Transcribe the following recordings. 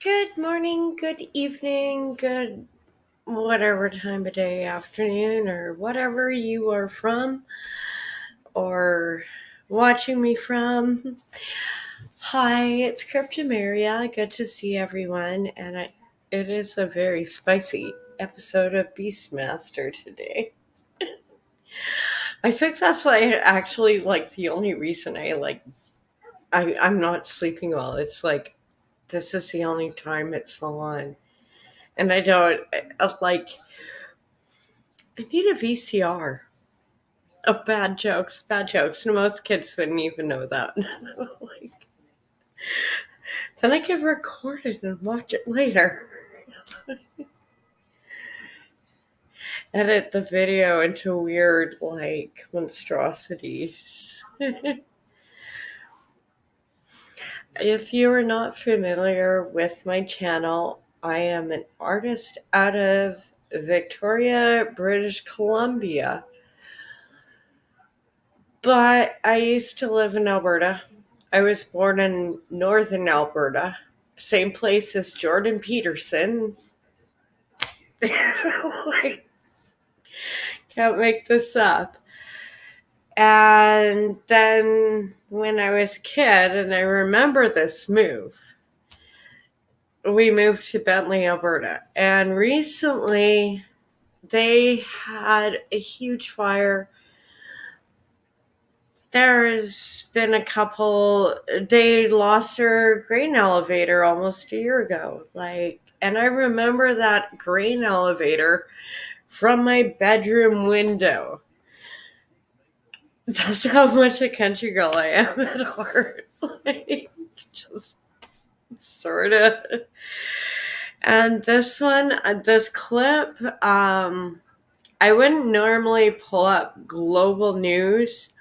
Good morning, good evening, good whatever time of day, afternoon, or whatever you are from or watching me from. Hi, it's Cryptomaria. Good to see everyone, and it is a very spicy episode of Beastmaster today. I think that's actually the only reason I'm not sleeping well. It's like this is the only time it's on. And I don't I need a VCR of bad jokes, bad jokes. And most kids wouldn't even know that. Then I could record it and watch it later. Edit the video into weird, monstrosities. If you are not familiar with my channel, I am an artist out of Victoria, British Columbia. But I used to live in Alberta. I was born in northern Alberta, same place as Jordan Peterson. I can't make this up. And then when I was a kid, and I remember this move, we moved to Bentley, Alberta. And recently they had a huge fire. There's been a couple, they lost their grain elevator almost a year ago. And I remember that grain elevator from my bedroom window. That's how much a country girl I am at heart. Just sort of. And this clip, I wouldn't normally pull up global news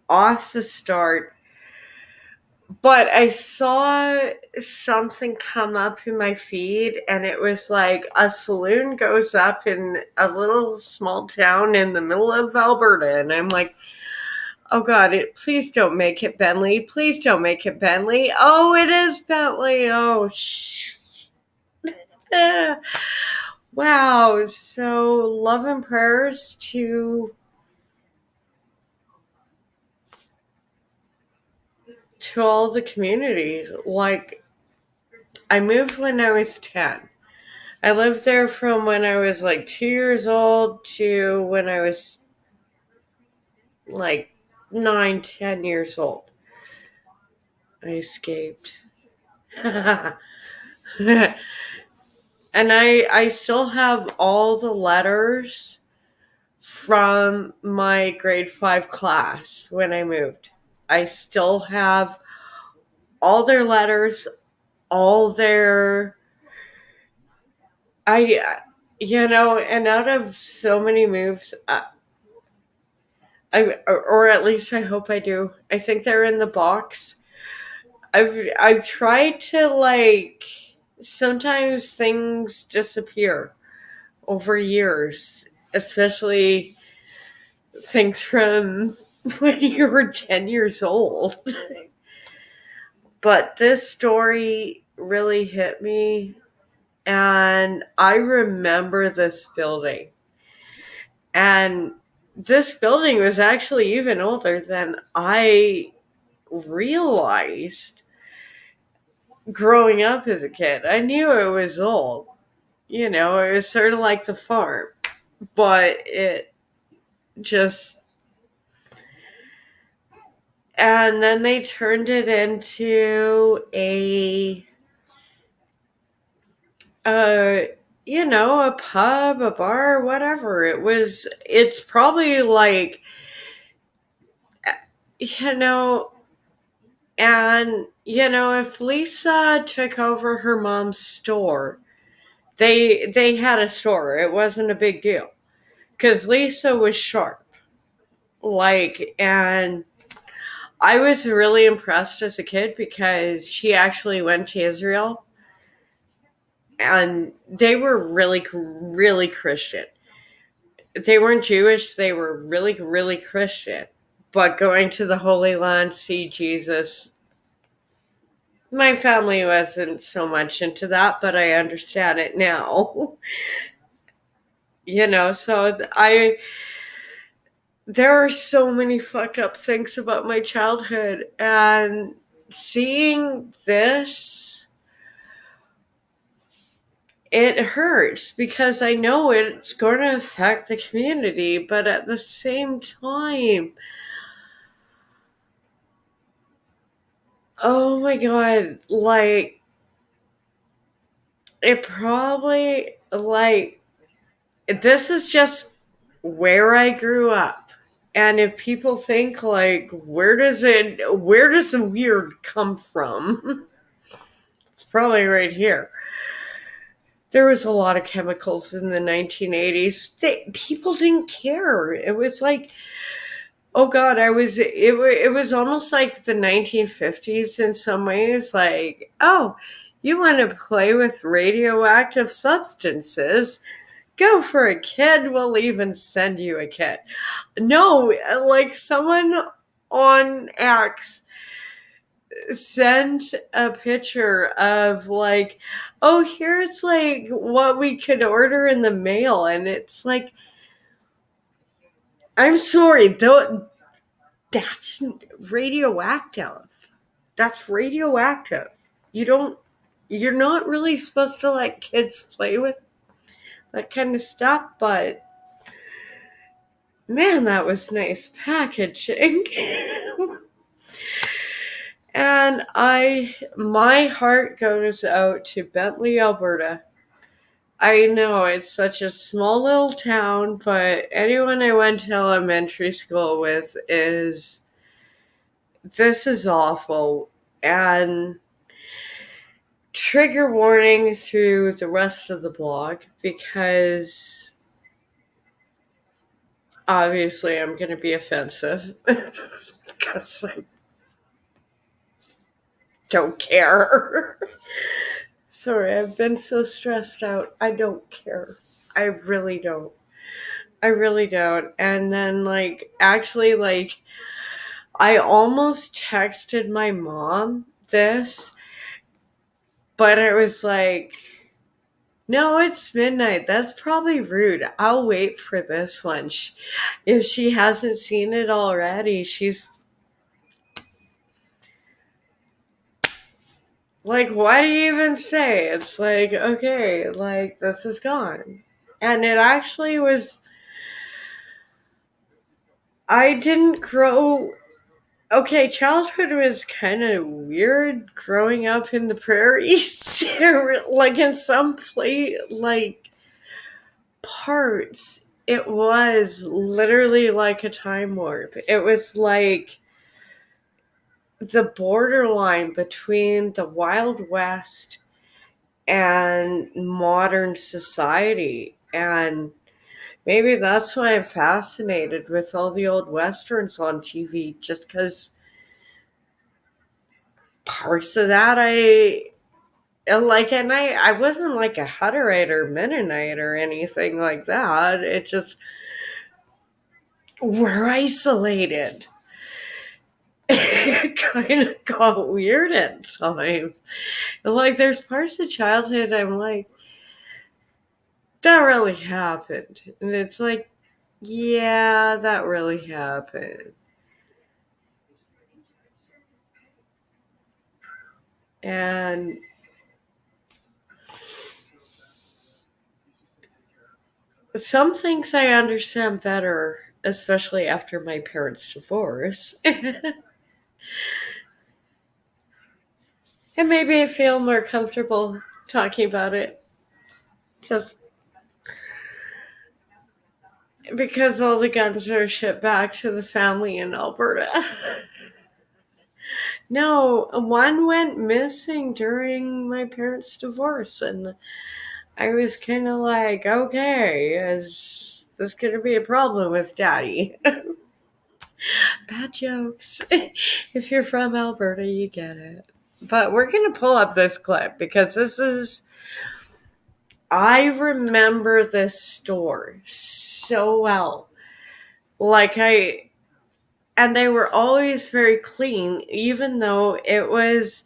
off the start, but I saw something come up in my feed, and it was like a saloon goes up in a little small town in the middle of Alberta, and I'm like, oh God, please don't make it Bentley. Please don't make it Bentley. Oh, it is Bentley. Oh, wow. So love and prayers to all the community. I moved when I was 10. I lived there from when I was 2 years old to when I was like 9, 10 years old. I escaped. And I still have all the letters from my grade 5 class when I moved. I still have all their letters, all their I and out of so many moves, or at least I hope I do. I think they're in the box. I've tried to sometimes things disappear over years, especially things from when you were 10 years old. But this story really hit me, and I remember this building. And this building was actually even older than I realized growing up as a kid. I knew it was old. It was sort of like the farm, but it just. And then they turned it into a pub, a bar, whatever. It's probably you know, and, if Lisa took over her mom's store, they had a store. It wasn't a big deal because Lisa was sharp. And I was really impressed as a kid because she actually went to Israel, and they were really, really Christian. They weren't Jewish, they were really, really Christian. But going to the Holy Land, see Jesus, My family wasn't so much into that, but I understand it now. So there are so many fucked up things about my childhood, and seeing this, it hurts because I know it's going to affect the community, but at the same time, oh my god, like, it probably, like, this is just where I grew up. And if people think, like, where does the weird come from? It's probably right here. There was a lot of chemicals in the 1980s. People didn't care. It was like, oh god, it was almost like the 1950s in some ways. Like, oh, you want to play with radioactive substances? Go for a kid. We'll even send you a kit. No, like, someone on X sent a picture of, like, oh, here's like what we could order in the mail, and it's like, I'm sorry, though, that's radioactive. That's radioactive. You don't. You're not really supposed to let kids play with that kind of stuff, but man, that was nice packaging. And my heart goes out to Bentley, Alberta. I know it's such a small little town, but anyone I went to elementary school with is, this is awful. And trigger warning through the rest of the blog, because obviously I'm going to be offensive because I don't care. Sorry, I've been so stressed out. I don't care. I really don't. I really don't. And then, like, actually, like, I almost texted my mom this, but it was like, no, it's midnight. That's probably rude. I'll wait for this one. If she hasn't seen it already, she's like, why do you even say? It's like, okay, like, this is gone. And it actually was, I didn't grow. Okay, childhood was kind of weird growing up in the prairies. Like, in some like, parts, it was literally like a time warp. It was like the borderline between the Wild West and modern society. And maybe that's why I'm fascinated with all the old westerns on TV, just because parts of that I like. And I wasn't like a Hutterite or Mennonite or anything like that. It just, we're isolated. It kind of got weird at times. Like, there's parts of childhood I'm like, that really happened. And it's like, yeah, that really happened. And some things I understand better, especially after my parents' divorce. And maybe I feel more comfortable talking about it just because all the guns are shipped back to the family in Alberta. No, one went missing during my parents' divorce, and I was kind of like, okay, is this going to be a problem with daddy? Bad jokes. If you're from Alberta, you get it. But we're going to pull up this clip because this is, I remember this store so well. Like, and they were always very clean, even though it was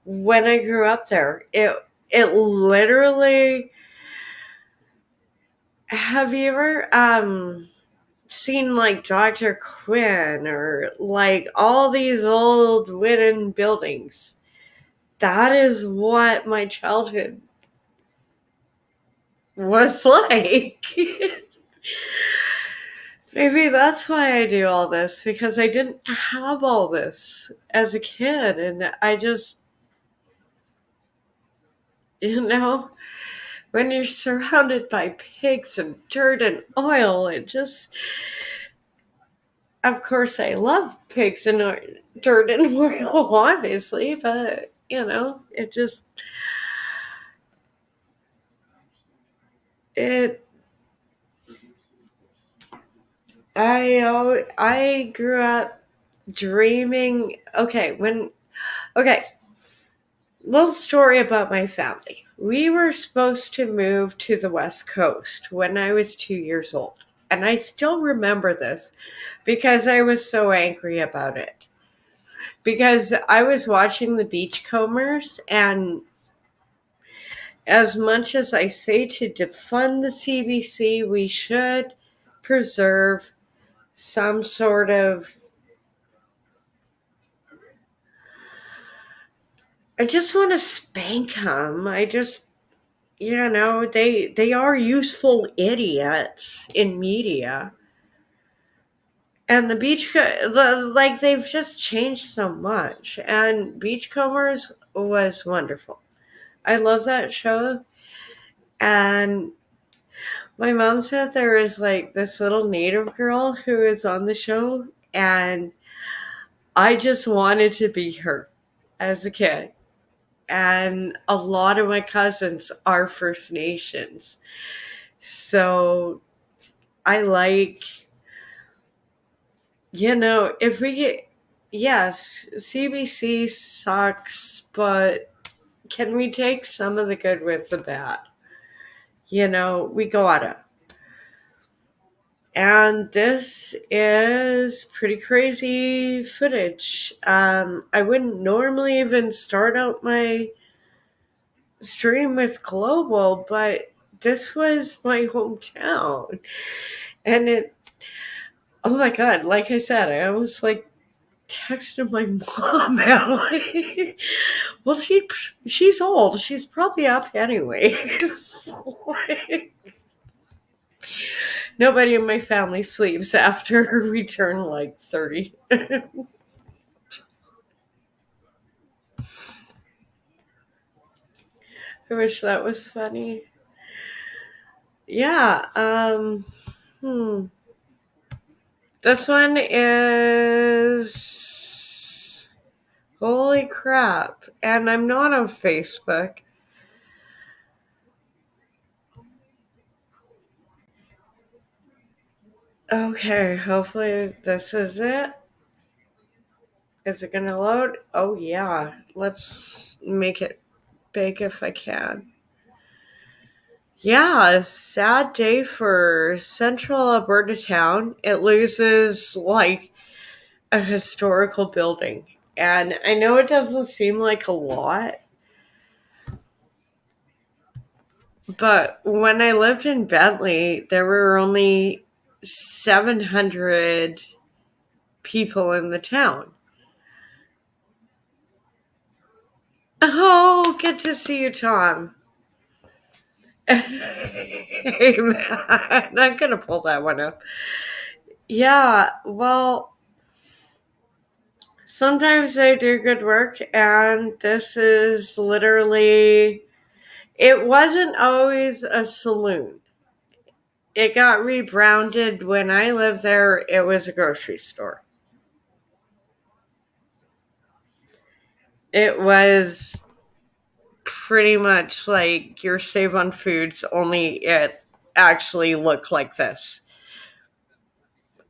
when I grew up there. It literally. Have you ever seen like Dr. Quinn or like all these old wooden buildings? That is what my childhood was like. Maybe that's why I do all this, because I didn't have all this as a kid. And I just, you know, when you're surrounded by pigs and dirt and oil, it just, of course, I love pigs and dirt and oil, obviously, but, it just, it, I grew up dreaming. Okay, little story about my family. We were supposed to move to the West Coast when I was 2 years old. And I still remember this because I was so angry about it. Because I was watching the Beachcombers, and as much as I say to defund the CBC, we should preserve some sort of. I just want to spank them. They are useful idiots in media. And like they've just changed so much. And Beachcombers was wonderful. I love that show. And my mom said there was like this little native girl who was on the show, and I just wanted to be her as a kid. And a lot of my cousins are First Nations. So I like, if we get, yes, CBC sucks, but can we take some of the good with the bad? We gotta. And this is pretty crazy footage. I wouldn't normally even start out my stream with Global, but this was my hometown. And oh my God, like I said, I almost like texted my mom out. Well, she's old. She's probably up anyway. Nobody in my family sleeps after we turn like 30. I wish that was funny. Yeah. This one is. Holy crap. And I'm not on Facebook. Okay, hopefully this is it. Is it gonna load? Oh yeah. Let's make it big if I can. Yeah, sad day for Central Alberta town. It loses like a historical building. And I know it doesn't seem like a lot, but when I lived in Bentley, there were only 700 people in the town. Oh, good to see you, Tom. Hey, man, I'm going to pull that one up. Yeah, well, sometimes they do good work, and this is literally. It wasn't always a saloon. It got rebranded when I lived there. It was a grocery store. It was pretty much like your Save on Foods, only it actually looked like this.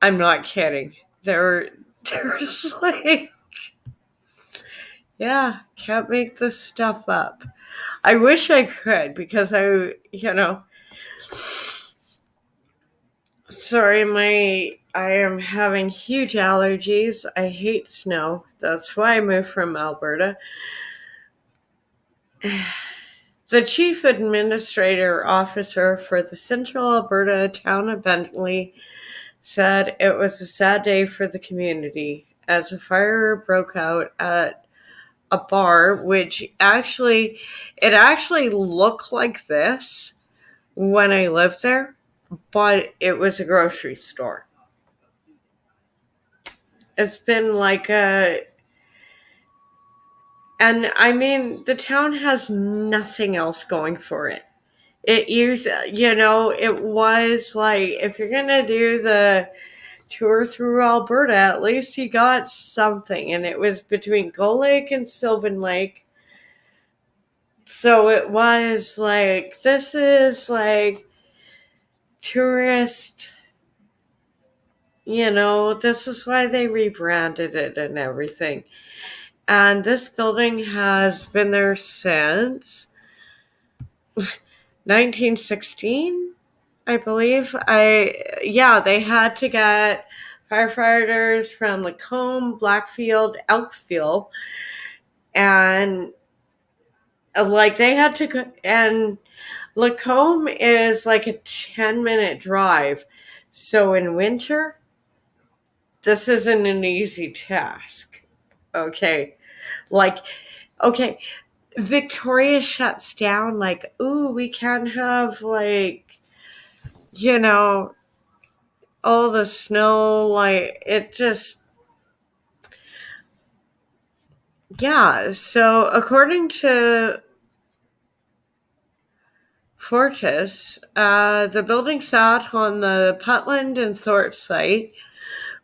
I'm not kidding. There's like, yeah, can't make this stuff up. I wish I could, because sorry, I am having huge allergies. I hate snow. That's why I moved from Alberta. The chief administrator officer for the Central Alberta town of Bentley said it was a sad day for the community as a fire broke out at a bar, which actually looked like this when I lived there, but it was a grocery store. It's been like and I mean, the town has nothing else going for it. It was like, if you're gonna do the tour through Alberta, at least you got something. And it was between Gull Lake and Sylvan Lake. So it was like, this is like tourist, this is why they rebranded it and everything. And this building has been there since 1916, I believe. They had to get firefighters from Lacombe, Blackfield, Elkville, and like they had to go, and Lacombe is like a 10-minute drive. So in winter, this isn't an easy task. Okay. Like, okay, Victoria shuts down, like, ooh, we can't have, like, all the snow, like, it just, yeah. So according to Fortis, the building sat on the Putland and Thorpe site,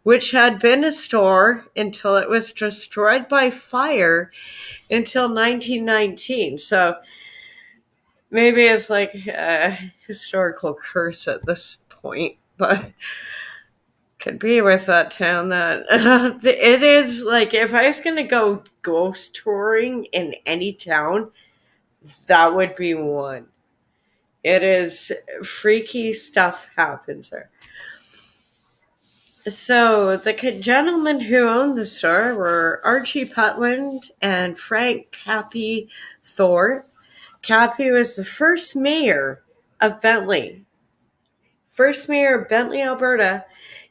which had been a store until it was destroyed by fire until 1919. So maybe it's like a historical curse at this point, but could be with that town that it is like, if I was going to go ghost touring in any town, that would be one. It is freaky stuff happens there. So the gentlemen who owned the store were Archie Putland and Frank Cappy Thorpe. Cappy was the first mayor of Bentley. First mayor of Bentley, Alberta,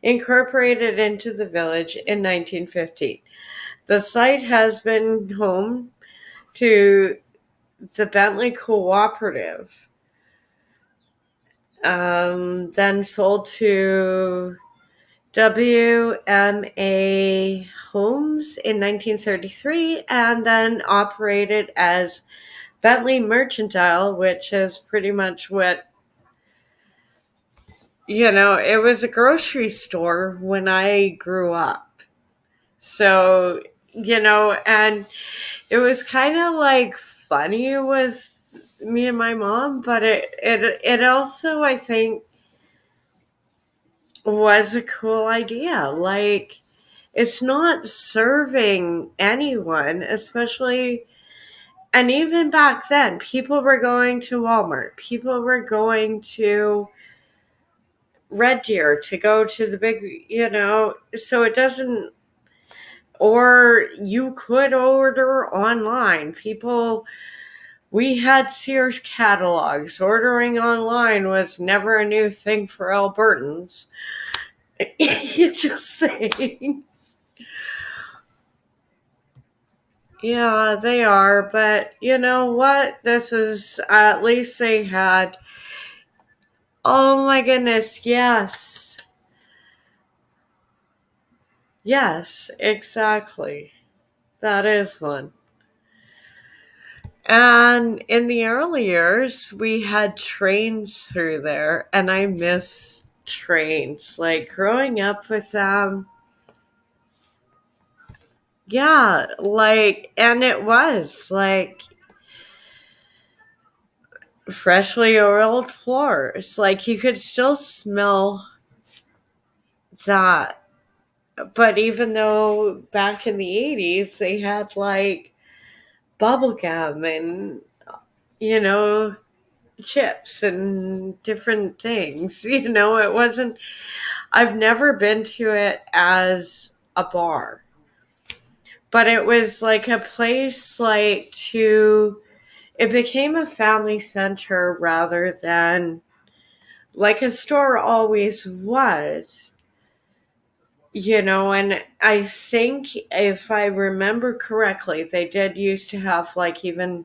incorporated into the village in 1950. The site has been home to the Bentley Cooperative, then sold to WMA Homes in 1933, and then operated as Bentley Mercantile, which is pretty much what, it was a grocery store when I grew up. So, and it was kind of like funny with me and my mom, but it also, I think, was a cool idea. Like, it's not serving anyone, especially, and even back then, people were going to Walmart, people were going to Red Deer to go to the big, so it doesn't, or you could order online. We had Sears catalogs. Ordering online was never a new thing for Albertans. You're just saying. Yeah, they are, but you know what? This is, at least they had, oh my goodness, yes. Yes, exactly. That is one. And in the early years, we had trains through there, and I miss trains. Like, growing up with them, yeah, like, and it was like freshly oiled floors. Like, you could still smell that. But even though back in the 80s, they had like bubble gum and, you know, chips and different things. It wasn't, I've never been to it as a bar, but it was like a place like to it became a family center rather than like a store always was. And I think if I remember correctly, they did used to have like even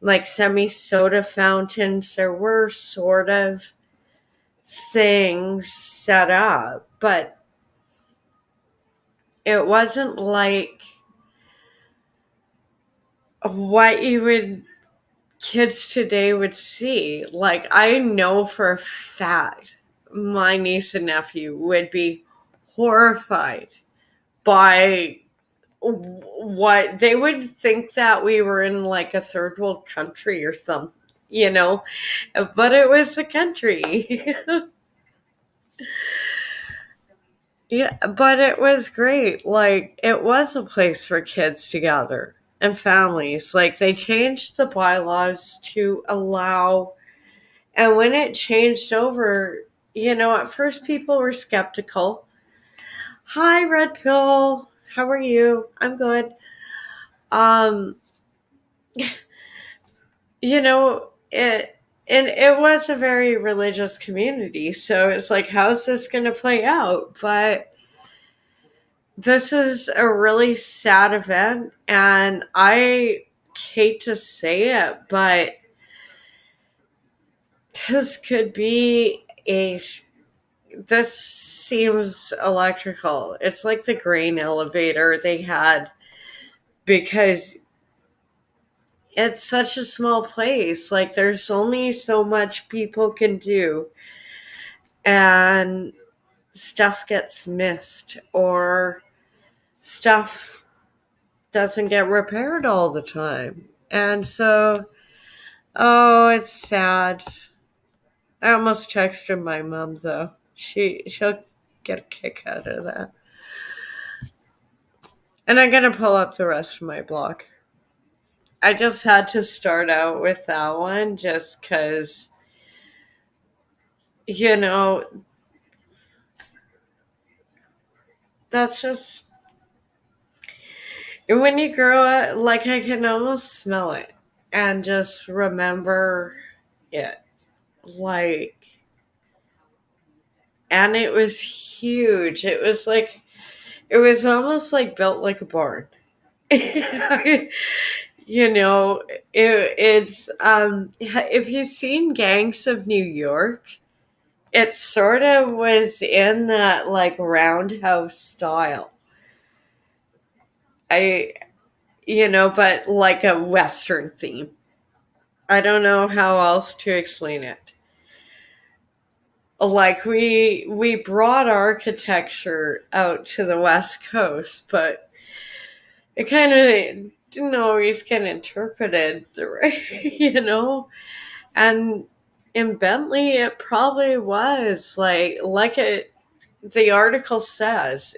like semi soda fountains. There were sort of things set up, but it wasn't like what you would kids today would see. Like, I know for a fact my niece and nephew would be horrified by what they would think that we were in like a third world country or something, but it was a country. Yeah, but it was great. Like, it was a place for kids to gather and families. Like, they changed the bylaws to allow, and when it changed over, at first people were skeptical. Hi, Red Pill. How are you? I'm good. Um, and it was a very religious community. So it's like, how's this going to play out? But this is a really sad event, and I hate to say it, but this could be a. This seems electrical. It's like the grain elevator they had because it's such a small place. Like, there's only so much people can do, and stuff gets missed or stuff doesn't get repaired all the time. And so, oh, it's sad. I almost texted my mom though. She'll get a kick out of that. And I'm gonna pull up the rest of my blog. I just had to start out with that one just because, that's just when you grow up, like I can almost smell it and just remember it. Like, and it was huge. It was almost like built like a barn. you know, it's if you've seen Gangs of New York, it sort of was in that like roundhouse style. I but like a Western theme. I don't know how else to explain it. Like, we brought architecture out to the West Coast, but it kind of didn't always get interpreted the right, and in Bentley it probably was the article says,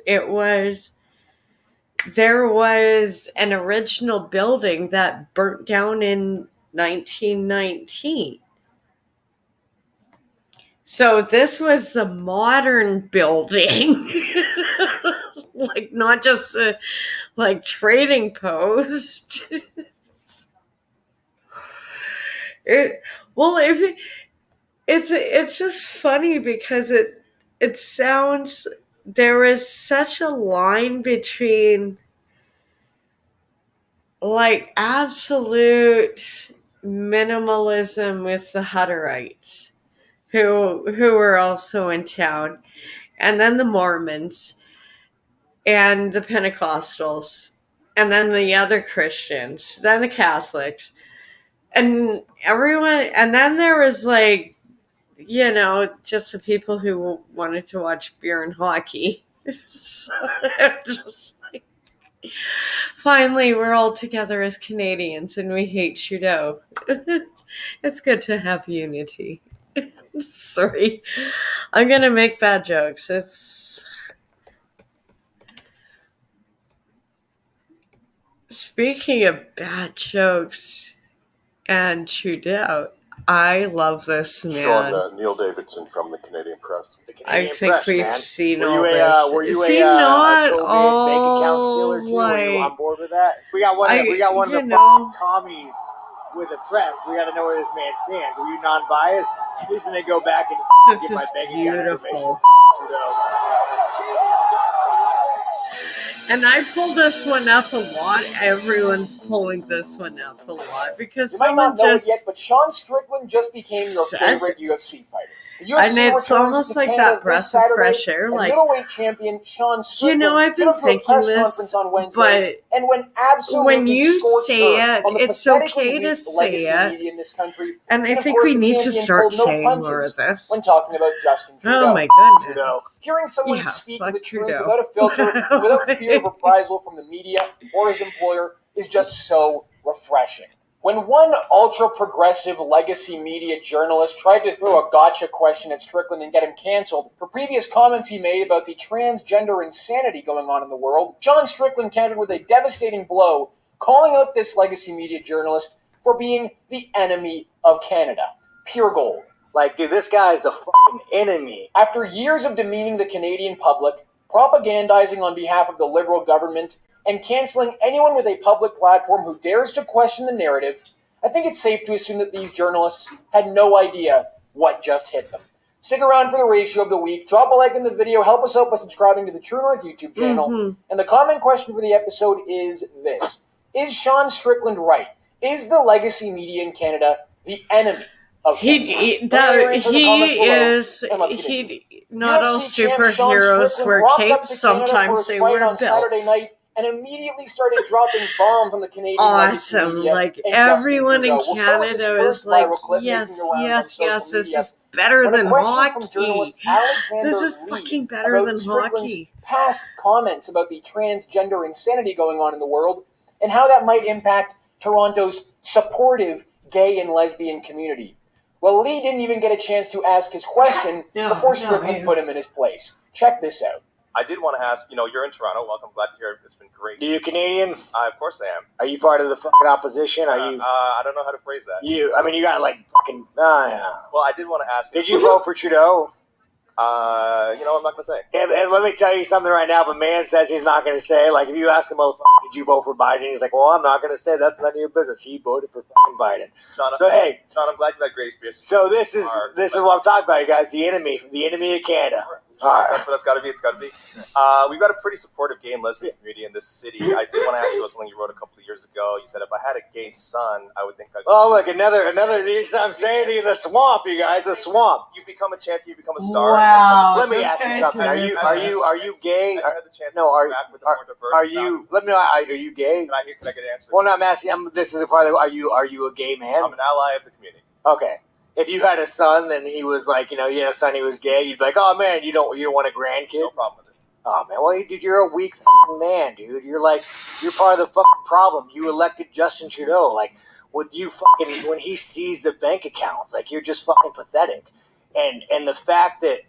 there was an original building that burnt down in 1919. So this was a modern building, like not just a like trading post. It well, if it, it's just funny because it sounds there is such a line between like absolute minimalism with the Hutterites who were also in town, and then the Mormons and the Pentecostals, and then the other Christians, then the Catholics, and everyone, and then there was like, just the people who wanted to watch beer and hockey. So, just like, finally, we're all together as Canadians and we hate Trudeau. It's good to have unity. Sorry. I'm going to make bad jokes. Speaking of bad jokes and Trudeau, I love this man. Sean, Neil Davidson from the Canadian Press. I think we've seen all this. Were you Is he not not all bank account stealer too? Were you on board with that? We got one of the commies with the press. We got to know where this man stands. Are you non-biased? Please, then they go back and This get my is bank account information. beautiful. Trudeau. And I pull this one up a lot. Everyone's pulling this one up a lot because You might someone not know it yet, just but Sean Strickland just became your says favorite UFC fighter. The and UFC it's returns almost to like Canada that breath this of Saturday, fresh air. and Like, middleweight champion Sean Strickland I've stood been up for a thinking press this, conference on Wednesday and went absolutely when you scorched say earth it, on the it's pathetically okay to weak say legacy it. media in this country. And I of think course, we the need to champion start pulled no saying more of punches this. when talking about Justin Trudeau. Oh my Trudeau. goodness. Hearing someone Yeah, speak fuck the truth Trudeau. without a filter, without fear of reprisal from the media or his employer is just so refreshing. When one ultra-progressive legacy media journalist tried to throw a gotcha question at Strickland and get him canceled for previous comments he made about the transgender insanity going on in the world, John Strickland countered with a devastating blow, calling out this legacy media journalist for being the enemy of Canada. Pure gold. Like, dude, this guy is a fucking enemy. After years of demeaning the Canadian public, propagandizing on behalf of the Liberal government, and canceling anyone with a public platform who dares to question the narrative, I think it's safe to assume that these journalists had no idea what just hit them. Stick around for the ratio of the week, drop a like in the video, help us out by subscribing to the True North YouTube channel, and the comment question for the episode is this. Is Sean Strickland right? Is the legacy media in Canada the enemy of Canada? Not all UFC champ superheroes Sean wear Strickland rocked up capes, to Canada for sometimes his they fight wear on Saturday night belts. and immediately started dropping bombs on the Canadian legacy Awesome. media Like, and Justin everyone in Trudeau. We'll start with this Canada first is like, viral clip yes, making the rounds yes, on yes, social this media. is better When a than question from hockey. journalist Alexander This is Lee fucking better about than Strickland's hockey. past comments about the transgender insanity going on in the world and how that might impact Toronto's supportive gay and lesbian community. Well, Lee didn't even get a chance to ask his question before Strickland put him in his place. Check this out. I did want to ask, you're in Toronto. Welcome. Glad to hear it. It's been great. Are you Canadian? Of course I am. Are you part of the fucking opposition? Are you? I don't know how to phrase that. You got like fucking. Yeah. Well, I did want to ask. Did you vote for Trudeau? I'm not going to say. And let me tell you something right now. If a man says he's not going to say, like, if you ask him, did you vote for Biden? He's like, well, I'm not going to say. That's none of your business. He voted for fucking Biden. Sean, hey, Sean, I'm glad you had great experiences. So this is what I'm talking about, you guys. The enemy of Canada. All right. That's what it's got to be. It's got to be. We've got a pretty supportive gay and lesbian community in this city. I did want to ask you about something you wrote a couple of years ago. You said if I had a gay son, I would think I'd... Oh, look, another. I'm saying to you, the swamp, you guys, the swamp. You become a champion, you become a star. Wow. Let me ask you something. Are you gay? I had the chance No, to back with a more diverse are you? Let me know. Are you gay? Can I get an answer? Well, no, I'm asking. This is a part of. Are you a gay man? I'm an ally of the community. Okay. If you had a son and he was like, you had a son, he was gay, you'd be like, oh man, you don't want a grandkid? No problem with it. Oh man, well, dude, you're a weak fucking man, dude. You're part of the fucking problem. You elected Justin Trudeau, like, with you fucking, when he sees the bank accounts, like, you're just fucking pathetic. And the fact that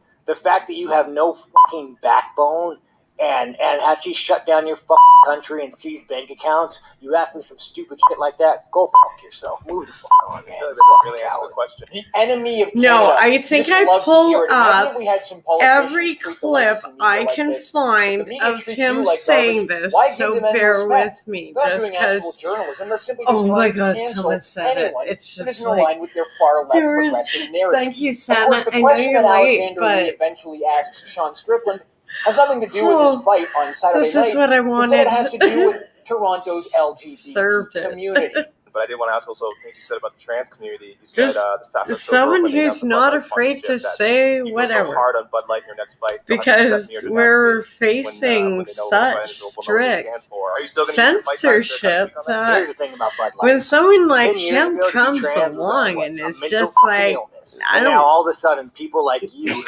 you have no fucking backbone, and has he shut down your fucking country and seized bank accounts? You ask me some stupid shit like that, go fuck yourself. Move the fuck on, man. Really answer the question. The enemy of Canada. No, I think I pull up every treat the clip legacy media I like can this. If find the media of treats you him like saying garbage, this, why give so them any bear respect? with me. They're not Just doing actual because, journalism. They're simply oh just my trying to god, cancel someone said it. anyone It's who just doesn't like, align with their far-left there is, progressive narrative. thank you, Of Santa. course, the I know question you're that late, Alexander Lee but eventually asks Sean Strickland has nothing to do with his fight on Saturday this night. is what I Instead, wanted. it has to do with Toronto's Served LGBT it. community. But I did want to ask also things you said about the trans community. You said Just this past October someone when they who's announced the Bud not Light afraid to sponsorship, that say you go so whatever. hard on Bud Light in your next fight. Because we're facing when such strict Are you still gonna use your fight time to kind of censorship speak on that? that Here's the thing about Bud Light. when someone like 10 years him ago, to be comes trans was along and a is mental just fucking like, illness. I And don't- now all of a sudden, people like you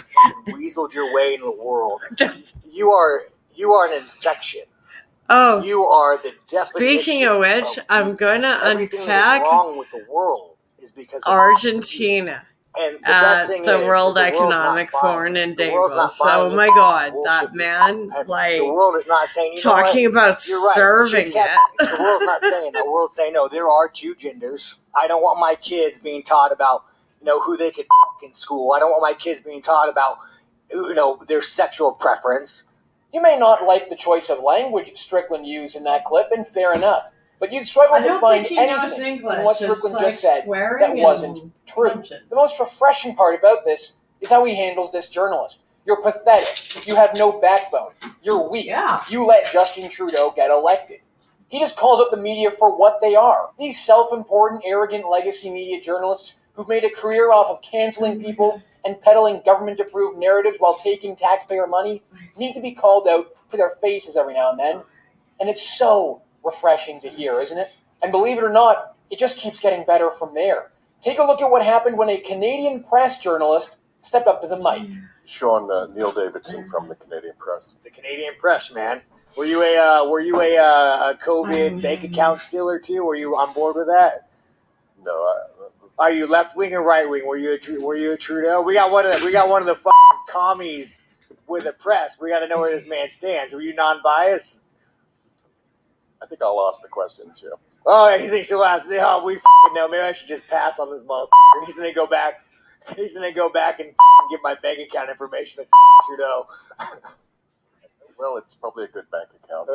weaseled your way into the world. just, You are an infection. oh, You are the definition. speaking of which, I'm going to everything that unpack is wrong with the world is because of Argentina And the at best thing the is World the world's Economic not buying Forum it. in The world's Davos. not buying Oh it. my god, Bullshit. that man, And like, the world is not saying, you know talking what? about You're right. serving Exactly. it. The world's not saying that. The world's saying, no, there are two genders. I don't want my kids being taught about, who they could f*** in school. I don't want my kids being taught about, their sexual preference. You may not like the choice of language Strickland used in that clip, and fair enough. But you'd struggle I to don't find think he knows anything English. in what It's Strickland like just said swearing that and wasn't true. punching. The most refreshing part about this is how he handles this journalist. You're pathetic. You have no backbone. You're weak. Yeah. You let Justin Trudeau get elected. He just calls out the media for what they are. These self-important, arrogant legacy media journalists who've made a career off of canceling people and peddling government-approved narratives while taking taxpayer money need to be called out to their faces every now and then. And it's so refreshing to hear, isn't it? And believe it or not, it just keeps getting better from there. Take a look at what happened when a Canadian press journalist stepped up to the mic. Sean, Neil Davidson from the Canadian Press. The Canadian Press, man. Were you a COVID bank account stealer too? Were you on board with that? No, Are you left wing or right wing? Were you a Trudeau? We got one of the fucking commies with the press. We got to know where this man stands. Were you non-biased? I think I lost the questions here. Oh, he thinks he'll ask. Oh, we fucking know. Maybe I should just pass on this motherfucker. He's gonna go back. He's gonna go back and give my bank account information to Trudeau. Well, it's probably a good bank account.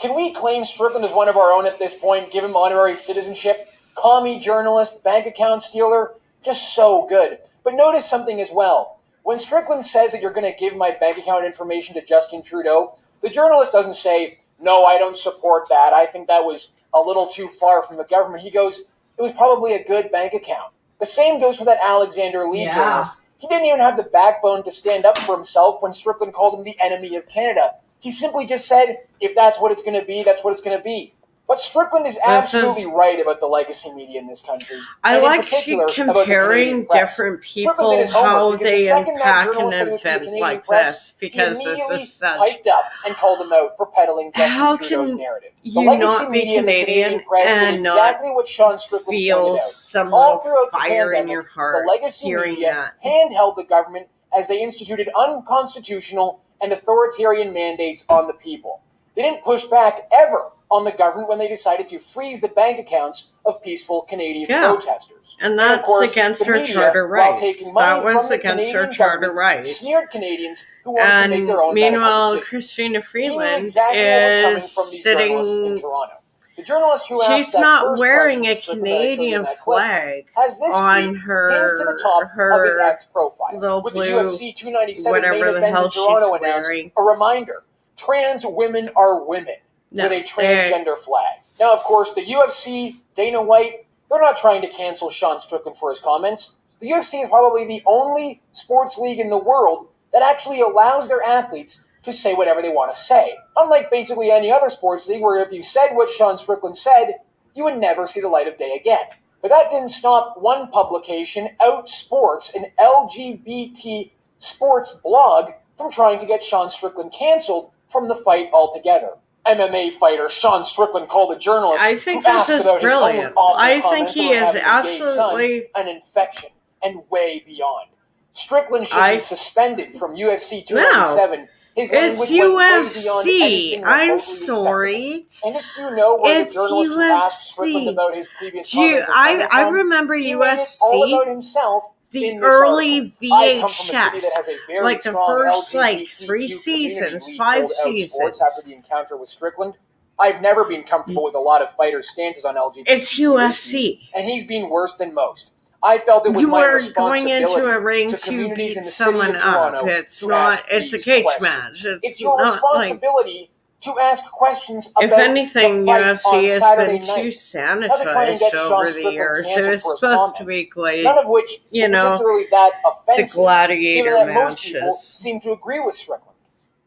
Can we claim Strickland as one of our own at this point, give him honorary citizenship? Commie journalist, bank account stealer, just so good. But notice something as well. When Strickland says that you're going to give my bank account information to Justin Trudeau, the journalist doesn't say, no, I don't support that. I think that was a little too far from the government. He goes, it was probably a good bank account. The same goes for that Alexander Lee journalist. He didn't even have the backbone to stand up for himself when Strickland called him the enemy of Canada. He simply just said, if that's what it's going to be, that's what it's going to be. But Strickland is absolutely right about the legacy media in this country. I like comparing different people, how they impact an event like this, because this is such... piped up and called him out for peddling Justin Trudeau's narrative. You not be Canadian and exactly what Sean Strickland feel some little fire in your heart the legacy hearing media that. handheld the government as they instituted unconstitutional and authoritarian mandates on the people. They didn't push back ever on the government when they decided to freeze the bank accounts of peaceful Canadian protesters. And that's of course, against the our media, charter rights. While taking money That was from the against Canadian our charter government, rights. smeared Canadians who wanted to make their own Meanwhile, medical decisions. Christina Freeland exactly what was coming is from these sitting... journalists in Toronto. The journalist who asked She's that not first wearing a question Strickland that I showed you in Canadian that clip flag has this on tweet pinned to her the top of his X profile, little with the blue UFC 297 main whatever the event hell in Toronto she's announced wearing. a reminder: trans women are women, with a transgender flag. Now, of course, the UFC, Dana White, they're not trying to cancel Sean Strickland for his comments. The UFC is probably the only sports league in the world that actually allows their athletes to say whatever they want to say. Unlike basically any other sports league where if you said what Sean Strickland said, you would never see the light of day again. But that didn't stop one publication, Outsports, an LGBT sports blog, from trying to get Sean Strickland canceled from the fight altogether. MMA fighter Sean Strickland called a journalist I think who this asked is about brilliant. his own awful I think comments he about is having a gay son, absolutely... an infection, and way beyond. Strickland should be suspended from UFC 297. No. His It's UFC. I'm sorry. And just so you know, where it's the journalist who asked Strickland about his previous comments I remember he UFC. made it all about himself. The early VHS, like the first like 3 seasons, 5 seasons. After the encounter with Strickland, I've never been comfortable with a lot of fighters' stances on LGBT. It's UFC, and he's been worse than most. I felt it was my responsibility going into a ring to beat someone up. It's not. It's a cage match. It's your responsibility to ask questions about if anything, the fight UFC has Saturday been night. too sanitized over the years. It was supposed to be like, none of which, particularly that offensive, the gladiator given that most people matches. seem to agree with Strickland.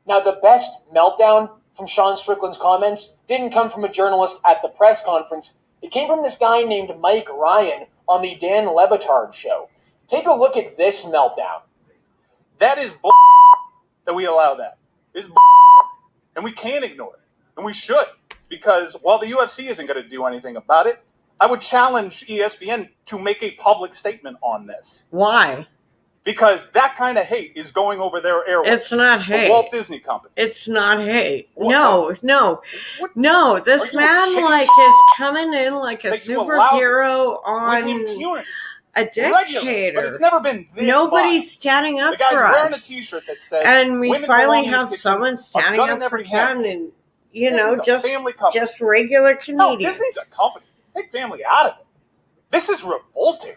Now, the best meltdown from Sean Strickland's comments didn't come from a journalist at the press conference. It came from this guy named Mike Ryan on the Dan Le Batard show. Take a look at this meltdown. That is bull that we allow that. It's bull. And we can't ignore it. And we should. Because while the UFC isn't going to do anything about it, I would challenge ESPN to make a public statement on this. Why? Because that kind of hate is going over their airwaves. It's not hate. The Walt Disney Company. It's not hate. What? No. This man is coming in like a superhero on a dictator. But it's never been this Nobody's fine. standing up the guy's for wearing us. a T-shirt that says, and we women finally belong in the have kitchen, someone standing a gun up in for every hand. Ken, and Disney's a family company. just regular No, Canadians. Disney's a company. Take family out of it. This is revolting.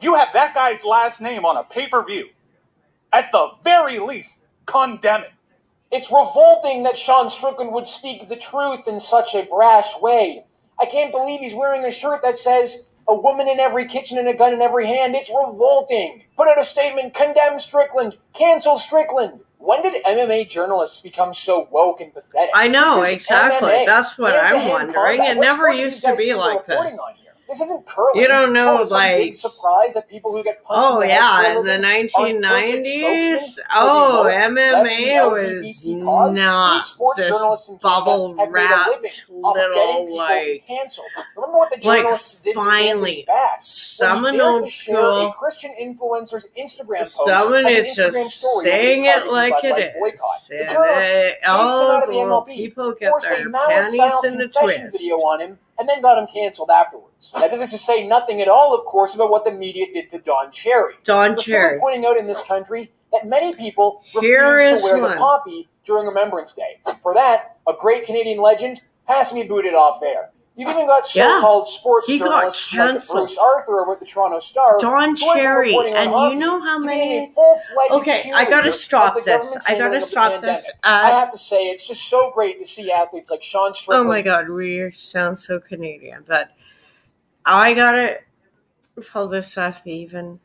You have that guy's last name on a pay-per-view. At the very least, condemn it. It's revolting that Sean Strickland would speak the truth in such a brash way. I can't believe he's wearing a shirt that says, "A woman in every kitchen and a gun in every hand." It's revolting. Put out a statement, condemn Strickland, cancel Strickland. When did MMA journalists become so woke and pathetic? I know, This is exactly. MMA, That's what I'm hand-to-hand wondering. combat. It What never sport do used these to guys be think we're like reporting this. on here? This isn't curling. You don't know, Some big like, surprise that people who get punched oh in the head yeah, for a in the living aren't perfect 1990s, spokesmen for the oh, woke, MMA lefty, was LGBT cause. not These sports journalists this in Canada bubble have made a wrap living off of getting little, people like, canceled. Remember what the journalists did to Anthony finally, Bass when he someone dared old to share a school, Christian influencer's Instagram post someone as an is Instagram just story over saying the it targeted like Bud it Light boycott. is. The And journalists chased him all out of the the little MLB, people get forced a their Maoist-style panties in a confession twist. video on him, and then got him canceled afterwards. That is to say nothing at all, of course, about what the media did to Don Cherry. Don For simply Cherry. pointing out in this country that many people Here refuse is to wear one. the poppy during Remembrance Day. For that, a great Canadian legend has to be booted off air. You've even got Yeah. so-called sports He got journalists like canceled. Bruce Arthur over at the Toronto Star, Don who went from Cherry, reporting on and hockey you know how to being a many... full-fledged Okay, I gotta cheerleader of stop the this. government's I handling gotta of the stop this. pandemic. I have to say, it's just so great to see athletes like Sean Oh Strickland. my god, we sound so Canadian, but I gotta pull this up even.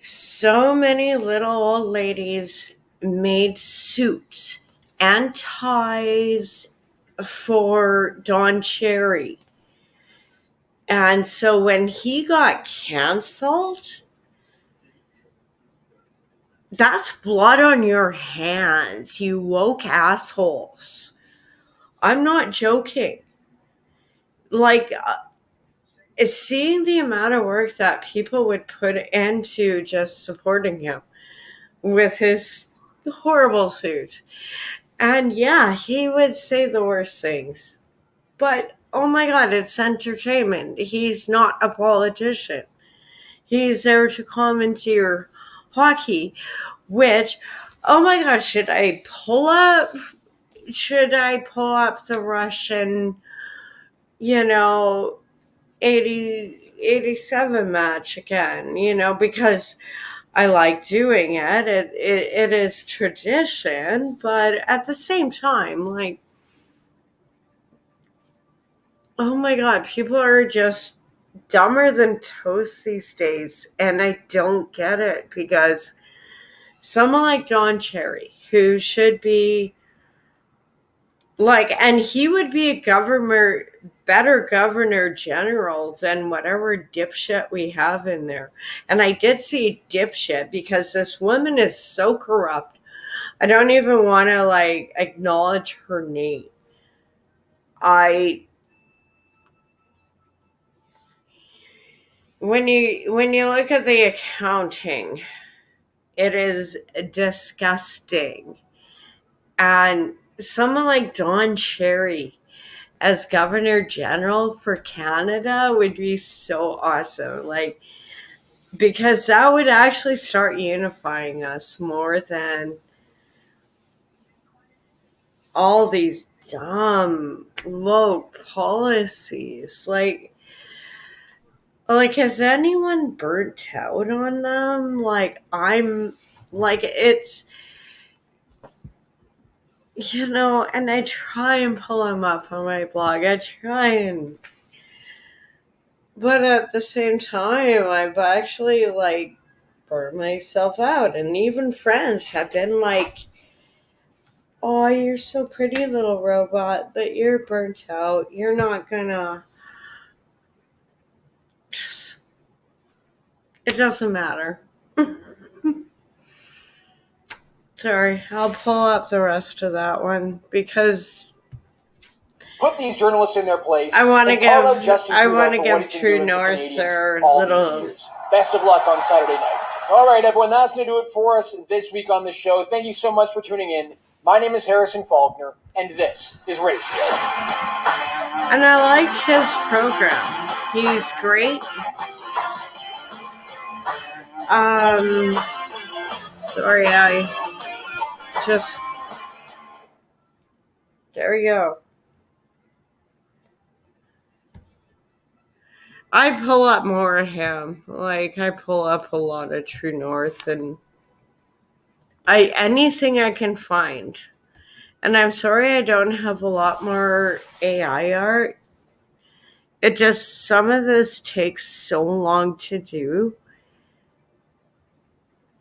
So many little old ladies made suits and ties for Don Cherry. And so when he got canceled, that's blood on your hands, you woke assholes. I'm not joking. Like, seeing the amount of work that people would put into just supporting him with his horrible suit. And yeah, he would say the worst things. But oh my god, it's entertainment. He's not a politician. He's there to commenteer hockey, which, oh my god, should I pull up the Russian, 87 match again, because I like doing it. It is tradition, but at the same time, like, oh my god, people are just dumber than toast these days, and I don't get it, because someone like Don Cherry, who should be like, and he would be a better governor general than whatever dipshit we have in there. And I did see dipshit because this woman is so corrupt. I don't even want to acknowledge her name. When you look at the accounting, it is disgusting. And someone like Don Cherry as Governor General for Canada would be so awesome. Because that would actually start unifying us more than all these dumb, low policies. Has anyone burnt out on them? It's, and I try and pull them up on my blog. But at the same time, I've actually, burnt myself out. And even friends have been like, "Oh, you're so pretty, little robot, but you're burnt out. You're not gonna..." It doesn't matter. Sorry, I'll pull up the rest of that one because Put these journalists in their place. I want to and call out give Justin Trudeau for what he's been True doing to North Canadians their all these little... years. Best of luck on Saturday night. All right, everyone, that's going to do it for us this week on the show. Thank you so much for tuning in. My name is Harrison Faulkner, and this is Ratio. And I like his program. He's great. Sorry, I just there we go. I pull up more of him. Like, I pull up a lot of True North and anything I can find. And I'm sorry I don't have a lot more AI art. It just, some of this takes so long to do.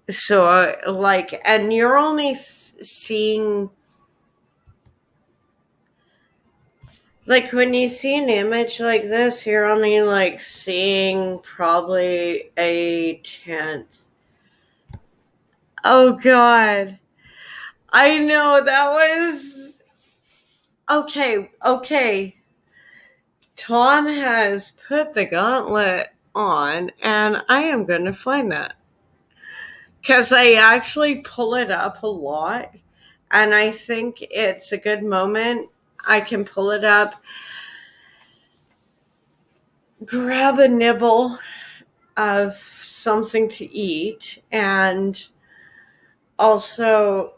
So, like, and you're only seeing, like, when you see an image like this, you're only, like, seeing probably a tenth. Oh, God. I know, that was... Okay. Tom has put the gauntlet on, and I am going to find that. Because I actually pull it up a lot, and I think it's a good moment. I can pull it up, grab a nibble of something to eat, and also,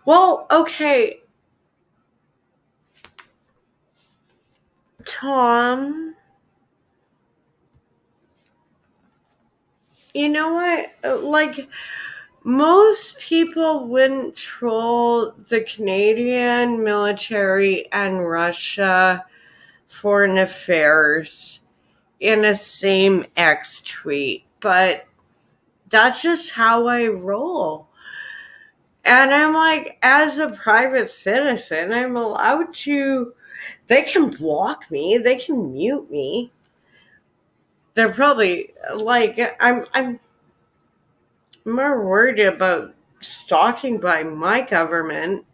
well, okay, Tom, you know what? Like, most people wouldn't troll the Canadian military and Russia foreign affairs in a same X tweet, but that's just how I roll. And I'm like, as a private citizen, I'm allowed to, they can block me, they can mute me. They're probably like, I'm more worried about stalking by my government.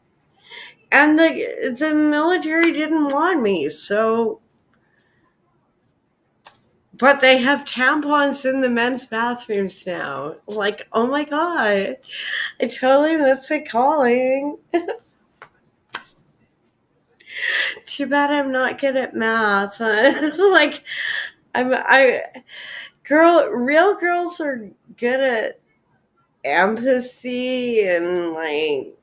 And the military didn't want me, so. But they have tampons in the men's bathrooms now. Like, oh my God. I totally missed it calling. Too bad I'm not good at math. Like, real girls are good at empathy and, like,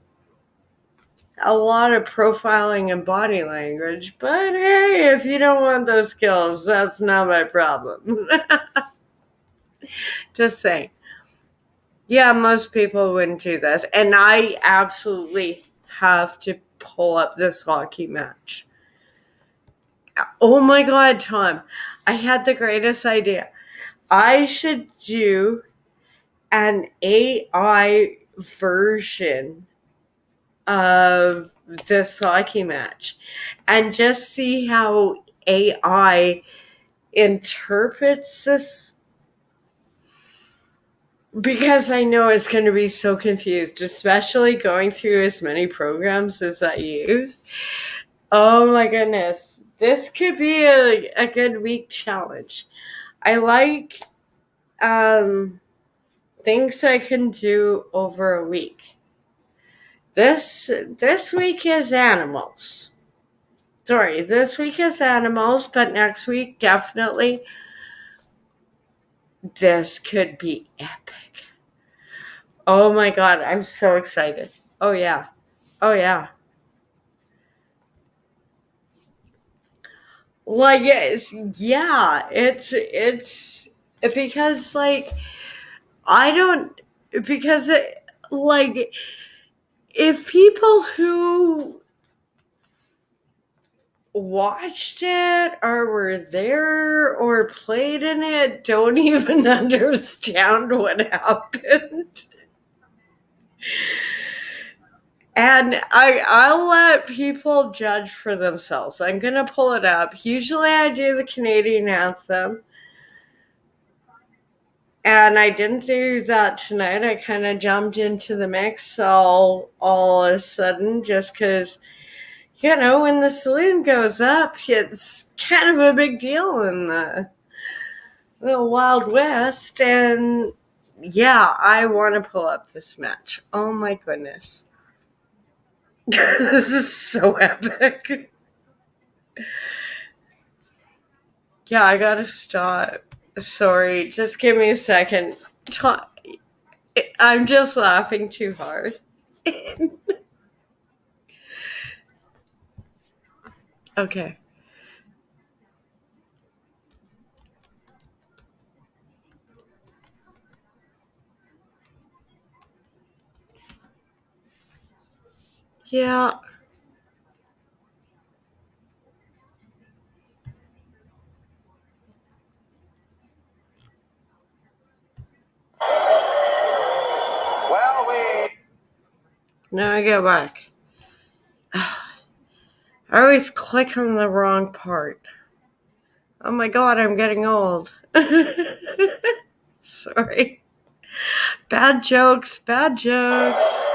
a lot of profiling and body language. But hey, if you don't want those skills, that's not my problem. Just saying. Yeah, most people wouldn't do this. And I absolutely have to pull up this hockey match. Oh my God, Tom. I had the greatest idea. I should do an AI version of this hockey match and just see how AI interprets this, because I know it's going to be so confused, especially going through as many programs as I use. Oh my goodness. This could be a good week challenge. I like things I can do over a week. This week is animals. Sorry, this week is animals, but next week, definitely, this could be epic. Oh my God, I'm so excited. Oh yeah. Like, yeah, it's because, like, I don't, because, like, if people who watched it or were there or played in it don't even understand what happened. And I'll let people judge for themselves. I'm going to pull it up. Usually I do the Canadian anthem. And I didn't do that tonight. I kind of jumped into the mix all of a sudden just because, you know, when the saloon goes up, it's kind of a big deal in the Wild West. And yeah, I want to pull up this match. Oh my goodness. This is so epic. Yeah, I gotta stop. Sorry, just give me a second. I'm just laughing too hard. Okay. Yeah. Well, we. Now I go back. I always click on the wrong part. Oh my god, I'm getting old. Sorry. Bad jokes, bad jokes.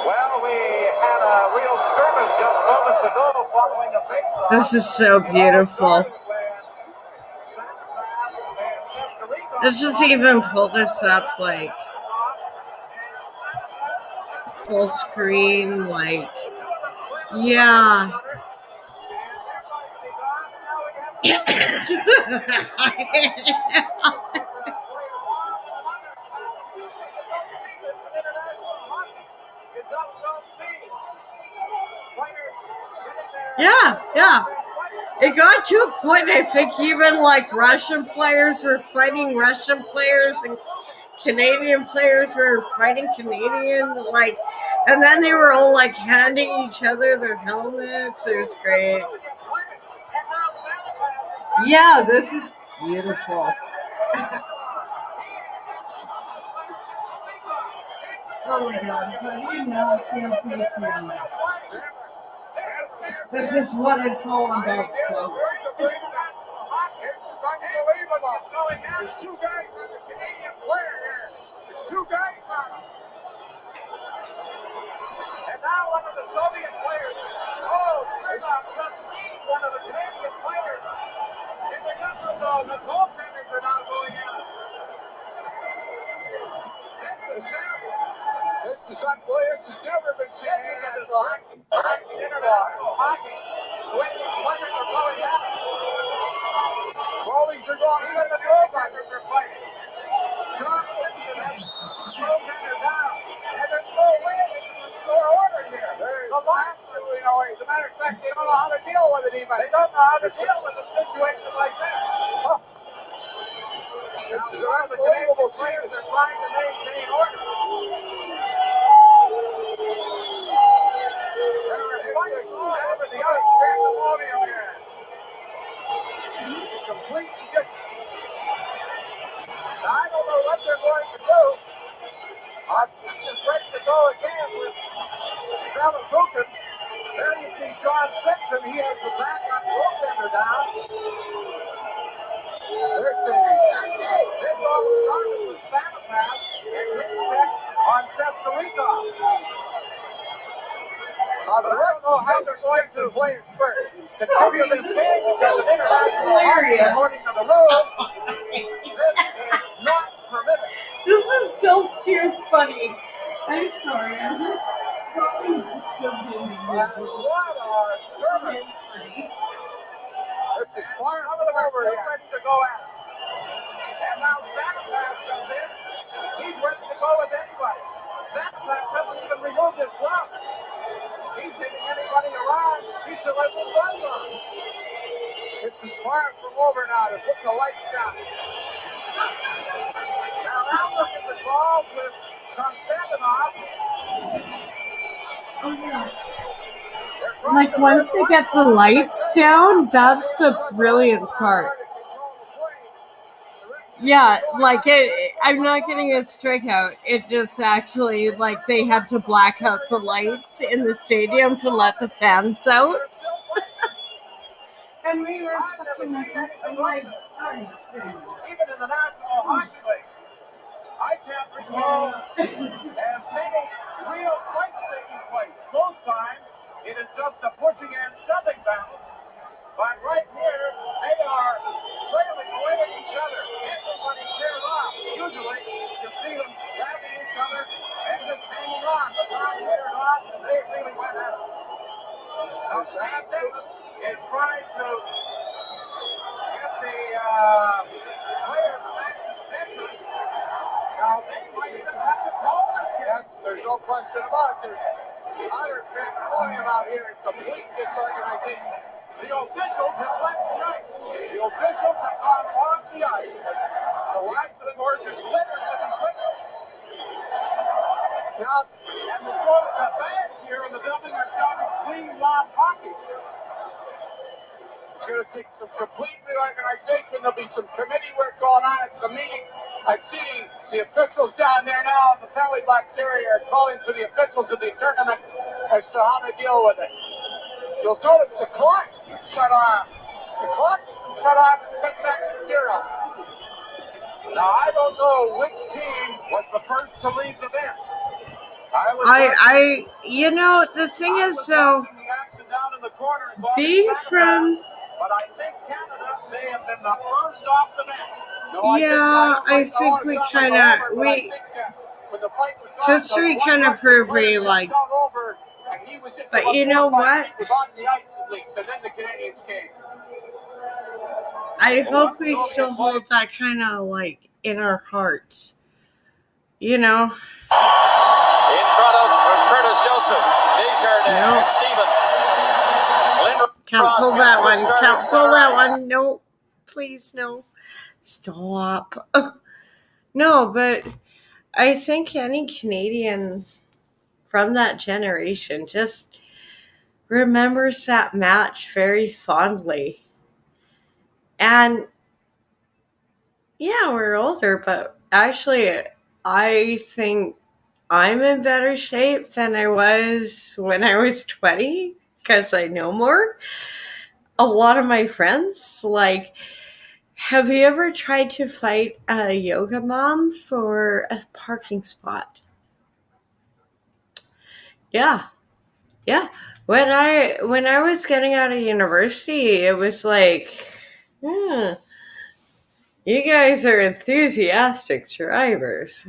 Well, we had a real skirmish just moments ago following a big draw. This is so beautiful. Let's just even pull this up like full screen, like, yeah. Yeah. It got to a point, I think even like Russian players were fighting Russian players and Canadian players were fighting Canadian, like, and then they were all like handing each other their helmets. It was great. Yeah, this is beautiful. Oh my god, how do you not feel patriotic? This is what it's all about, folks. There's two guys on the Canadian player here. There's two guys on him. And now one of the Soviet players. Oh, Smirnov just beat one of the Canadian players. In the knuckle zone, the goaltenders are now going in. This is unbelievable. This has never been seen in the hockey internet. Hockey. Players are blowing out. Goalies are going. Even the goaltenders are fighting. John Linton has goaltender down. And there's no way they can restore order here. The last absolutely no way. As a matter of fact, they don't know how to deal with it even. They don't know how to deal with a situation like that. Oh. It's unbelievable. Players are trying to maintain order. The other pandemonium here. Completely different. I don't know what they're going to do. It's ready to go again with Alan Wilkin. There you see John Simpson. He has the back on the goaltender down. They're saying this all started with Samapass and his check on Sestarikov. But I don't know how they're going to play it first. The Sorry, this is hilarious. According to the rules, this is not permitted. This is still too funny. I'm sorry, I'm just probably disturbing you. What a skirmish. This is far over here. Ready to go at it. And now Samapass comes in. He's ready to go with anybody. Samapass doesn't even remove his glove. He's hitting anybody around. He's the right one on. It's as far from over now to put the lights down. Now look at the ball with Konstantinov. Oh, yeah. Like, once they get the lights down, that's a brilliant part. Yeah, like, I'm not getting a strikeout. It just actually, like, they had to black out the lights in the stadium to let the fans out. And we were fucking like, Even in the National Hockey League, I can't recall as many real fights taking place. Most times, it is just a pushing and shoving battle. But right here, they are flailing away at each other. Everybody tears off. Usually, you see them grabbing each other and just hanging on. But now they're off, and they really went at it. Now, Sampson is trying to get the players back in position. Now, they might talking about here is complete disorganization. The officials have left the ice. The officials have gone off the ice. The lines of the course are littered with equipment. Now, and the fans here in the building are shouting clean lob hockey. It's going to take some complete reorganization. There'll be some committee work going on at some meetings. I see the officials down there now in the penalty box area are calling for the officials of the tournament as to how to deal with it. You'll notice the clock shut off. The clock shut off and set back to 0. Now, I don't know which team was the first to leave the bench. The thing is, though, being from, but I think Canada may have been the first off the bench. I think we kind of, history kind of proved we, like, but you know what? I hope we still hold that kind of, like, in our hearts. You know? In front of Curtis Joseph, Desjardins, Stevens. Can't pull that one. Can't pull that one. No. Please, no. Stop. No, but I think any Canadian from that generation just remembers that match very fondly. And yeah, we're older, but actually, I think I'm in better shape than I was when I was 20 because I know more. A lot of my friends, like, have you ever tried to fight a yoga mom for a parking spot? Yeah. When I was getting out of university, it was like, you guys are enthusiastic drivers.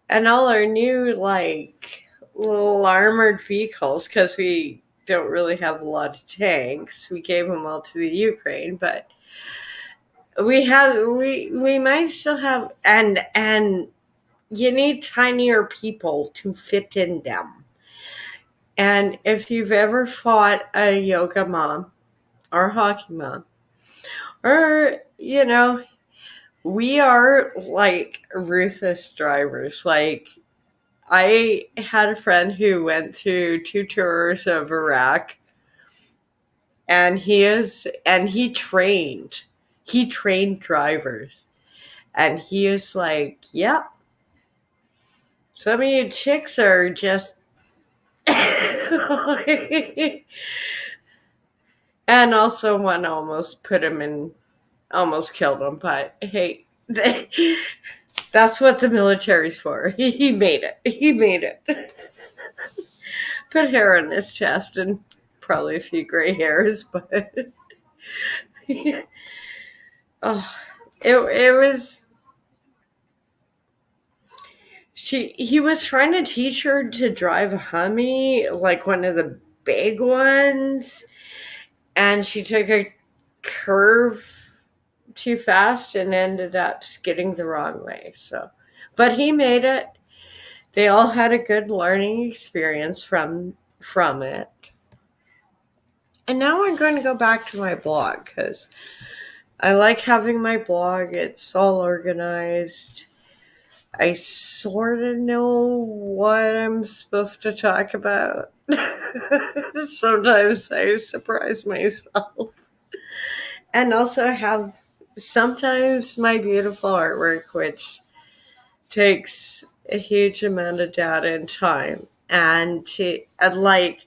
And all our new, like, little armored vehicles, because we don't really have a lot of tanks. We gave them all to the Ukraine, but we might still have, and you need tinier people to fit in them. And if you've ever fought a yoga mom or hockey mom, or, we are like ruthless drivers. Like, I had a friend who went through 2 tours of Iraq, and he trained drivers, and he is like, yep, some of you chicks are just and also one almost killed him, but hey, that's what the military's for. He made it. Put hair on his chest and probably a few gray hairs, but oh, it was. He was trying to teach her to drive a Humvee, like one of the big ones, and she took a curve too fast and ended up skidding the wrong way. So, but he made it. They all had a good learning experience from it. And now I'm going to go back to my blog because I like having my blog. It's all organized. I sort of know what I'm supposed to talk about. Sometimes I surprise myself. And also have sometimes my beautiful artwork, which takes a huge amount of data and time. And like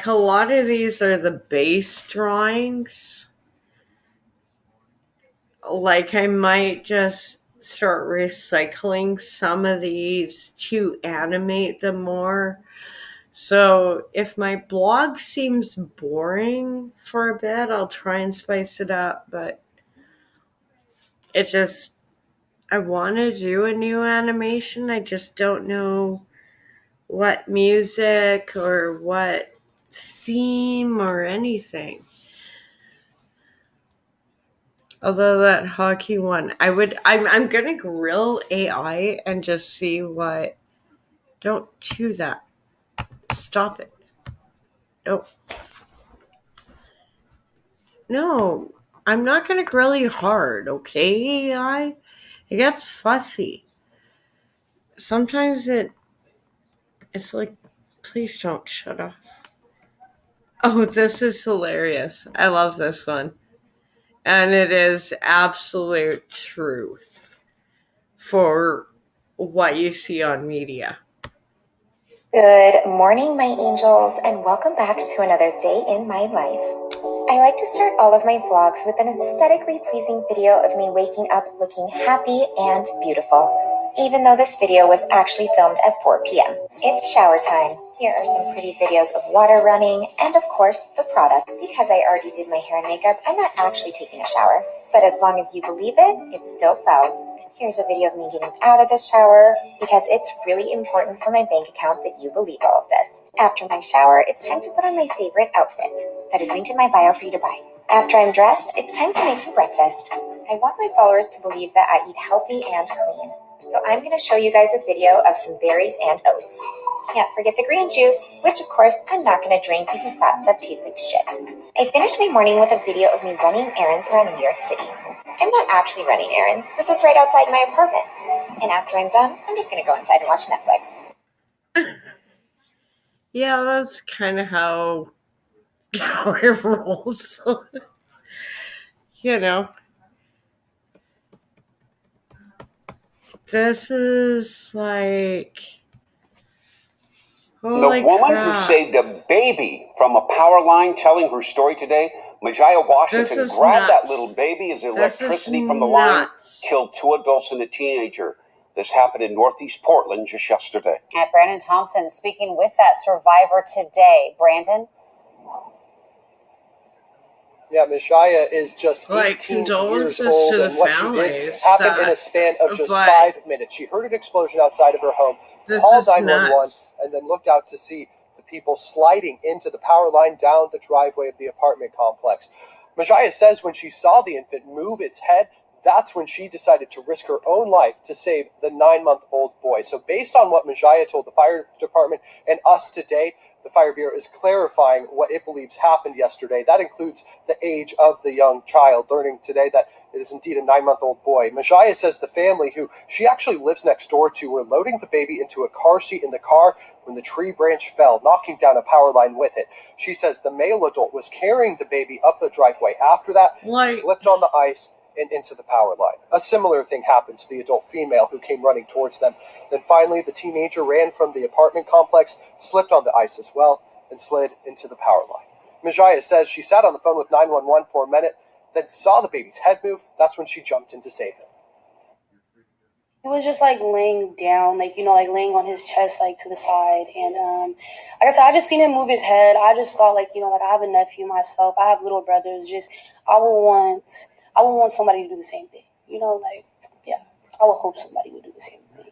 a lot of these are the base drawings. Like, I might just start recycling some of these to animate them more. So if my blog seems boring for a bit, I'll try and spice it up. But I want to do a new animation. I just don't know what music or what theme or anything. Although that hockey one, I'm gonna grill AI and just see what Don't do that. Stop it. No. No, I'm not going to grill you hard, okay? It gets fussy. Sometimes it's like, please don't shut off. Oh, this is hilarious. I love this one. And it is absolute truth for what you see on media. Good morning, my angels, and welcome back to another day in my life. I like to start all of my vlogs with an aesthetically pleasing video of me waking up looking happy and beautiful, even though this video was actually filmed at 4 p.m. It's shower time. Here are some pretty videos of water running, and of course, the product. Because I already did my hair and makeup, I'm not actually taking a shower. But as long as you believe it, it still sells. Here's a video of me getting out of the shower, because it's really important for my bank account that you believe all of this. After my shower, it's time to put on my favorite outfit. That is linked in my bio for you to buy. After I'm dressed, it's time to make some breakfast. I want my followers to believe that I eat healthy and clean. So I'm going to show you guys a video of some berries and oats. Can't forget the green juice, which of course I'm not going to drink because that stuff tastes like shit. I finished my morning with a video of me running errands around New York City. I'm not actually running errands. This is right outside my apartment. And after I'm done, I'm just going to go inside and watch Netflix. Yeah, that's kind of how it rolls. You know. This is like... The woman who saved a baby from a power line telling her story today, Majaya Washington, grabbed that little baby as electricity from the line killed 2 adults and a teenager. This happened in Northeast Portland just yesterday. At Brandon Thompson speaking with that survivor today. Brandon? Yeah, Majaya is just 18 years old, and what she did happened in a span of just 5 minutes. She heard an explosion outside of her home, called 911, and then looked out to see the people sliding into the power line down the driveway of the apartment complex. Majaya says when she saw the infant move its head, that's when she decided to risk her own life to save the 9-month-old boy. So based on what Majaya told the fire department and us today, the Fire Bureau is clarifying what it believes happened yesterday. That includes the age of the young child, learning today that it is indeed a 9-month-old boy. Majaya says the family, who she actually lives next door to, were loading the baby into a car seat in the car when the tree branch fell, knocking down a power line with it. She says the male adult was carrying the baby up the driveway. After that, slipped on the ice and into the power line. A similar thing happened to the adult female who came running towards them. Then finally, the teenager ran from the apartment complex, slipped on the ice as well, and slid into the power line. Majaya says she sat on the phone with 911 for a minute, then saw the baby's head move. That's when she jumped in to save him. He was just like laying down, like laying on his chest, like to the side. And like I said, I just seen him move his head. I just thought, like I have a nephew myself. I have little brothers. I would want somebody to do the same thing. I would hope somebody would do the same thing.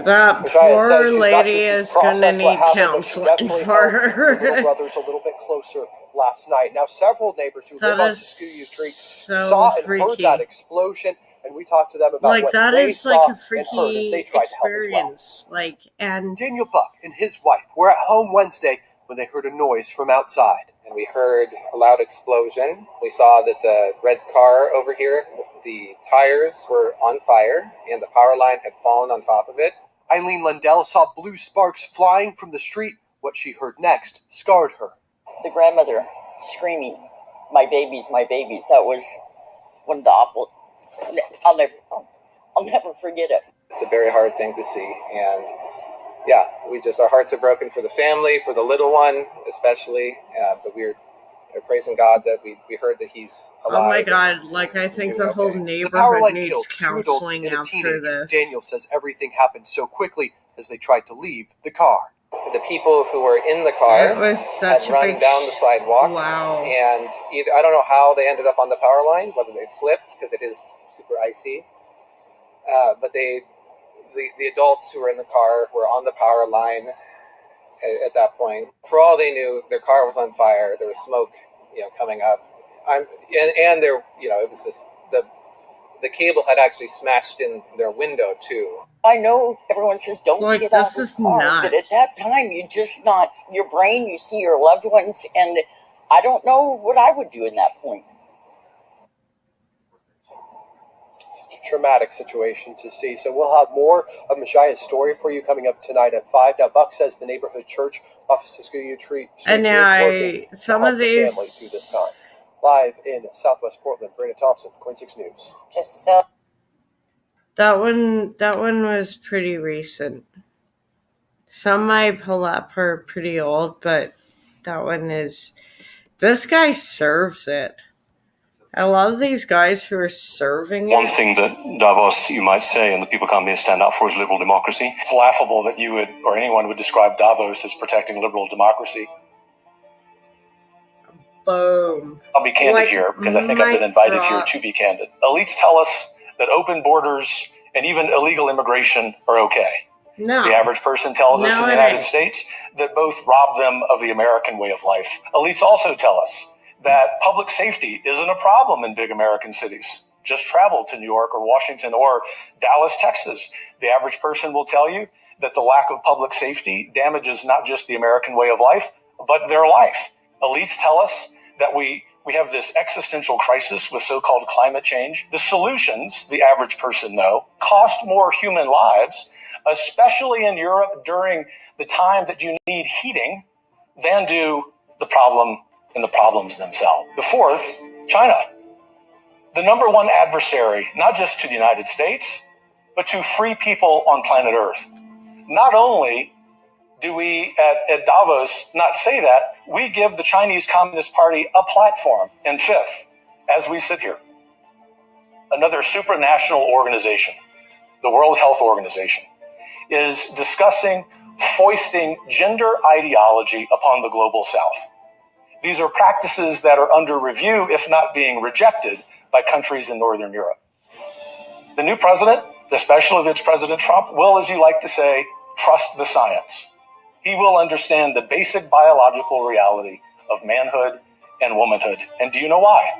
That poor lady is going to need counseling for her. Little brother's a little bit closer last night. Now, several neighbors who live on Siskiyou Street saw and heard that explosion, and we talked to them about what they saw and heard as they tried to help as well. Daniel Buck and his wife were at home Wednesday when they heard a noise from outside. And we heard a loud explosion. We saw that the red car over here, the tires were on fire and the power line had fallen on top of it. Eileen Lundell saw blue sparks flying from the street. What she heard next scarred her. The grandmother screaming, my babies, my babies. That was one of the awful, I'll never forget it. It's a very hard thing to see, and yeah, our hearts are broken for the family, for the little one especially, but we're praising God that we heard that he's alive. Oh my God, I think the whole neighborhood needs counseling after this. Daniel says everything happened so quickly as they tried to leave the car. The people who were in the car had run down the sidewalk. Wow. And I don't know how they ended up on the power line, whether they slipped because it is super icy, but the adults who were in the car were on the power line at that point. For all they knew, their car was on fire. There was smoke, coming up. It was just the cable had actually smashed in their window too. I know everyone says don't Like, get out this of is the car, nuts. but at that time, you just not, your brain, you see your loved ones, and I don't know what I would do in that point. Such a traumatic situation to see. So we'll have more of Majia's story for you coming up tonight at 5. Now, Buck says the neighborhood church off of Siskiyou Street And is working some to help of the family these, through this time. Live in Southwest Portland, Brandon Thompson, Coin 6 News. Just so. that one was pretty recent. Some I pull up are pretty old, but that one is. This guy serves it. I love these guys who are serving it. One thing that Davos, you might say, and the people come here stand up for is liberal democracy. It's laughable that you would, or anyone would describe Davos as protecting liberal democracy. Boom. I'll be candid here because I think I've been invited here to be candid. Elites tell us that open borders and even illegal immigration are okay. No. The average person tells us in the United States that both rob them of the American way of life. Elites also tell us that public safety isn't a problem in big American cities. Just travel to New York or Washington or Dallas, Texas. The average person will tell you that the lack of public safety damages not just the American way of life, but their life. Elites tell us that we have this existential crisis with so-called climate change. The solutions, the average person know, cost more human lives, especially in Europe during the time that you need heating, than do the problem and the problems themselves. The fourth, China. The number one adversary, not just to the United States, but to free people on planet Earth. Not only do we at Davos not say that, we give the Chinese Communist Party a platform. And fifth, as we sit here, another supranational organization, the World Health Organization, is discussing foisting gender ideology upon the global South. These are practices that are under review, if not being rejected, by countries in Northern Europe. The new president, especially if it's President Trump, will, as you like to say, trust the science. He will understand the basic biological reality of manhood and womanhood. And do you know why?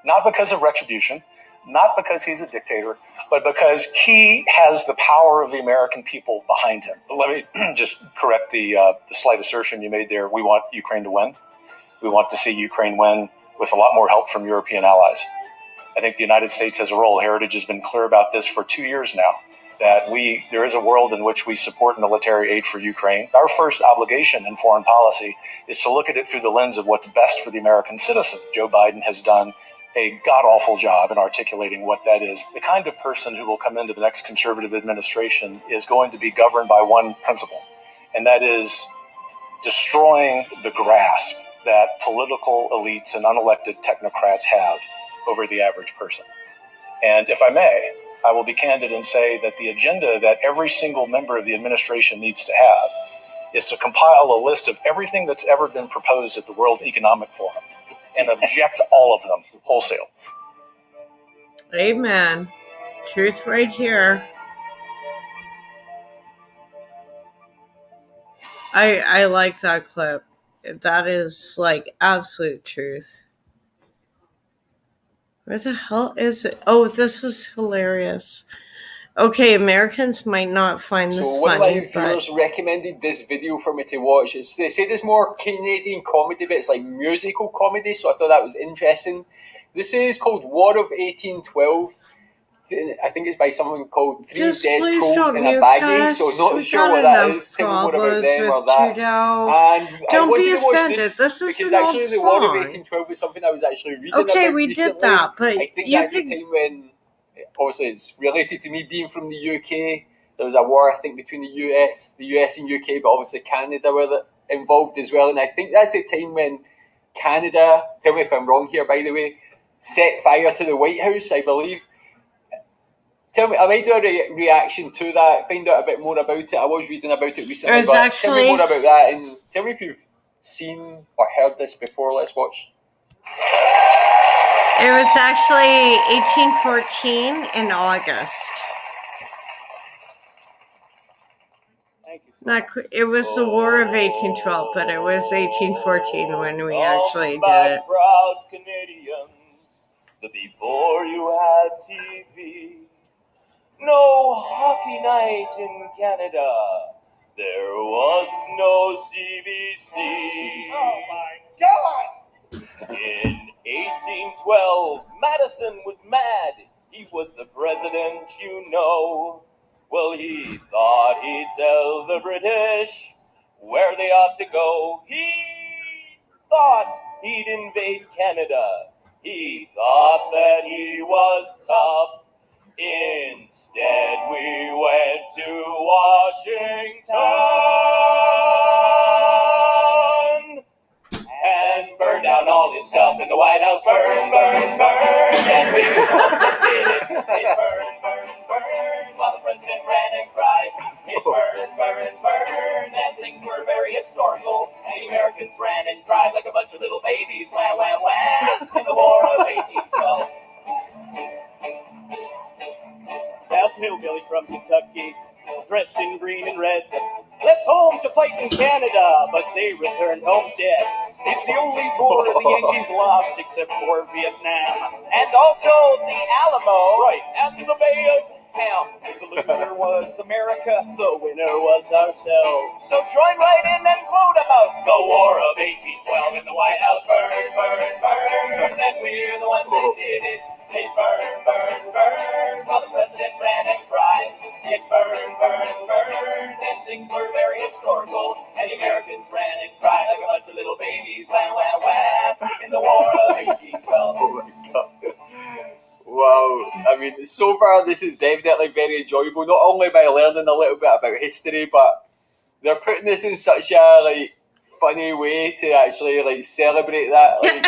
Not because of retribution, not because he's a dictator, but because he has the power of the American people behind him. Let me just correct the slight assertion you made there. We want Ukraine to win. We want to see Ukraine win with a lot more help from European allies. I think the United States has a role. Heritage has been clear about this for 2 years now, that there is a world in which we support military aid for Ukraine. Our first obligation in foreign policy is to look at it through the lens of what's best for the American citizen. Joe Biden has done a god-awful job in articulating what that is. The kind of person who will come into the next conservative administration is going to be governed by one principle, and that is destroying the grasp that political elites and unelected technocrats have over the average person. And if I may, I will be candid and say that the agenda that every single member of the administration needs to have is to compile a list of everything that's ever been proposed at the World Economic Forum and object to all of them wholesale. Amen. Truth right here. I like that clip. That is like absolute truth. Where the hell is it? Oh, this was hilarious. Okay, Americans might not find this funny. So one of my viewers recommended this video for me to watch. They said it's more Canadian comedy, but it's like musical comedy, so I thought that was interesting. This is called War of 1812. I think it's by someone called Three Dead Trolls in a Baggie, so not sure what that is. Tell me more about them or that. And don't be offended. This is because an actually old the song. War of 1812 was something I was actually reading about Okay, we recently. did that, but I think that's the time when, obviously it's related to me being from the UK. There was a war, I think, between the US and UK, but obviously Canada were involved as well. And I think that's the time when Canada, tell me if I'm wrong here, by the way, set fire to the White House, I believe. Tell me, I might do a reaction to that, find out a bit more about it. I was reading about it recently, but tell me more about that and tell me if you've seen or heard this before. Let's watch. It was actually 1814 in August. It was the War of 1812, but it was 1814 when we actually did it. Proud Canadians, that before you had TV, No hockey night in Canada. There was no CBC. Oh my God! In 1812, Madison was mad. He was the president, you know. Well, he thought he'd tell the British where they ought to go. He thought he'd invade Canada. He thought that he was tough. Instead, we went to Washington and burned down all his stuff in the White House. Burn, burn, burn, and we did it. It burned, burned, burned, while the president ran and cried. It burned, burned, burned, and things were very historical. And the Americans ran and cried like a bunch of little babies. Wham, wham, wham, in the War of 1812. Now some hillbillies from Kentucky, dressed in green and red, left home to fight in Canada, but they returned home dead. It's the only war the Yankees lost except for Vietnam. And also the Alamo. Right, and the Bay of Ham. The loser was America, the winner was ourselves. So join right in and gloat about the War of 1812 in the White House. Burn, burn, burn, and we're the ones that did it. It burned, burned, burned, while the president ran and cried. It burned, burned, burned, and things were very historical. And the Americans ran and cried like a bunch of little babies. Wham, wham, wham, in the War of 1812. Oh my God. Wow. I mean, so far this is definitely very enjoyable, not only by learning a little bit about history, but they're putting this in such a funny way to actually celebrate that. What an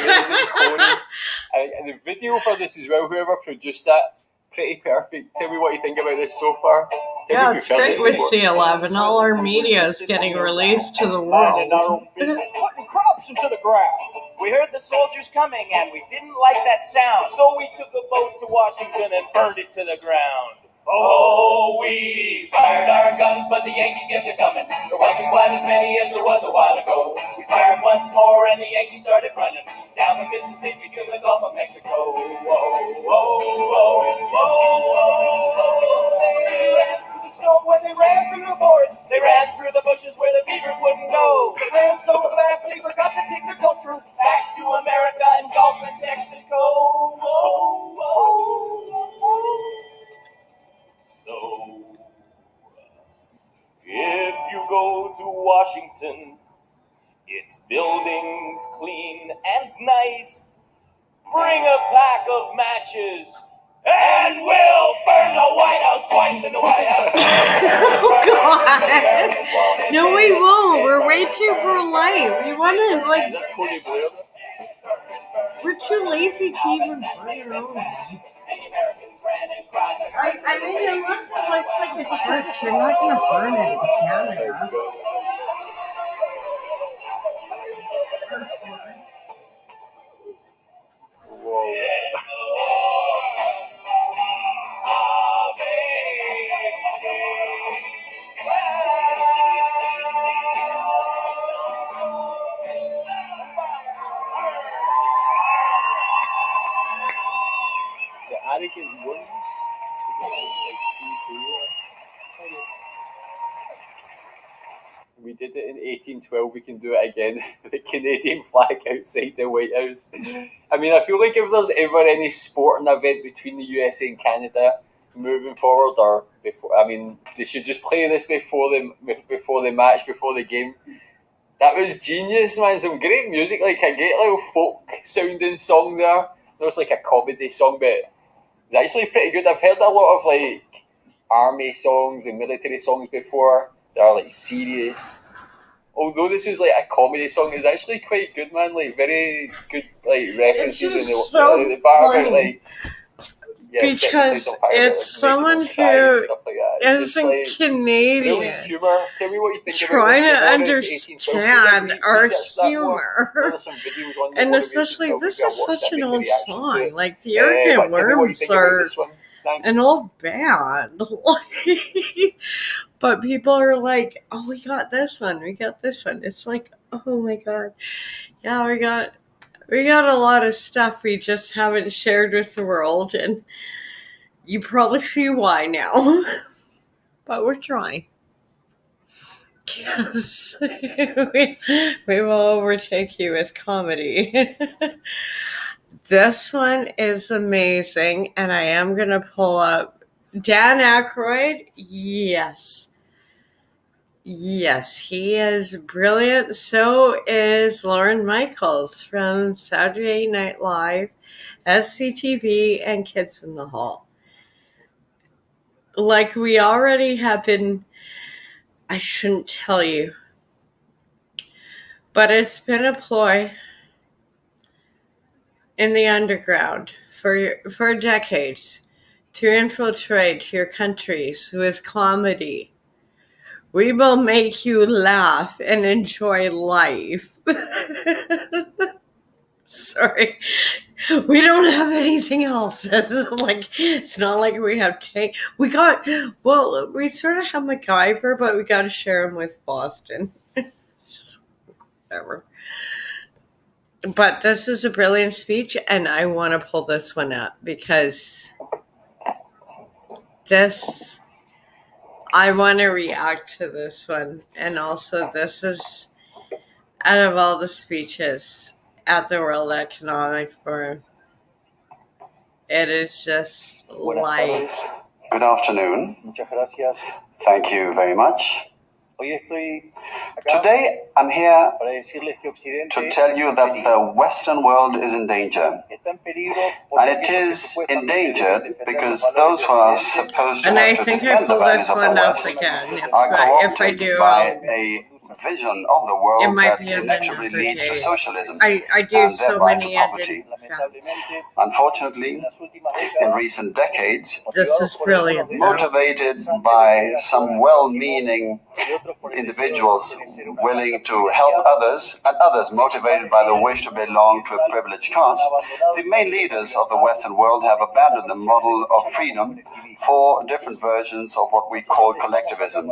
amazing chorus. And the video for this as well, whoever produced that, pretty perfect. Tell me what you think about this so far. Yeah, it's great with C11. All our media is getting released to the world. Putting crops into the ground. We heard the soldiers coming and we didn't like that sound. So we took a boat to Washington and burned it to the ground. Oh, we fired our guns, but the Yankees kept it coming. There wasn't quite as many as there was a while ago. We fired once more and the Yankees started running down the Mississippi to the Gulf of Mexico. Whoa, whoa, whoa, whoa. They ran through the snow when they ran through the forest. They ran through the bushes where the beavers wouldn't go. They ran so fast they forgot to take the culture back to America and Gulf and Texaco. Whoa, whoa, whoa. So, if you go to Washington, its buildings clean and nice. Bring a pack of matches, and we'll burn the White House twice in the White House. Oh, God. No, we won't. We're way too polite. We want to, Is that Tony Blair? we're too lazy to even burn our own. I mean, unless it looks like a church, you're not going to burn it in Canada. Whoa. The arrogant ones. We did it in 1812, we can do it again. The Canadian flag outside the White House. I mean, I feel like if there's ever any sporting event between the USA and Canada moving forward, or before, I mean, they should just play this before the match, before the game. That was genius, man. Some great music. I get a little folk sounding song there. There was a comedy song, but it's actually pretty good. I've heard a lot of army songs and military songs before. They're serious. Although this was a comedy song, it's actually quite good, man. Very good references in the so the bar about because it's someone who isn't Canadian. Brilliant humor. Tell me what you think trying about to understand our humor. And especially, this is such an old song. The Arrogant Worms are an old band. But people are like, oh, we got this one. It's oh my God. Yeah, we got a lot of stuff we just haven't shared with the world. And You probably see why now. But we're trying. Yes. we will overtake you with comedy. This one is amazing, and I am going to pull up Dan Aykroyd. Yes. Yes, he is brilliant. So is Lorne Michaels from Saturday Night Live, SCTV, and Kids in the Hall. Like we already have been, I shouldn't tell you, but it's been a ploy in the underground for decades to infiltrate your countries with comedy. We will make you laugh and enjoy life. Sorry. We don't have anything else. Like, it's not like we have we sort of have MacGyver, but we got to share him with Boston. Whatever. But this is a brilliant speech, and I want to pull this one up because I want to react to this one. And also, this is, out of all the speeches at the World Economic Forum, it is just like... Good afternoon. Thank you very much. Today, I'm here to tell you that the Western world is in danger. And it is endangered because those who are supposed to have to defend the values of the West are co-opted by a vision of the world that inevitably leads to socialism I do and so thereby many to poverty. Unfortunately, in recent decades, This is brilliant. motivated by some well-meaning individuals willing to help others, and others motivated by the wish to belong to a privileged caste, the main leaders of the Western world have abandoned the model of freedom for different versions of what we call collectivism.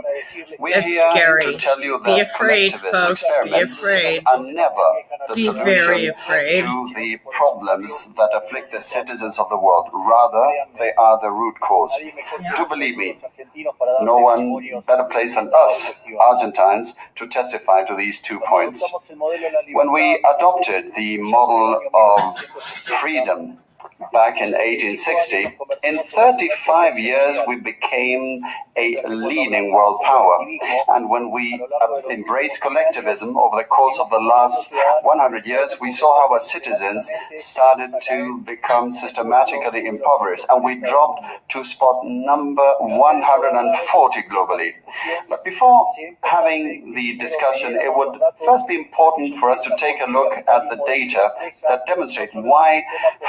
We're It's here scary. to tell you Be that afraid, collectivist folks. Be experiments afraid. are never the Be solution very afraid. to the problems that afflict the citizens of the world. Rather, they are the root cause. Do believe me, no one better placed than us, Argentines, to testify to these 2 points. When we adopted the model of freedom back in 1860, in 35 years we became a leading world power. And when we embraced collectivism over the course of the last 100 years, we saw how our citizens started to become systematically impoverished, and we dropped to spot number 140 globally. But before having the discussion, it would first be important for us to take a look at the data that demonstrate why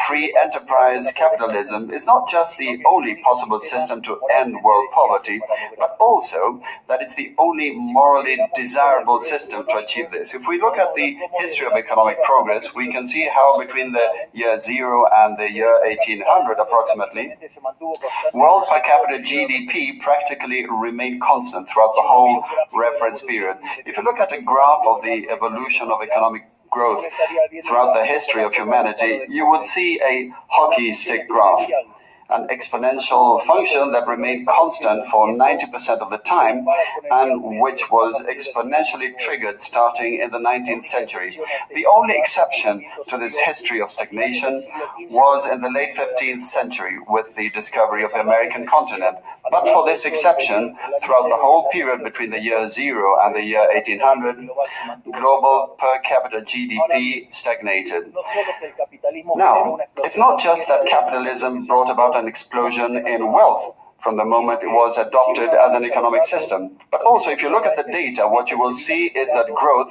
free enterprise capitalism is not just the only possible system to end world poverty, but also that it's the only morally desirable system to achieve this. If we look at the history of economic progress, we can see how between the year 0 and the year 1800 approximately, world per capita GDP practically remained constant throughout the whole reference period. If you look at a graph of the evolution of economic growth throughout the history of humanity, you would see a hockey stick graph, an exponential function that remained constant for 90% of the time and which was exponentially triggered starting in the 19th century. The only exception to this history of stagnation was in the late 15th century with the discovery of the American continent. But for this exception, throughout the whole period between the year 0 and the year 1800, global per capita GDP stagnated. Now, it's not just that capitalism brought about an explosion in wealth from the moment it was adopted as an economic system. But also, if you look at the data, what you will see is that growth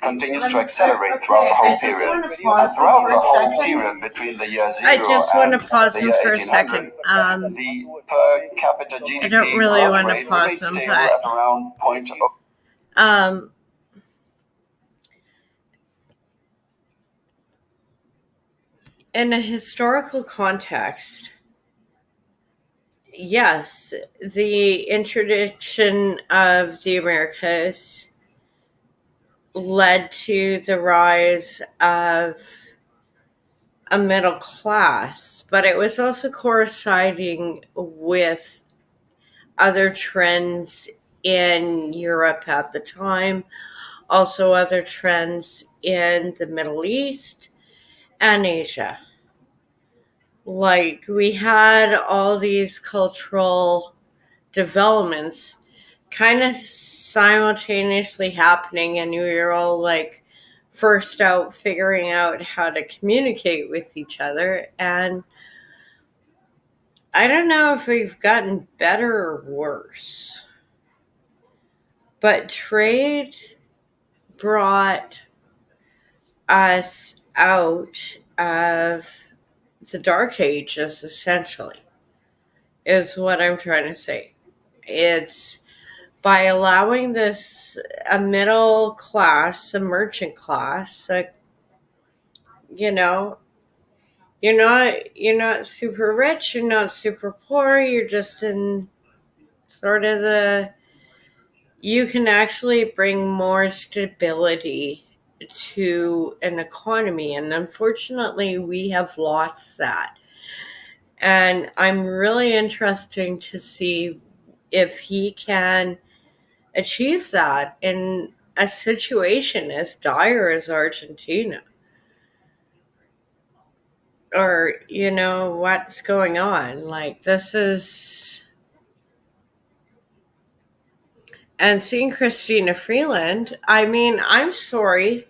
continues to accelerate throughout the whole period. And throughout the whole period between the year 0 I just want to pause the them year for a 1800, second. the per capita GDP I don't really growth want to rate pause remains them, stable but at around 0.0. In a historical context, yes, the introduction of the Americas led to the rise of a middle class, but it was also coinciding with other trends in Europe at the time, also other trends in the Middle East and Asia. Like, we had all these cultural developments kind of simultaneously happening, and we were all like first out figuring out how to communicate with each other. And I don't know if we've gotten better or worse, but trade brought us out of the dark ages, essentially, is what I'm trying to say. It's by allowing a middle class, a merchant class, you're not super rich, you're not super poor, you're just in sort of you can actually bring more stability to an economy, and unfortunately we have lost that. And I'm really interested to see if he can achieve that in a situation as dire as Argentina. Or, what's going on. Like, this is... And seeing Christina Freeland, I mean, I'm sorry.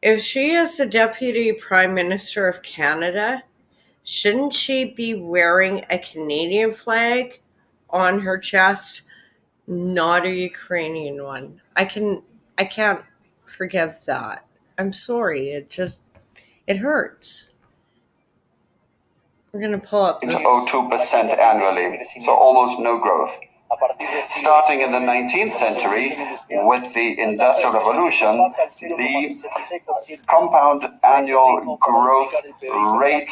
If she is the Deputy Prime Minister of Canada, shouldn't she be wearing a Canadian flag on her chest, not a Ukrainian one? I can't forgive that. I'm sorry. It hurts. We're going to pull up 0.02% annually, so almost no growth. Starting in the 19th century with the Industrial Revolution, the compound annual growth rate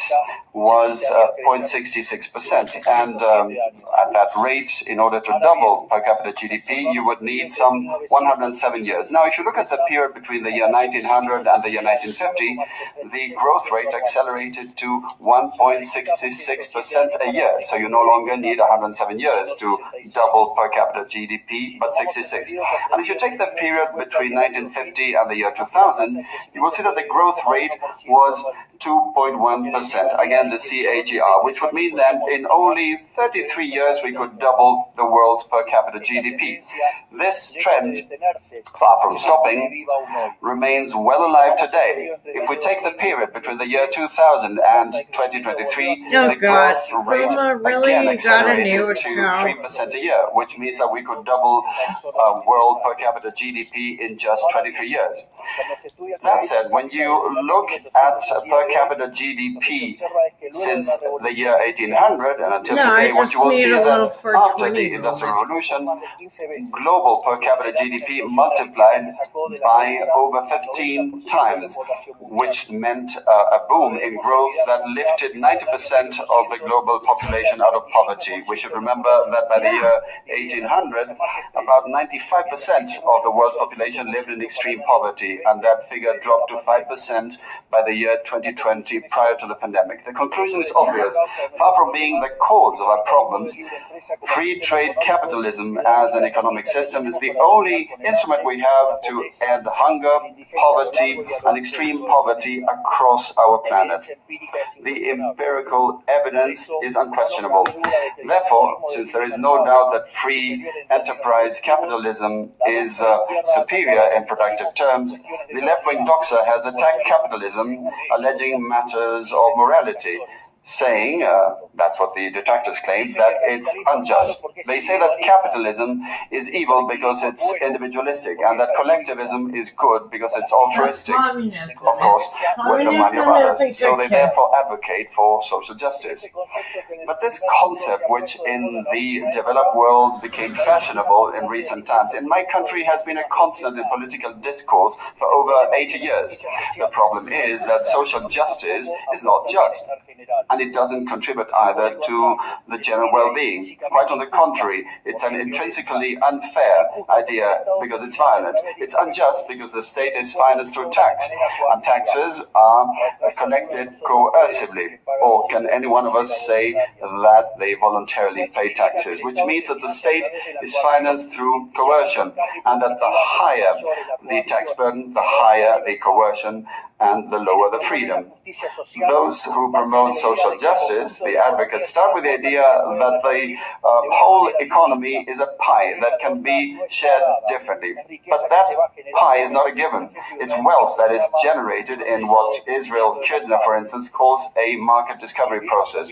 was 0.66%. And at that rate, in order to double per capita GDP, you would need some 107 years. Now, if you look at the period between the year 1900 and the year 1950, the growth rate accelerated to 1.66% a year. So you no longer need 107 years to double per capita GDP, but 66. And if you take the period between 1950 and the year 2000, you will see that the growth rate was 2.1%. Again, the CAGR, which would mean that in only 33 years we could double the world's per capita GDP. This trend, far from stopping, remains well alive today. If we take the period between the year 2000 and 2023, the growth rate again accelerated to 3% a year, which means that we could double world per capita GDP in just 23 years. That said, when you look at per capita GDP since the year 1800 and until today, what you will see is that after the Industrial Revolution, global per capita GDP multiplied by over 15 times, which meant a boom in growth that lifted 90% of the global population out of poverty. We should remember that by the year 1800, about 95% of the world's population lived in extreme poverty, and that figure dropped to 5% by the year 2020, prior to the pandemic. The conclusion is obvious. Far from being the cause of our problems, free trade capitalism as an economic system is the only instrument we have to end hunger, poverty, and extreme poverty across our planet. The empirical evidence is unquestionable. Therefore, since there is no doubt that free enterprise capitalism is superior in productive terms, the left-wing doxa has attacked capitalism, alleging matters of morality, saying, that's what the detractors claim, that it's unjust. They say that capitalism is evil because it's individualistic, and that collectivism is good because it's altruistic, of course, with the money of others. So they therefore advocate for social justice. But this concept, which in the developed world became fashionable in recent times, in my country has been a constant in political discourse for over 80 years. The problem is that social justice is not just. and it doesn't contribute either to the general well-being. Quite on the contrary, it's an intrinsically unfair idea because it's violent. It's unjust because the state is financed through tax, and taxes are collected coercively. Or can any one of us say that they voluntarily pay taxes? Which means that the state is financed through coercion, and that the higher the tax burden, the higher the coercion, and the lower the freedom. Those who promote social justice, the advocates, start with the idea that the whole economy is a pie that can be shared differently. But that pie is not a given. It's wealth that is generated in what Israel Kirzner, for instance, calls a market discovery process.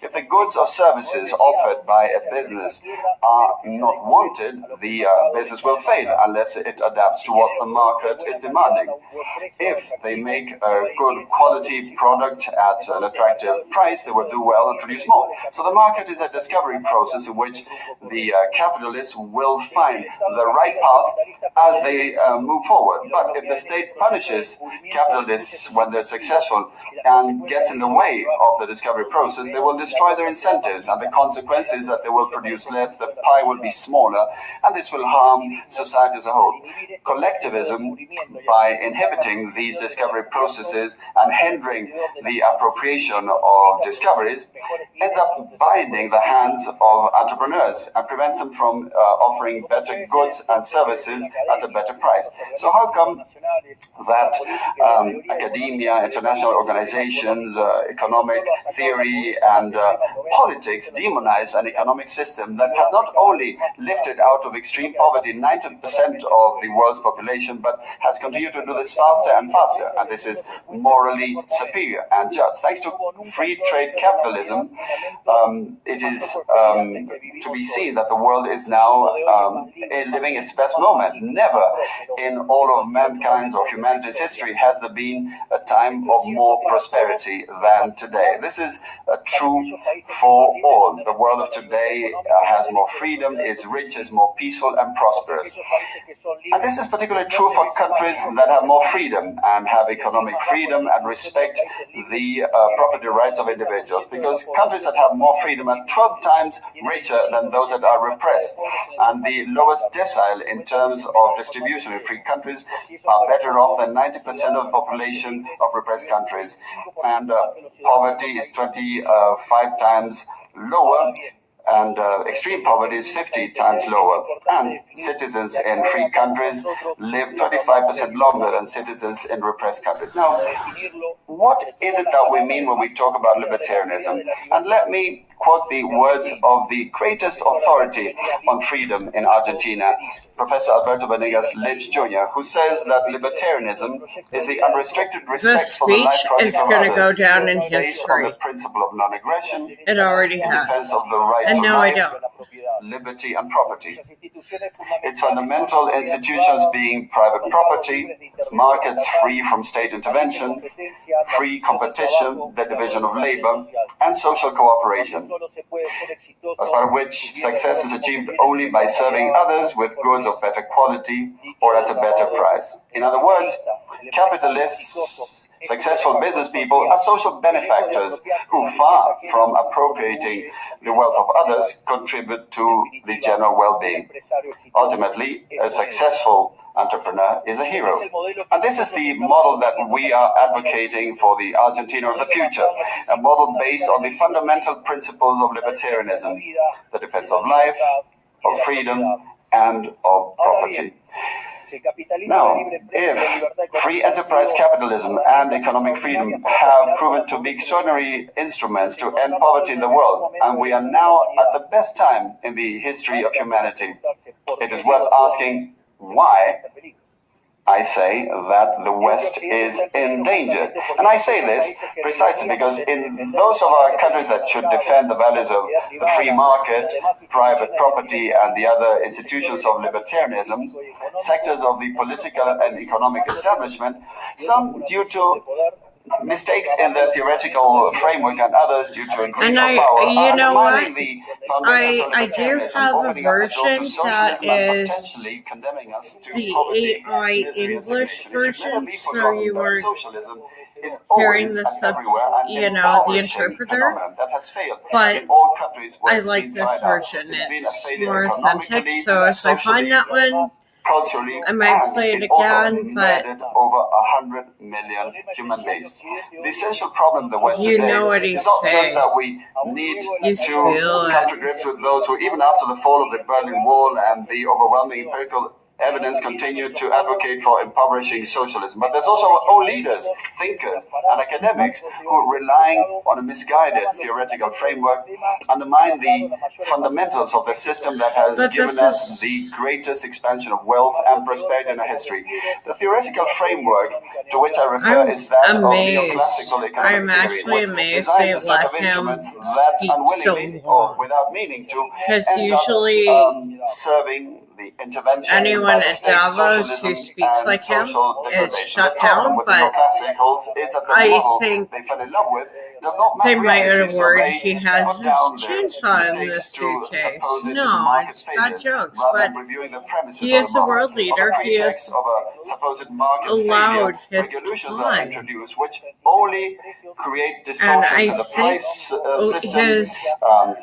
If the goods or services offered by a business are not wanted, the business will fail unless it adapts to what the market is demanding. If they make a good quality product at an attractive price, they will do well and produce more. So the market is a discovery process in which the capitalists will find the right path as they move forward. But if the state punishes capitalists when they're successful and gets in the way of the discovery process, they will destroy their incentives, and the consequence is that they will produce less, the pie will be smaller, and this will harm society as a whole. Collectivism, by inhibiting these discovery processes and hindering the appropriation of discoveries, ends up binding the hands of entrepreneurs and prevents them from offering better goods and services at a better price. So how come that academia, international organizations, economic theory and politics demonize an economic system that has not only lifted out of extreme poverty 90% of the world's population, but has continued to do this faster and faster? And this is morally superior and just. Thanks to free trade capitalism, it is to be seen that the world is now living its best moment. Never in all of mankind's or humanity's history has there been a time of more prosperity than today. This is true for all. The world of today has more freedom, is rich, is more peaceful and prosperous. And this is particularly true for countries that have more freedom and have economic freedom and respect the property rights of individuals, because countries that have more freedom are 12 times richer than those that are repressed, and the lowest decile in terms of distribution in free countries are better off than 90% of the population of repressed countries, and poverty is 25 times lower, and extreme poverty is 50 times lower. And citizens in free countries live 35% longer than citizens in repressed countries. Now, what is it that we mean when we talk about libertarianism? And let me quote the words of the greatest authority on freedom in Argentina, Professor Alberto Venegas Lynch Jr., who says that libertarianism is the unrestricted respect for the life project of others, go down in based on history. the principle of non-aggression, It already in has. defense of the right And to no, I life, don't. liberty and property. Its fundamental institutions being private property, markets free from state intervention, free competition, the division of labor, and social cooperation, as part of which success is achieved only by serving others with goods of better quality or at a better price. In other words, capitalists, successful business people are social benefactors who, far from appropriating the wealth of others, contribute to the general well-being. Ultimately, a successful entrepreneur is a hero. And this is the model that we are advocating for the Argentina of the future, a model based on the fundamental principles of libertarianism, the defense of life, of freedom, and of property. Now, if free enterprise capitalism and economic freedom have proven to be extraordinary instruments to end poverty in the world, and we are now at the best time in the history of humanity, it is worth asking why I say that the West is endangered. And I say this precisely because in those of our countries that should defend the values of the free market, private property, and the other institutions of libertarianism, sectors of the political and economic establishment, some due to mistakes in the theoretical framework and others due to greed And for I, power, you know what? the foundations of I do libertarianism, have a opening up the door to version socialism that and is potentially condemning us to the poverty, AI misery, and English segregation. It should never version, be so forgotten you that are socialism is hearing always the and everywhere an the empowering interpreter, phenomenon that has failed but in all countries where I it's like been this tried out. version. It's been a It's failure more authentic, economically, so if I socially, find that one, culturally, I might and play it it also again, but murdered over 100 million human beings. The essential problem in the West you today know what is he's not just saying. that we need You to feel come it. to grips with those who, even after the fall of the Berlin Wall and the overwhelming empirical evidence, continue to advocate for impoverishing socialism. But there's also our own leaders, thinkers, and academics who, relying on a misguided theoretical framework, undermine the fundamentals of the system that has But given this us is the greatest expansion of wealth and prosperity in our history. The theoretical framework to which I refer I'm is that of amazed. neoclassical economic I'm theory, actually which amazed designs they a set let of him instruments that speak so unwillingly or long. without meaning to Because ends up usually serving the intervention anyone by the at state, Davos who socialism, speaks and like him social is degradation. shut The problem down, with the but neoclassicals is that the I model think they fell in love with does not they map might reality, have so word they he has put his down their chainsaw in mistakes this to suitcase. supposed No, market it's bad failures, jokes, rather but than reviewing the premises he of is the a model. world On leader. the He pretext is of a supposed market allowed failure, his regulations are time. introduced which only create And distortions I in the think price system, his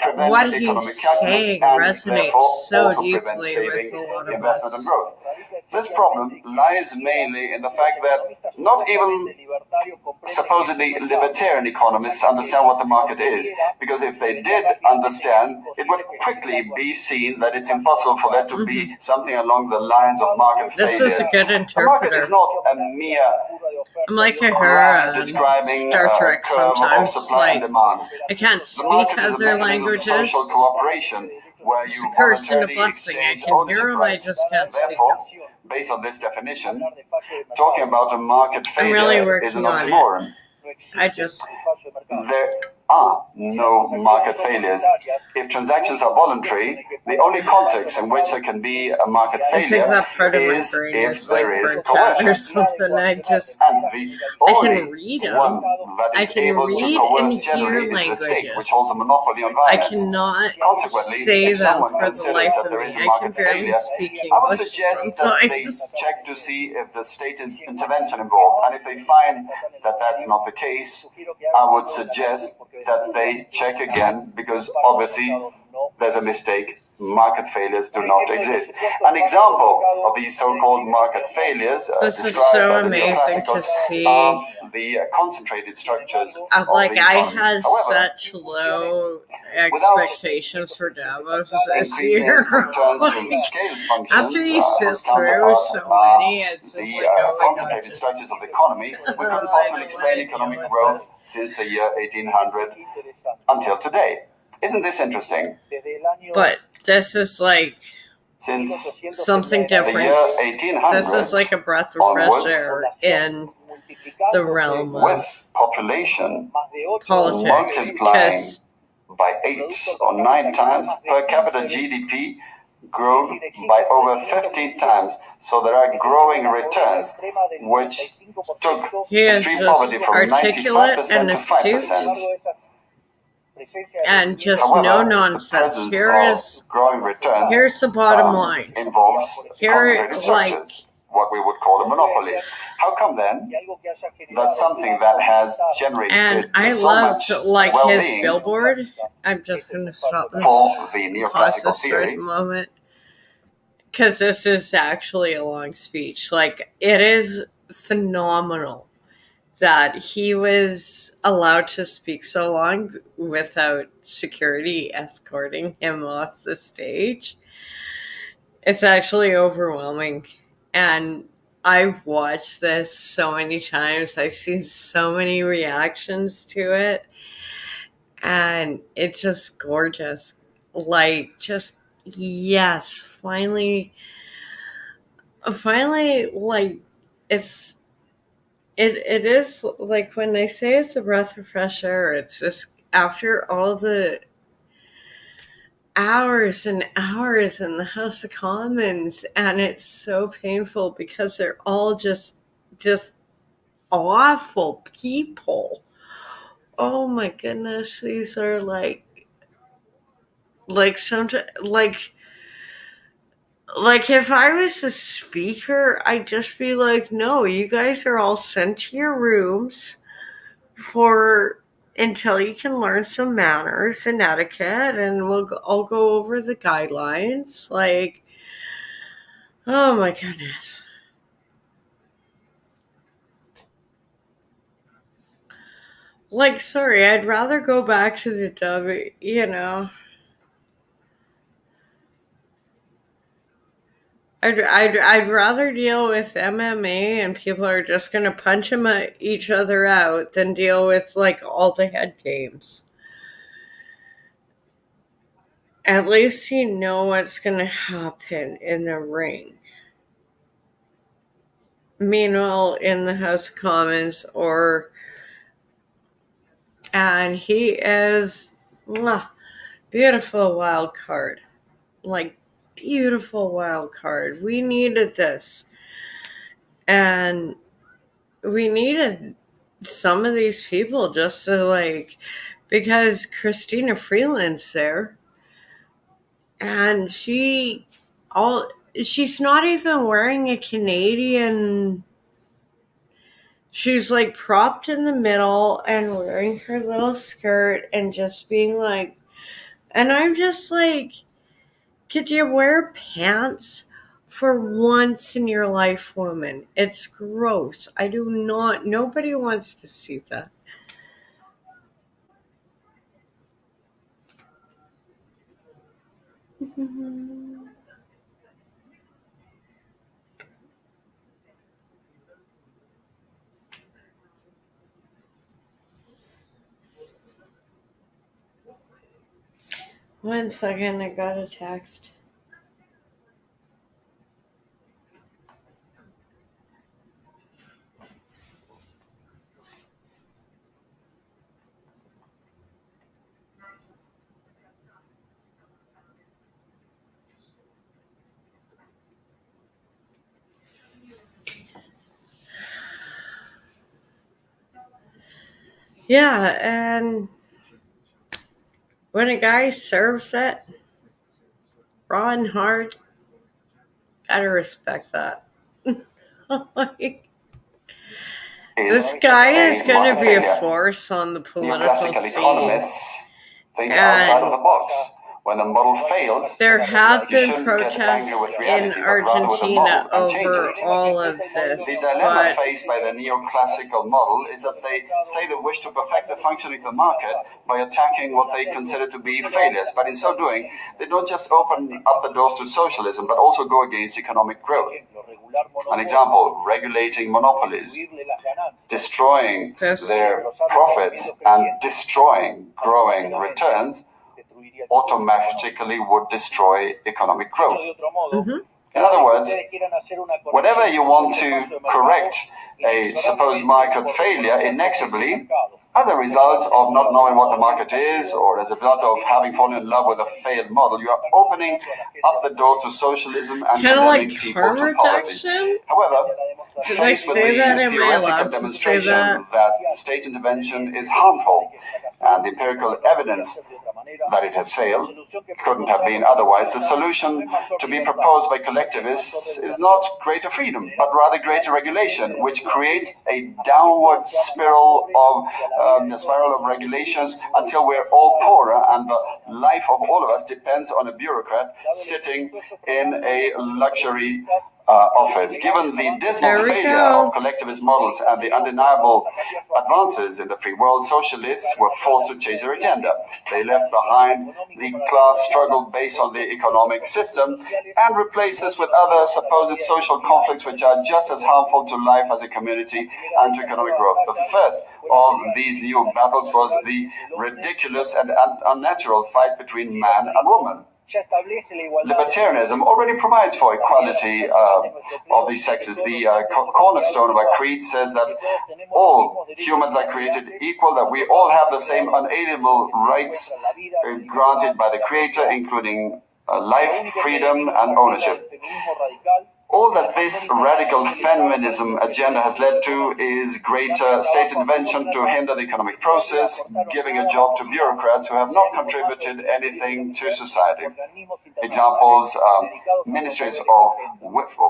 prevent what economic he's calculus, saying and resonates therefore so also prevent deeply with saving, a lot of investment, and us. growth. This problem lies mainly in the fact that not even supposedly libertarian economists understand what the market is, because if they did understand, it would quickly be seen that it's impossible for there to be something along the lines of market This failures. is a good The market interpreter. is not a mere I'm like a graph her describing Star a Trek curve of sometimes. supply and Like, demand. I can't The speak market is a other mechanism of languages. social cooperation where It's you a curse and a voluntarily blessing. I exchange can ownership hear him, I rights. just can't speak Therefore, them. based on this definition, talking about a market I'm really failure is an working on it. oxymoron. I just There are no market failures. If transactions are voluntary, the only context in which there can be a market I think failure that part of my is brain if is like there is burnt out coercion. or something. And the I can only read one them. that I is can able to read coerce and generally hear is the state, which languages. holds a monopoly on I violence. cannot Consequently, say if them someone for the considers life that of there me. is a I can market barely failure, speak I would English suggest that they sometimes. check to see if the state is intervention involved. And if they find that that's not the case, I would suggest that they check again, because obviously there's a mistake. Market failures do not exist. An example of these so-called market failures This is described so by the amazing to neoclassicals see. are the concentrated structures of Like, the I economy. had However, such low without expectations for Davos this increasing year. returns Like, to scale after functions, you sit whose through counterparts so are many, it's just the like, oh my concentrated god. structures of the economy, we couldn't possibly explain economic growth since the year 1800 until today. Isn't this interesting? But this is like Since something the year different. 1800 This is like a breath of fresh onwards, air in the realm of with population politics. multiplying Because by 8 or 9 times, per capita GDP grown by over 15 times. So there are growing returns, which took he is extreme just poverty from articulate 95% and to astute 5%. and just However, no the nonsense. presence Here of is growing returns here's the bottom line. involves Here, concentrated like, structures, what we would call a monopoly. How come then that something that has generated and I so loved much like his well-being billboard. I'm just gonna stop this, for the pause neoclassical this for a theory, moment, because this is actually a long speech. Like, it is phenomenal that he was allowed to speak so long without security escorting him off the stage. It's actually overwhelming. And I've watched this so many times. I've seen so many reactions to it. And it's just gorgeous. Like, just, yes, finally, like, it is like when they say it's a breath of fresh air, it's just after all the hours and hours in the House of Commons, and it's so painful because they're all just awful people. Oh my goodness, these are like sometimes like if I was a speaker, I'd just be like, no, you guys are all sent to your rooms. until you can learn some manners and etiquette, and I'll go over the guidelines. Like, oh my goodness. Like, sorry, I'd rather go back to the I'd rather deal with MMA and people are just gonna punch each other out than deal with like all the head games. At least you know what's gonna happen in the ring. Meanwhile, in the House of Commons, and he is beautiful wild card, like beautiful wild card. We needed this, and we needed some of these people just to because Christina Freeland's there, and she's not even wearing a Canadian. She's like propped in the middle and wearing her little skirt and just being like, and I'm just like, could you wear pants for once in your life, woman? It's gross. Nobody wants to see that. One second, I got a text. Yeah, and when a guy serves it raw and hard, gotta respect that. This guy is going to be a force on the political scene. Think outside of the box. When the model fails, there have been protests in Argentina over all of this. The dilemma faced by the neoclassical model is that they say they wish to perfect the functioning of the market by attacking what they consider to be failures. But in so doing, they don't just open up the doors to socialism, but also go against economic growth. An example, regulating monopolies, destroying their profits, and destroying growing returns automatically would destroy economic growth. Mm-hmm. In other words, whenever you want to correct a supposed market failure inexorably, as a result of not knowing what the market is, or as a result of having fallen in love with a failed model, you are opening up the doors to socialism and condemning people to poverty. However, faced with the theoretical demonstration that state intervention is harmful and the empirical evidence that it has failed couldn't have been otherwise, the solution to be proposed by collectivists is not greater freedom, but rather greater regulation, which creates a downward spiral of regulations until we're all poorer and the life of all of us depends on a bureaucrat sitting in a luxury office. Given the dismal failure of collectivist models and the undeniable advances in the free world, socialists were forced to change their agenda. They left behind the class struggle based on the economic system and replaced this with other supposed social conflicts which are just as harmful to life as a community and to economic growth. The first of these new battles was the ridiculous and unnatural fight between man and woman. Libertarianism already provides for equality of these sexes. The cornerstone of our creed says that all humans are created equal, that we all have the same unalienable rights granted by the Creator, including life, freedom, and ownership. All that this radical feminism agenda has led to is greater state intervention to hinder the economic process, giving a job to bureaucrats who have not contributed anything to society. Examples, ministries of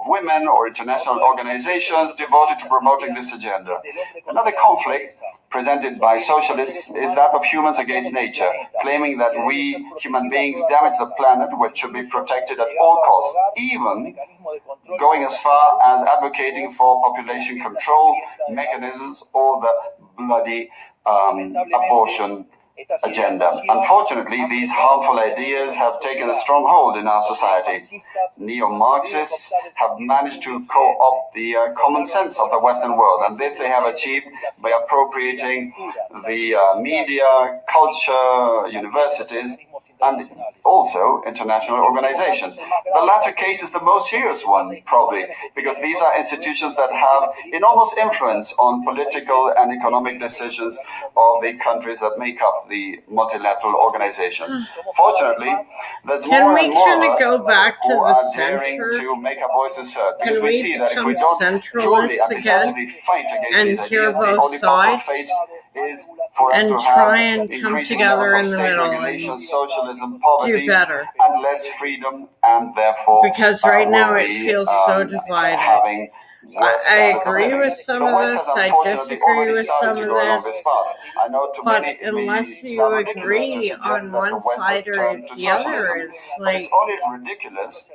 women or international organizations devoted to promoting this agenda. Another conflict presented by socialists is that of humans against nature, claiming that we human beings damage the planet, which should be protected at all costs, even going as far as advocating for population control mechanisms or the bloody abortion agenda. Unfortunately, these harmful ideas have taken a strong hold in our society. Neo-Marxists have managed to co-opt the common sense of the Western world, and this they have achieved by appropriating the media, culture, universities, and also international organizations. The latter case is the most serious one, probably, because these are institutions that have enormous influence on political and economic decisions of the countries that make up the multilateral organizations. Fortunately, there's more and more of us who are daring to make our voices heard, because we see that if we don't truly and decisively fight against these ideas, the only possible fate is for us to have increasing levels of state regulation, socialism, poverty, and less freedom, and therefore because right now it feels so divided. I agree with some of this, I disagree with some of this, but unless you agree on one side or the other, it's like it's only ridiculous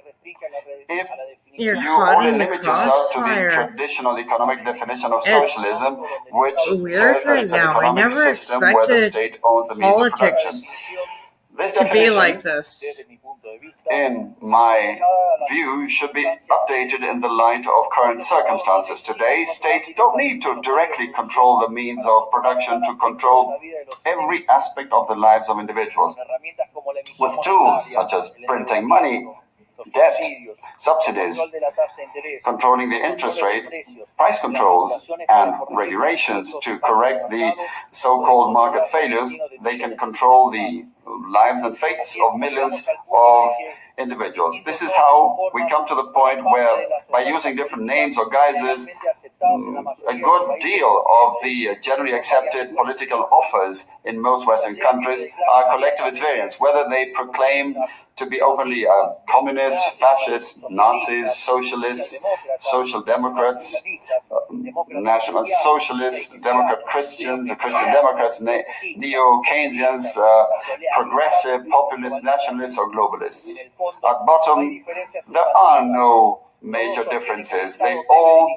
if you're you caught only in the limit yourself to the crossfire. traditional economic definition of socialism, which Weird says that right it's an now. I economic never system where the expected state owns the means of production. politics This to be definition, like this. in my view, should be updated in the light of current circumstances. Today, states don't need to directly control the means of production to control every aspect of the lives of individuals. With tools such as printing money, debt, subsidies, controlling the interest rate, price controls, and regulations to correct the so-called market failures, they can control the lives and fates of millions of individuals. This is how we come to the point where, by using different names or guises, a good deal of the generally accepted political offers in most Western countries are collectivist variants, whether they proclaim to be openly communists, fascists, Nazis, socialists, social democrats, national socialists, Democrat Christians, Christian Democrats, neo-Keynesians, progressive, populist, nationalists, or globalists. At bottom, there are no major differences. They all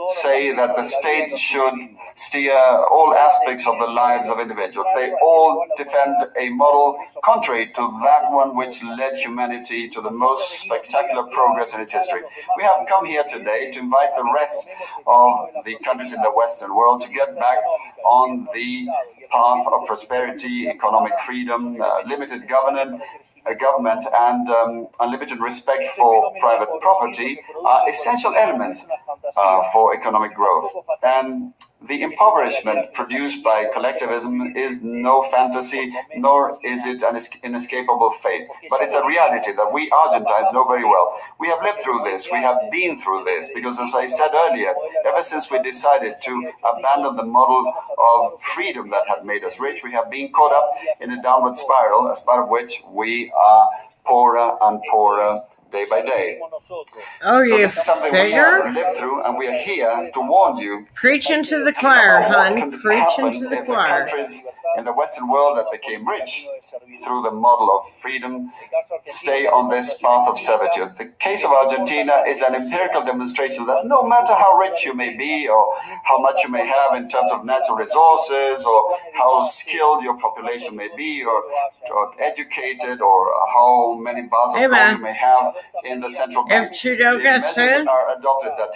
say that the state should steer all aspects of the lives of individuals. They all defend a model contrary to that one which led humanity to the most spectacular progress in its history. We have come here today to invite the rest of the countries in the Western world to get back on the path of prosperity, economic freedom, limited government, and unlimited respect for private property are essential elements for economic growth. And the impoverishment produced by collectivism is no fantasy, nor is it an inescapable fate. But it's a reality that we Argentines know very well. We have lived through this, we have been through this, because as I said earlier, ever since we decided to abandon the model of freedom that had made us rich, we have been caught up in a downward spiral, as part of which we are poorer and poorer day by day. Oh, so you this is something we have lived through, and we are here to warn you. Preach into the choir, hon. Preach into the if choir. The countries in the Western world that became rich through the model of freedom stay on this path of servitude. The case of Argentina is an empirical demonstration that no matter how rich you may be, or how much you may have in terms of natural resources, or how skilled your population may be, or educated, or how many bars of gold you may have in the central bank, if Trudeau gets in,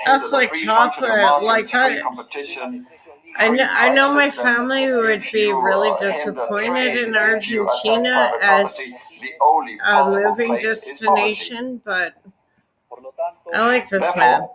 that's like chocolate. Like I know my family would be really disappointed in Argentina as a moving destination, but I like this man.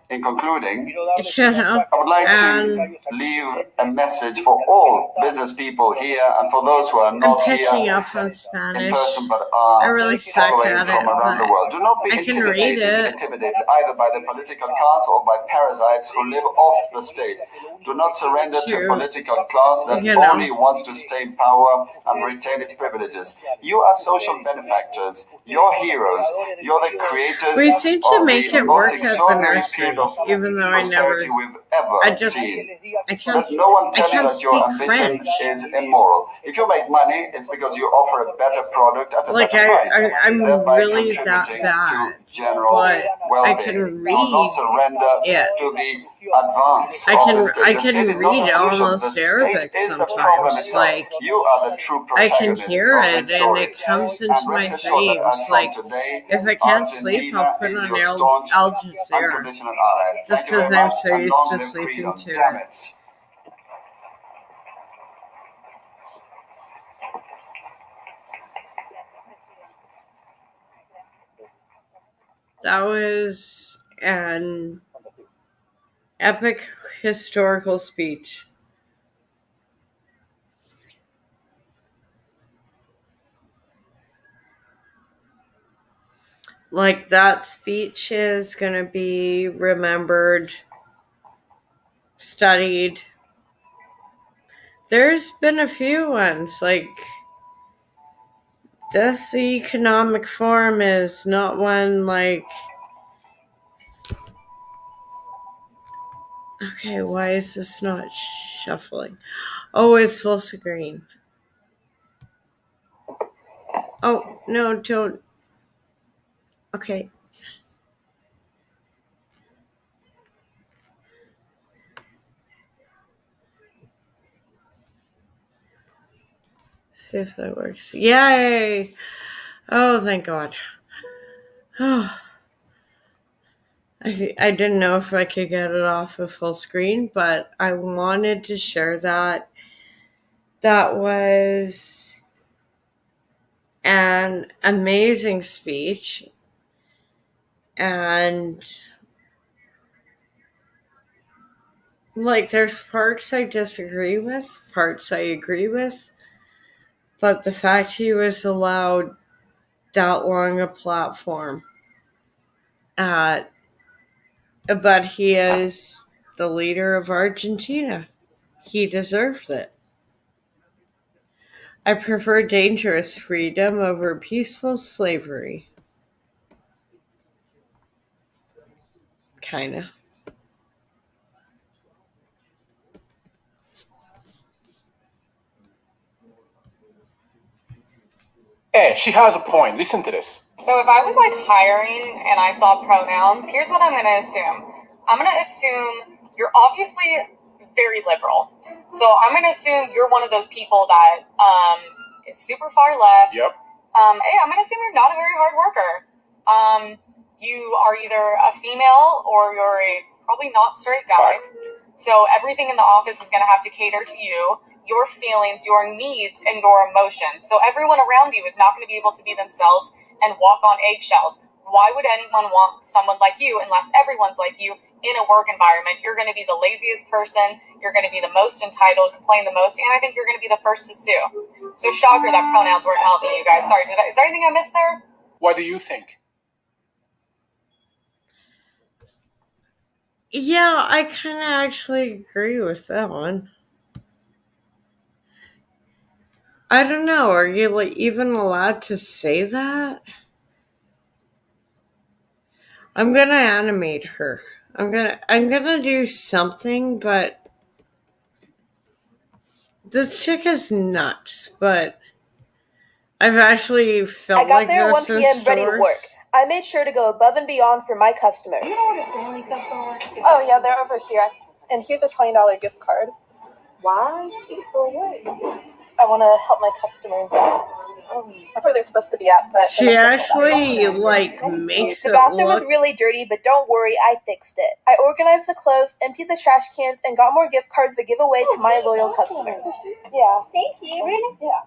In concluding, You know, I would like to leave a message for all business people here and for those who are I'm not picking here up on in Spanish. person but I are really suck following at from it, around the but world. Do not be I can read intimidated it. either by the political class or by parasites who live off the state. Do not surrender to a political class that only wants to stay in power and retain its privileges. You are social benefactors. You're heroes. You're the creators We seem to of make the it most work at the extraordinary nursery, period of even though I never. prosperity we've ever I just. seen. I can't. Let no one I tell you can't that your speak ambition French. is immoral. If you make money, it's because you offer a better product at a Like better price, I'm thereby really that contributing bad, to general but I well-being. can Do not read surrender it. to the advance I of can the state. I The can state is not read the solution. The almost state Arabic is the problem sometimes. itself. Like You are the true I can protagonists hear of it this and story. it comes And into my rest assured that dreams. as from Like today, if I can't sleep, I'll Argentina put is on your staunch, Al Jazeera unconditional ally. just Thank you very because I'm much, so and used long to live sleeping freedom. to Damn it. it. That was an epic historical speech. Like that speech is going to be remembered, studied. There's been a few ones like this economic forum is not one like. Okay, why is this not shuffling? Oh, it's full screen. Oh, no, don't. Okay. See if that works. Yay! Oh, thank God. Oh. I didn't know if I could get it off of full screen, but I wanted to share that. That was an amazing speech. And like there's parts I disagree with, parts I agree with, but the fact he was allowed that long a platform but he is the leader of Argentina. He deserved it. I prefer dangerous freedom over peaceful slavery. Kinda. Hey, she has a point. Listen to this. So if I was like hiring and I saw pronouns, here's what I'm going to assume. I'm going to assume you're obviously very liberal. So I'm going to assume you're one of those people that is super far left. Yep. Hey, I'm going to assume you're not a very hard worker. You are either a female or you're a probably not straight guy. So everything in the office is going to have to cater to you, your feelings, your needs, and your emotions. So everyone around you is not going to be able to be themselves and walk on eggshells. Why would anyone want someone like you unless everyone's like you in a work environment? You're going to be the laziest person. You're going to be the most entitled, complain the most, and I think you're going to be the first to sue. So shocker that pronouns weren't helping you guys. Sorry, is there anything I missed there? What do you think? Yeah, I kind of actually agree with that one. I don't know. Are you like even allowed to say that? I'm gonna animate her. I'm gonna do something, but this chick is nuts. But I've actually felt I got like there at 1 this in p.m. ready to stores. work. I made sure to go above and beyond for my customers. Do you know where the Stanley Cups are? Oh yeah, they're over here. And here's a $20 gift card. Why? For what? I want to help my customers out. That's where they're supposed to be at, but She actually like makes the it bathroom was look. really dirty, but don't worry, I fixed it. I organized the clothes, emptied the trash cans, and got more gift cards to give away to my loyal customers. Yeah. Thank you. Yeah.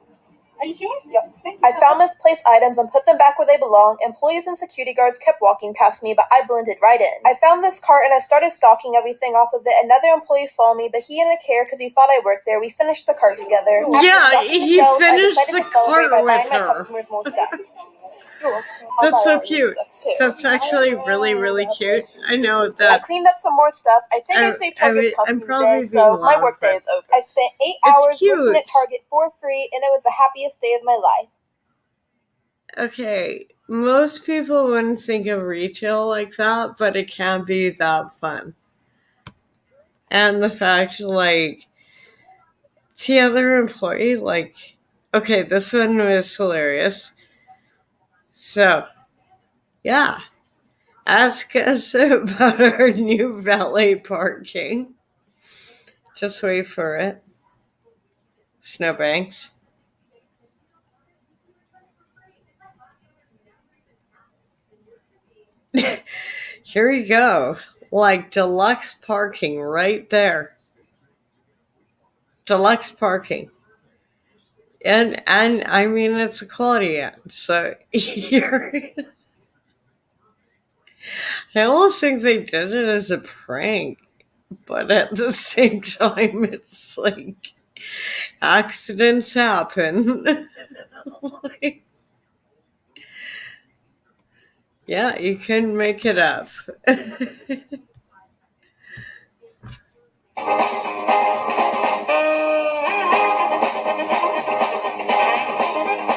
Are you sure? Yep. I found misplaced items and put them back where they belong. Employees and security guards kept walking past me, but I blended right in. I found this cart and I started stalking everything off of it. Another employee saw me, but he didn't care because he thought I worked there. We finished the cart together. Yeah, he finished the cart with her. Customers more stuff. That's so cute. That's actually really, really cute. I know that. I cleaned up some more stuff. I think I saved Target's company today, so my work day is over. I spent 8 hours working at Target for free, and it was the happiest day of my life. Okay, most people wouldn't think of retail like that, but it can be that fun. And the fact, like, the other employee, like, okay, this one was hilarious. So, yeah. Ask us about our new valet parking. Just wait for it. Snowbanks. Here you go. Like deluxe parking right there. Deluxe parking. And I mean it's a quality ad. So you're I almost think they did it as a prank, but at the same time it's like accidents happen. Like, yeah, you can make it up.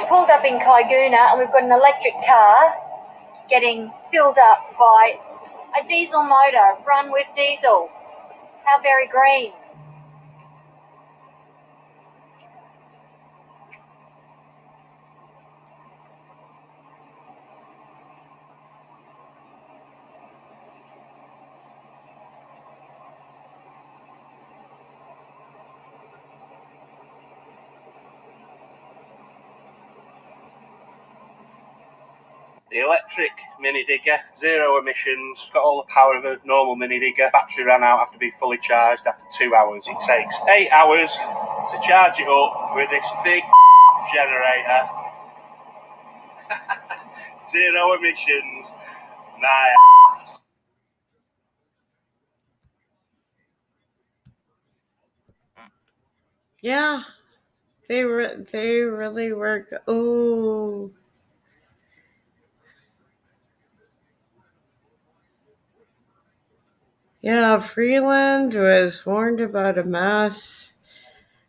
Pulled up in Kaiguna and we've got an electric car getting filled up by a diesel motor run with diesel. How very green. The electric mini digger, zero emissions, got all the power of a normal mini digger. Battery ran out after being fully charged after 2 hours. It takes 8 hours to charge it up with this big generator. Zero emissions. My ass. Yeah, they really work. Oh. Yeah, Freeland was warned about a mass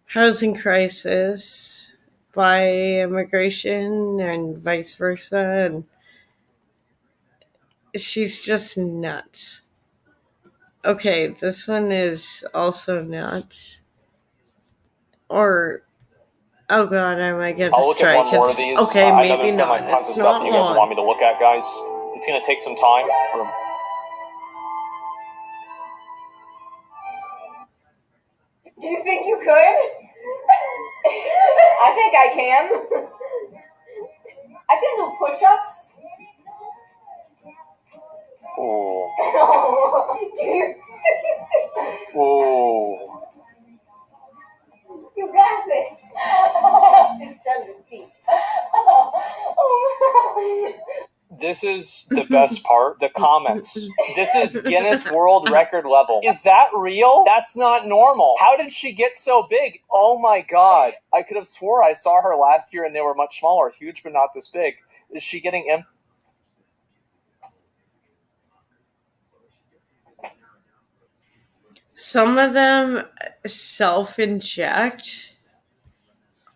housing crisis by immigration and vice versa, and she's just nuts. Okay, this one is also nuts. Or, oh god, I might get a I'll look strike. at one more of these. Okay, I maybe know there's been not. like tons of It's stuff not you guys on. want me to look at, guys. It's gonna take some time for. Do you think you could? I think I can. I can do push-ups. Oh. Do you? Oh. You got this. She's too stunned to speak. This is the best part, the comments. This is Guinness World Record level. Is that real? That's not normal. How did she get so big? Oh my god. I could have swore I saw her last year and they were much smaller. Huge but not this big. Is she getting Some of them self-inject.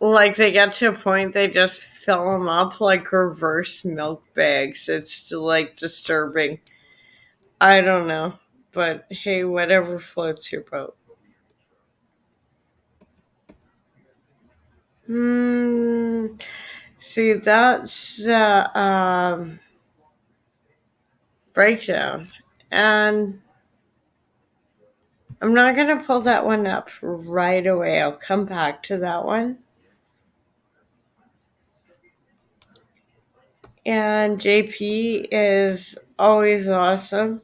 Like, they get to a point, they just fill them up like reverse milk bags. It's, like, disturbing. I don't know. But, hey, whatever floats your boat. See, that's breakdown. And I'm not going to pull that one up right away. I'll come back to that one. And JP is always awesome.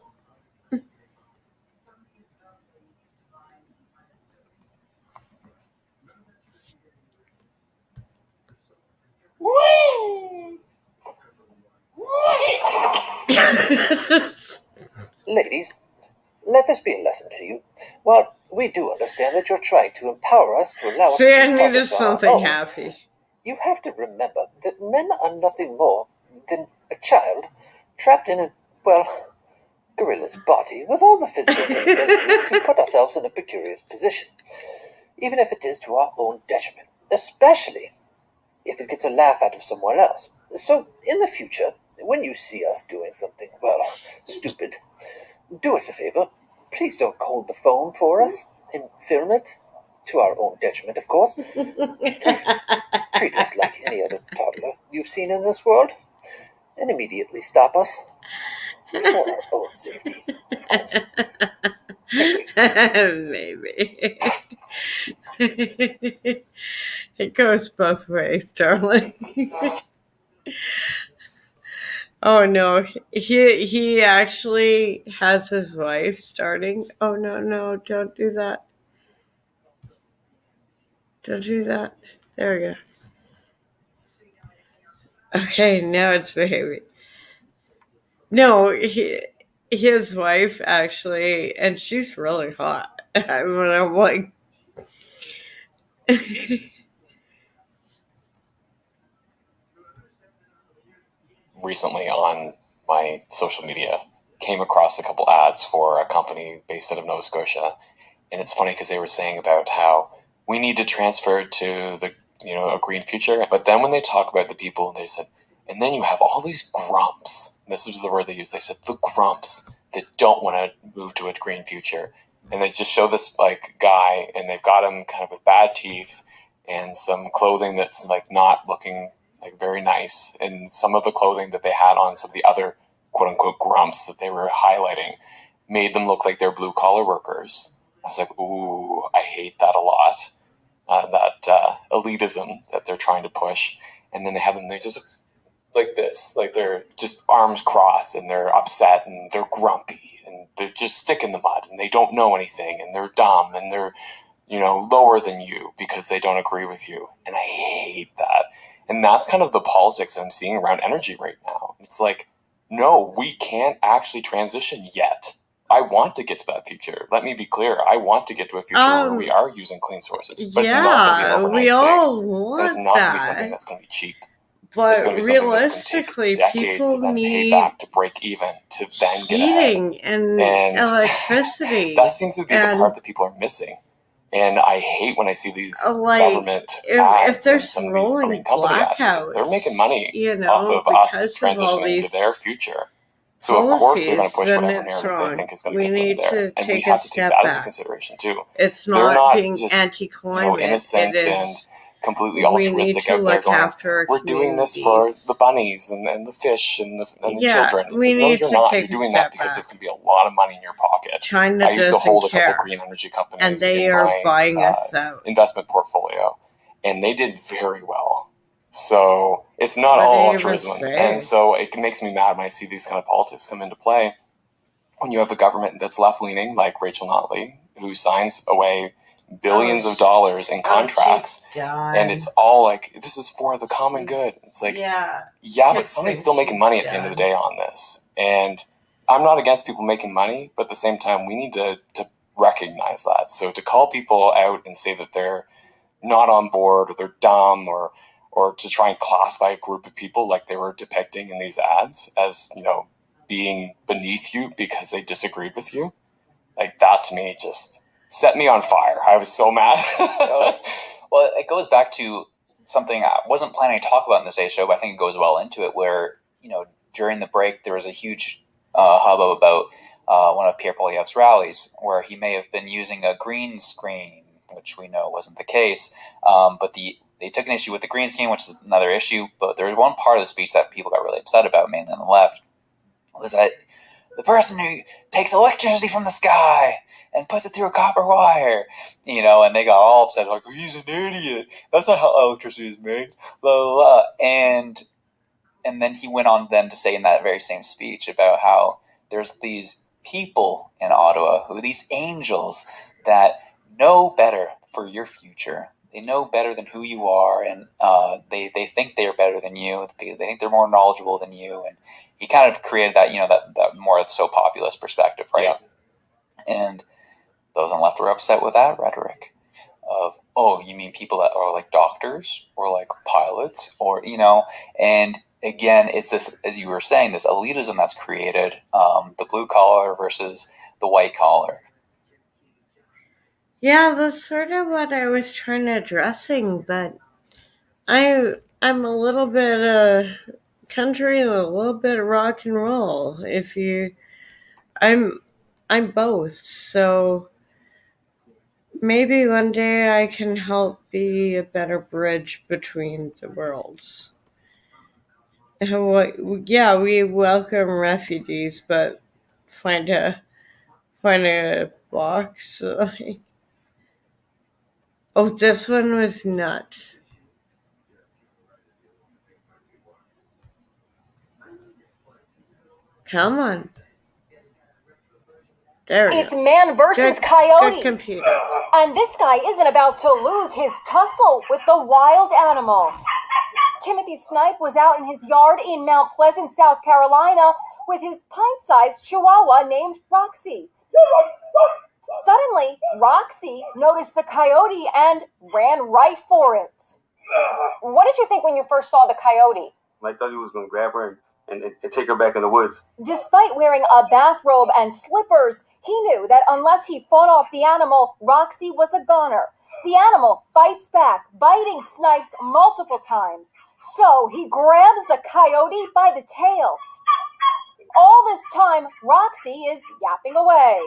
Ladies, let this be a lesson to you. While we do understand that you're trying to empower us to allow us See, I to be needed projects on our something own, happy. you have to remember that men are nothing more than a child trapped in a, well, gorilla's body with all the physical capabilities to put ourselves in a precarious position, even if it is to our own detriment, especially if it gets a laugh out of someone else. So, in the future, when you see us doing something, well, stupid, do us a favor. Please don't hold the phone for us and film it, to our own detriment, of course. Please treat us like any other toddler you've seen in this world, and immediately stop us for our own safety, of course. Maybe. It goes both ways, darling. Oh no, he actually has his wife starting. Oh no, don't do that. Don't do that. There we go. Okay, now it's behaving. No, his wife actually, and she's really hot. I mean, I'm like, recently on my social media came across a couple ads for a company based out of Nova Scotia, and it's funny because they were saying about how we need to transfer to the a green future, but then when they talk about the people, they said, and then you have all these grumps. This is the word they used. They said the grumps that don't want to move to a green future, and they just show this like guy, and they've got him kind of with bad teeth and some clothing that's like not looking like very nice, and some of the clothing that they had on some of the other quote unquote grumps that they were highlighting made them look like they're blue collar workers. I was like, ooh, I hate that a lot. That elitism that they're trying to push, and then they just like this, like they're just arms crossed, and they're upset, and they're grumpy, and they're just stick in the mud, and they don't know anything, and they're dumb, and they're lower than you because they don't agree with you, and I hate that. And that's kind of the politics I'm seeing around energy right now. It's like, no, we can't actually transition yet. I want to get to that future. Let me be clear. I want to get to a future where we are using clean sources. But it's not going to be an overnight we all thing. want And it's not going to be something that. that's going to be cheap. But It's going to be something that's realistically, going to take decades people to then pay need back to break even to then get ahead. heating and And electricity. that seems to be the and part that people are missing. And I hate when I see these like government if ads they're and some of these rolling green company ads, because they're making money off of us because of all transitioning to these their future. So of course they're going to push policies, then whatever it's narrative they wrong. think is going to We get them need there, to and we take have a to take step that into back. consideration too. It's They're not not being just anti-climate. innocent It and is completely we need altruistic to out there look going, after our we're doing this for communities. the bunnies and the fish and the Yeah, children. It's we like, no, need you're to not. take You're a doing that step because back. there's going to be a lot of money in your pocket. China I used to doesn't hold a couple care. green energy And companies they in are my buying us out. investment portfolio, and they did very well. So it's not What all do you even altruism. say? And so it makes me mad when I see these kind of politics come into play. When you have a government that's left-leaning, like Rachel Notley, who signs away billions of dollars in contracts, and it's all like, this is for the common good. It's like, yeah, but somebody's still making money at the end of the day on this. And I'm not against people making money, but at the same time, we need to recognize that. So to call people out and say that they're not on board or they're dumb or to try and classify a group of people like they were depicting in these ads as, being beneath you because they disagreed with you, like that to me just set me on fire. I was so mad. Well, it goes back to something I wasn't planning to talk about in this A show, but I think it goes well into it, where, during the break, there was a huge hubbub about one of Pierre Poilievre's rallies, where he may have been using a green screen, which we know wasn't the case. But they took an issue with the green screen, which is another issue. But there was one part of the speech that people got really upset about, mainly on the left, was that the person who takes electricity from the sky and puts it through a copper wire, and they got all upset, like, he's an idiot. That's not how electricity is made, blah, blah, blah. And then he went on then to say in that very same speech about how there's these people in Ottawa, these angels that know better for your future. they know better than who you are, and they think they're better than you. They think they're more knowledgeable than you, and he kind of created that that more so populist perspective, right? Yeah. And those on the left were upset with that rhetoric of, oh, you mean people that are like doctors or like pilots, or and again, it's this, as you were saying, this elitism that's created, the blue collar versus the white collar. Yeah, that's sort of what I was trying to addressing, but I'm a little bit country and a little bit of rock and roll. I'm both, so maybe one day I can help be a better bridge between the worlds. Yeah, we welcome refugees, but find a box. Oh, this one was nuts. Come on. There we It's go. man versus Good coyote. computer. And this guy isn't about to lose his tussle with the wild animal. Timothy Snipe was out in his yard in Mount Pleasant, South Carolina, with his pint-sized chihuahua named Roxy. Suddenly, Roxy noticed the coyote and ran right for it. What did you think when you first saw the coyote? I thought he was going to grab her and take her back in the woods. Despite wearing a bathrobe and slippers, he knew that unless he fought off the animal, Roxy was a goner. The animal fights back, biting Snipes multiple times. So he grabs the coyote by the tail. All this time, Roxy is yapping away.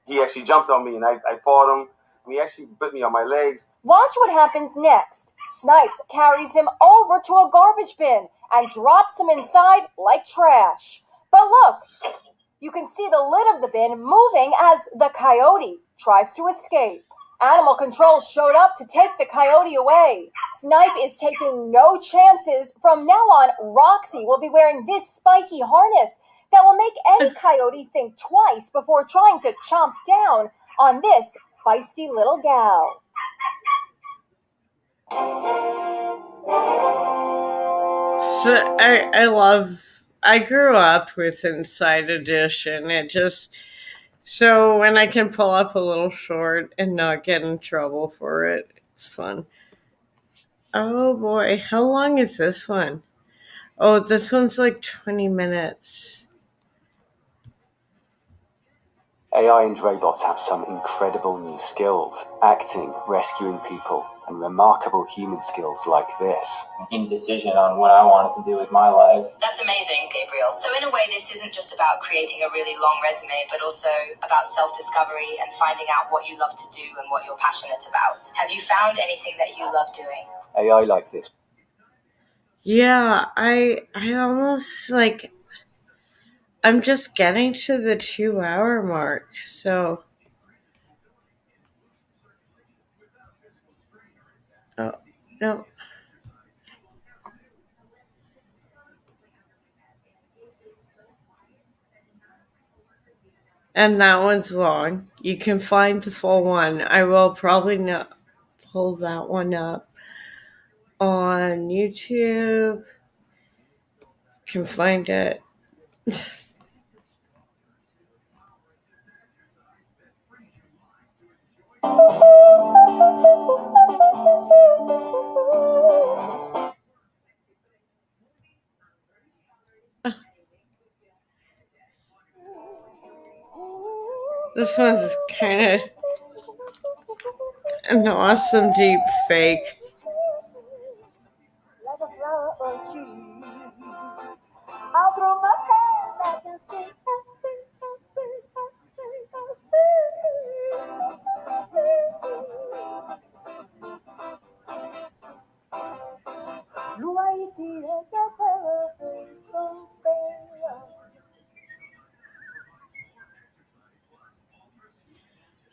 He actually jumped on me, and I fought him. And he actually bit me on my legs. Watch what happens next. Snipes carries him over to a garbage bin and drops him inside like trash. But look, you can see the lid of the bin moving as the coyote tries to escape. Animal control showed up to take the coyote away. Snipe is taking no chances. From now on, Roxy will be wearing this spiky harness that will make any coyote think twice before trying to chomp down on this feisty little gal. So I grew up with Inside Edition. So when I can pull up a little short and not get in trouble for it, it's fun. Oh boy, how long is this one? Oh, this one's like 20 minutes. AI and robots have some incredible new skills: acting, rescuing people, and remarkable human skills like this. Making a decision on what I wanted to do with my life. That's amazing, Gabriel. So in a way, this isn't just about creating a really long resume, but also about self-discovery and finding out what you love to do and what you're passionate about. Have you found anything that you love doing? AI like this. Yeah, I almost I'm just getting to the 2-hour mark, so. Oh, no. And that one's long. You can find the full one. I will probably not pull that one up on YouTube. You can find it. This one's kind of an awesome deep fake.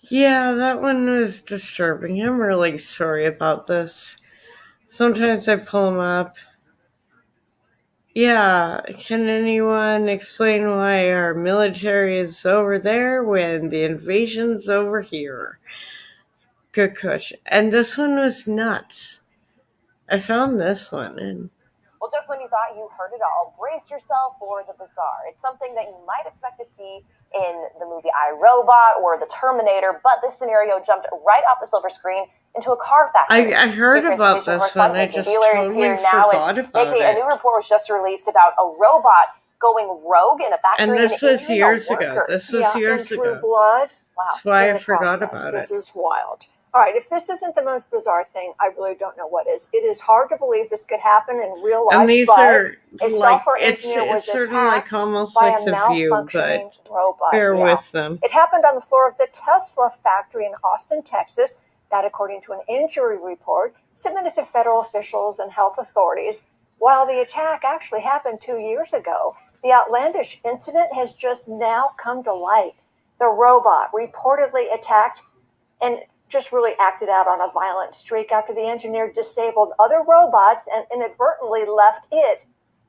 Yeah, that one was disturbing. I'm really sorry about this. Sometimes I pull them up. Yeah, can anyone explain why our military is over there when the invasion's over here? good coach. And this one was nuts. I found this one and Well, just when you thought you heard it all, brace yourself for the bizarre. It's something that you might expect to see in the movie I, Robot or The Terminator, but this scenario jumped right off the silver screen into a car factory. I heard about this one. I just totally forgot about it. A new report was just released about a robot going rogue in a factory. And this was years ago. This was years ago. Blood. Wow. That's why I forgot about it. This is wild. All right, if this isn't the most bizarre thing, I really don't know what is. It is hard to believe this could happen in real life. And these but are a software engineer it's was sort of attacked like almost by like a The View, malfunctioning but robot. bear with them. It happened on the floor of the Tesla factory in Austin, Texas. That, according to an injury report submitted to federal officials and health authorities. While the attack actually happened 2 years ago, the outlandish incident has just now come to light. The robot reportedly attacked and just really acted out on a violent streak after the engineer disabled other robots and inadvertently left it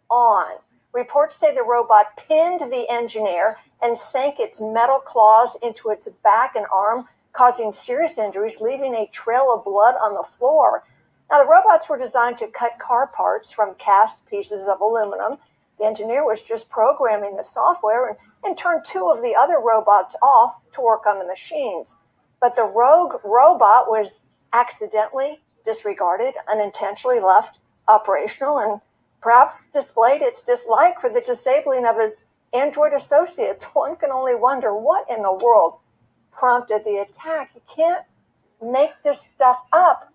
on. Reports say the robot pinned the engineer and sank its metal claws into its back and arm, causing serious injuries, leaving a trail of blood on the floor. Now, the robots were designed to cut car parts from cast pieces of aluminum. The engineer was just programming the software and turned 2 of the other robots off to work on the machines. But the rogue robot was accidentally disregarded, unintentionally left operational, and perhaps displayed its dislike for the disabling of his android associates. One can only wonder what in the world prompted the attack. You can't make this stuff up.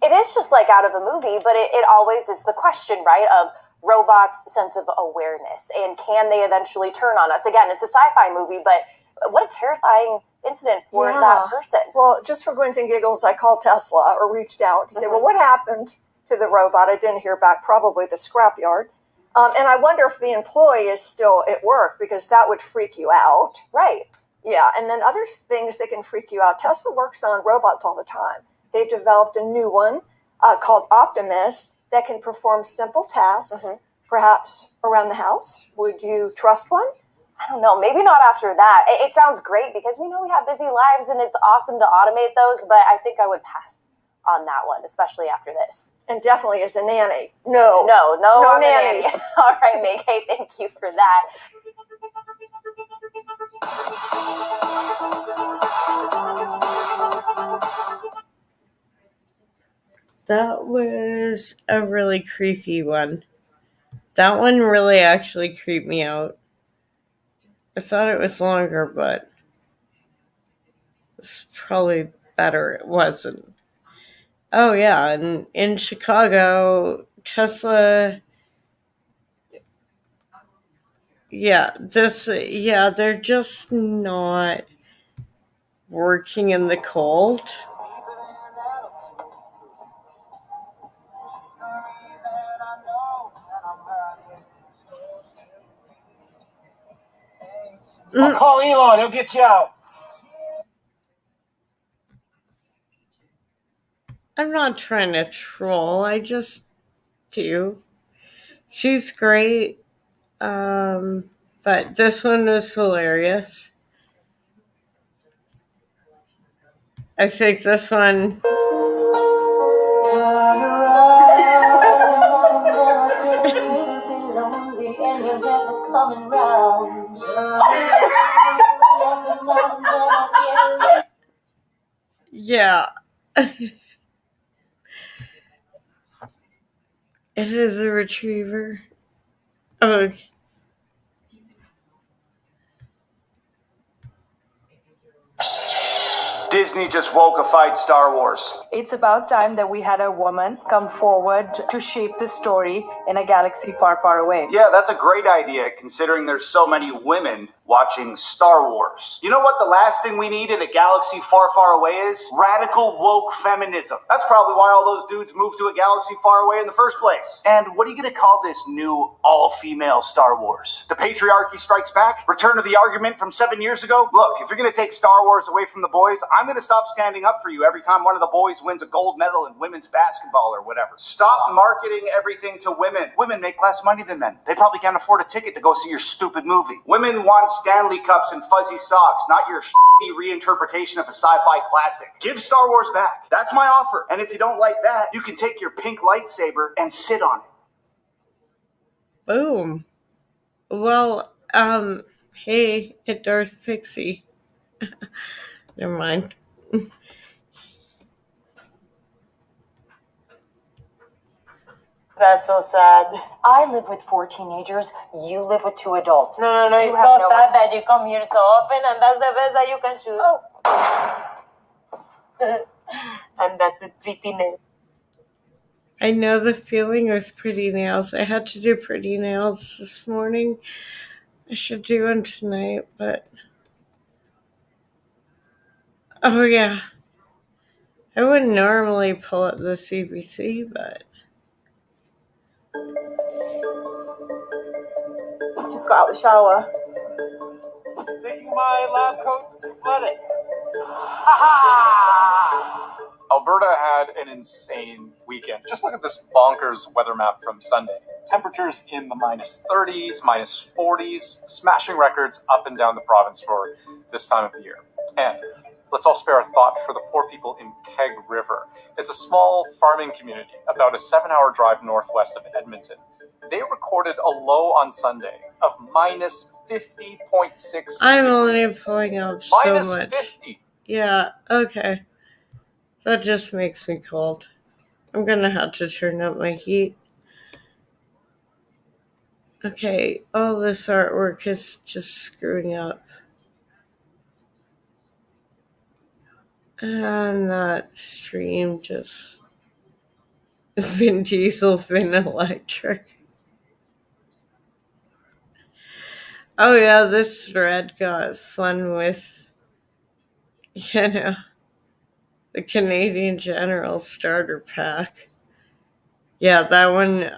It is just like out of a movie, but it always is the question, right, of robots' sense of awareness, and can they eventually turn on us? Again, it's a sci-fi movie, but what a terrifying incident for that person. Well, just for grins and giggles, I called Tesla or reached out to say, well, what happened to the robot? I didn't hear back, probably the scrapyard. And I wonder if the employee is still at work, because that would freak you out. Right. Yeah, and then other things that can freak you out. Tesla works on robots all the time. They've developed a new one called Optimus that can perform simple tasks, perhaps around the house. Would you trust one? I don't know. Maybe not after that. It sounds great because we know we have busy lives and it's awesome to automate those, but I think I would pass on that one, especially after this. And definitely as a nanny. No nannies. All right, May-Kay, thank you for that. That was a really creepy one. That one really actually creeped me out. I thought it was longer, but it's probably better it wasn't. Oh yeah, and in Chicago, Tesla. They're just not working in the cold. I'll call Elon. He'll get you out. I'm not trying to troll. I just do. She's great. But this one was hilarious. I think this one... Yeah. It is a retriever. Oh. Disney just woke-ified Star Wars. It's about time that we had a woman come forward to shape the story in a galaxy far, far away. Yeah, that's a great idea, considering there's so many women watching Star Wars. You know what the last thing we need in a galaxy far, far away is? Radical woke feminism. That's probably why all those dudes moved to a galaxy far away in the first place. And what are you going to call this new all-female Star Wars? The Patriarchy Strikes Back? Return to the argument from 7 years ago? Look, if you're going to take Star Wars away from the boys, I'm going to stop standing up for you every time one of the boys wins a gold medal in women's basketball or whatever. Stop marketing everything to women. Women make less money than men. They probably can't afford a ticket to go see your stupid movie. Women want Stanley Cups and fuzzy socks, not your shitty reinterpretation of a sci-fi classic. Give Star Wars back. That's my offer. And if you don't like that, you can take your pink lightsaber and sit on it. Boom. Well, hey, it Darth Pixie. Never mind. That's so sad. I live with 4 teenagers. You live with 2 adults. No, You it's have so no sad that you come here so often and that's the best that you can choose. Oh. And that's with pretty nails. I know the feeling with pretty nails. I had to do pretty nails this morning. I should do one tonight, but... Oh, yeah. I wouldn't normally pull up the CBC, but... Just got out the shower. Taking my lab coat sledding. Alberta had an insane weekend. Just look at this bonkers weather map from Sunday. Temperatures in the minus 30s, minus 40s, smashing records up and down the province for this time of the year. And let's all spare a thought for the poor people in Keg River. It's a small farming community about a 7-hour drive northwest of Edmonton. They recorded a low on Sunday of minus 50.6. I'm only pulling up so minus much. 50. Yeah, okay. That just makes me cold. I'm gonna have to turn up my heat. Okay, all this artwork is just screwing up. And that stream just... Vin Diesel, Vin Electric. Oh yeah, this thread got fun with, the Canadian General Starter Pack. Yeah, that one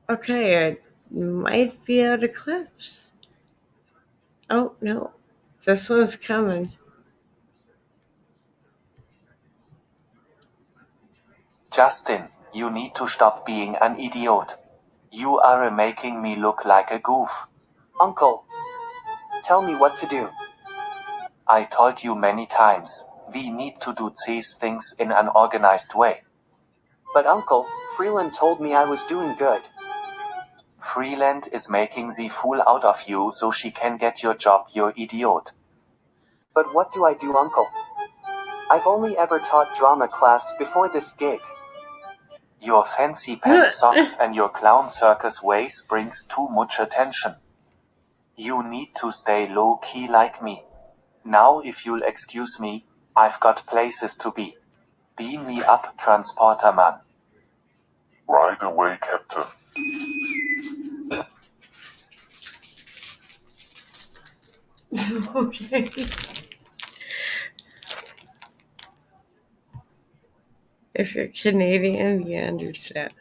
Okay, I might be out of clips. Oh, no. This one's coming. Justin, you need to stop being an idiot. You are making me look like a goof. Uncle, tell me what to do. I told you many times, we need to do these things in an organized way. But Uncle, Freeland told me I was doing good. Freeland is making the fool out of you so she can get your job, you idiot. But what do I do, Uncle? I've only ever taught drama class before this gig. Your fancy pants socks and your clown circus ways brings too much attention. You need to stay low-key like me. Now if you'll excuse me, I've got places to be. Beam me up, transporter man. Right away, Captain. Okay. If you're Canadian, you understand.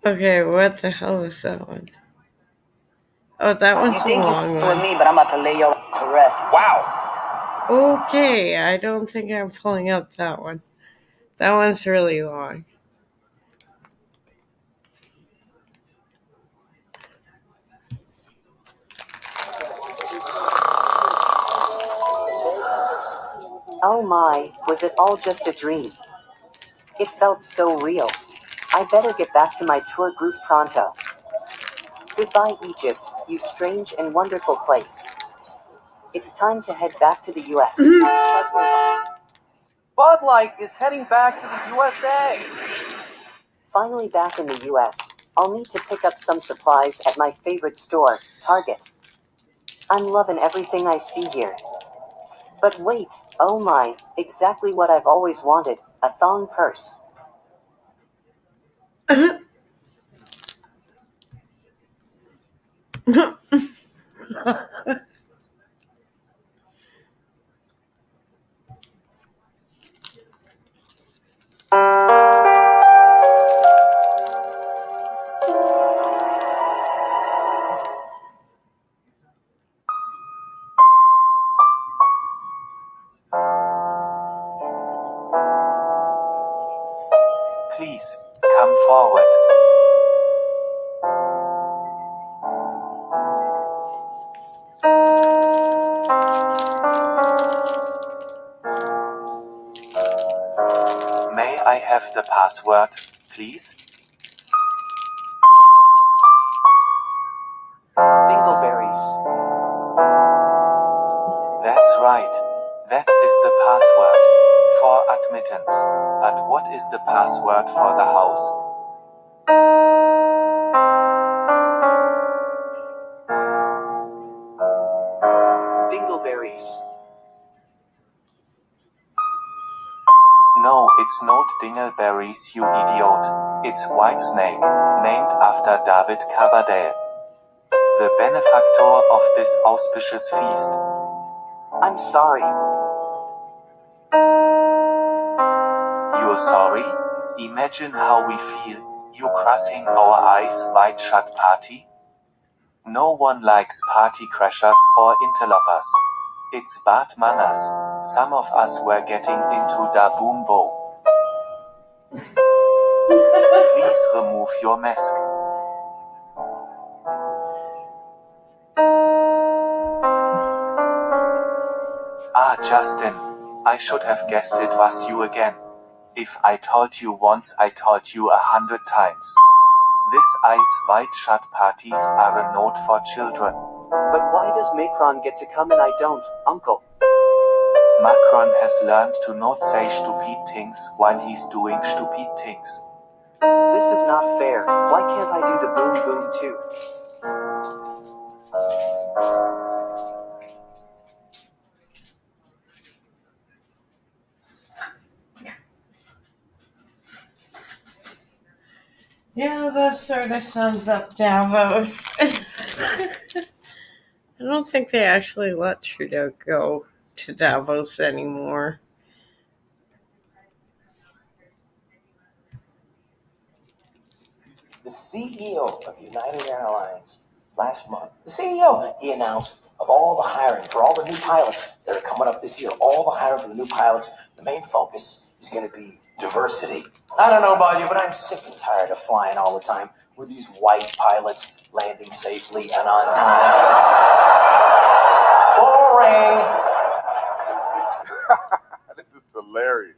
Okay, what the hell is that one? Oh, that one's a long one. me, but I'm about to lay you to rest. Wow. Okay, I don't think I'm pulling up that one. That one's really long. Oh my, was it all just a dream? It felt so real. I better get back to my tour group pronto. Goodbye, Egypt, you strange and wonderful place. It's time to head back to the US. Bud Light is heading back to the USA. Finally back in the US, I'll need to pick up some supplies at my favorite store, Target. I'm loving everything I see here. But wait, oh my, exactly what I've always wanted, a thong purse. come forward. May I have the password, please? Dingleberries. That's right. That is the password for admittance. But what is the password for the house? Dingleberries. No, it's not dingleberries, you idiot. It's Whitesnake, named after David Coverdale, the benefactor of this auspicious feast. I'm sorry. You're sorry? Imagine how we feel, you crossing our eyes wide shut party. No one likes party crashers or interlopers. It's bad manners. Some of us were getting into da boom bow. Please remove your mask. Ah, Justin. I should have guessed it was you again. If I told you once, I told you 100 times. This eyes wide shut parties are a note for children. But why does Macron get to come and I don't, Uncle? Macron has learned to not say stupid things while he's doing stupid things. This is not fair. Why can't I do the boom boom too? Yeah, that sort of sums up Davos. I don't think they actually let Trudeau go to Davos anymore. The CEO of United Airlines last month, the CEO, he announced of all the hiring for all the new pilots that are coming up this year, all the hiring for the new pilots, the main focus is going to be diversity. I don't know about you, but I'm sick and tired of flying all the time with these white pilots landing safely and on time. Boring. This is hilarious.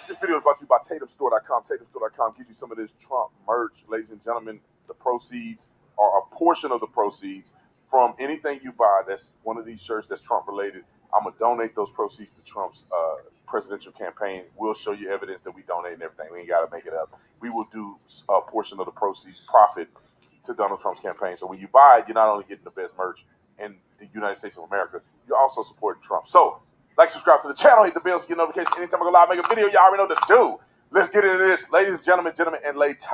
This video is brought to you by TatumStore.com. TatumStore.com gives you some of this Trump merch. Ladies and gentlemen, the proceeds or a portion of the proceeds from anything you buy that's one of these shirts that's Trump related. I'm going to donate those proceeds to Trump's presidential campaign. We'll show you evidence that we donate and everything. We ain't got to make it up. We will do a portion of the proceeds profit to Donald Trump's campaign. So when you buy it, you're not only getting the best merch in the United States of America, you're also supporting Trump. So like, subscribe to the channel, hit the bell so you get notifications anytime I go live, make a video. Y'all already know what to do. Let's get into this. Ladies and gentlemen, and ladies,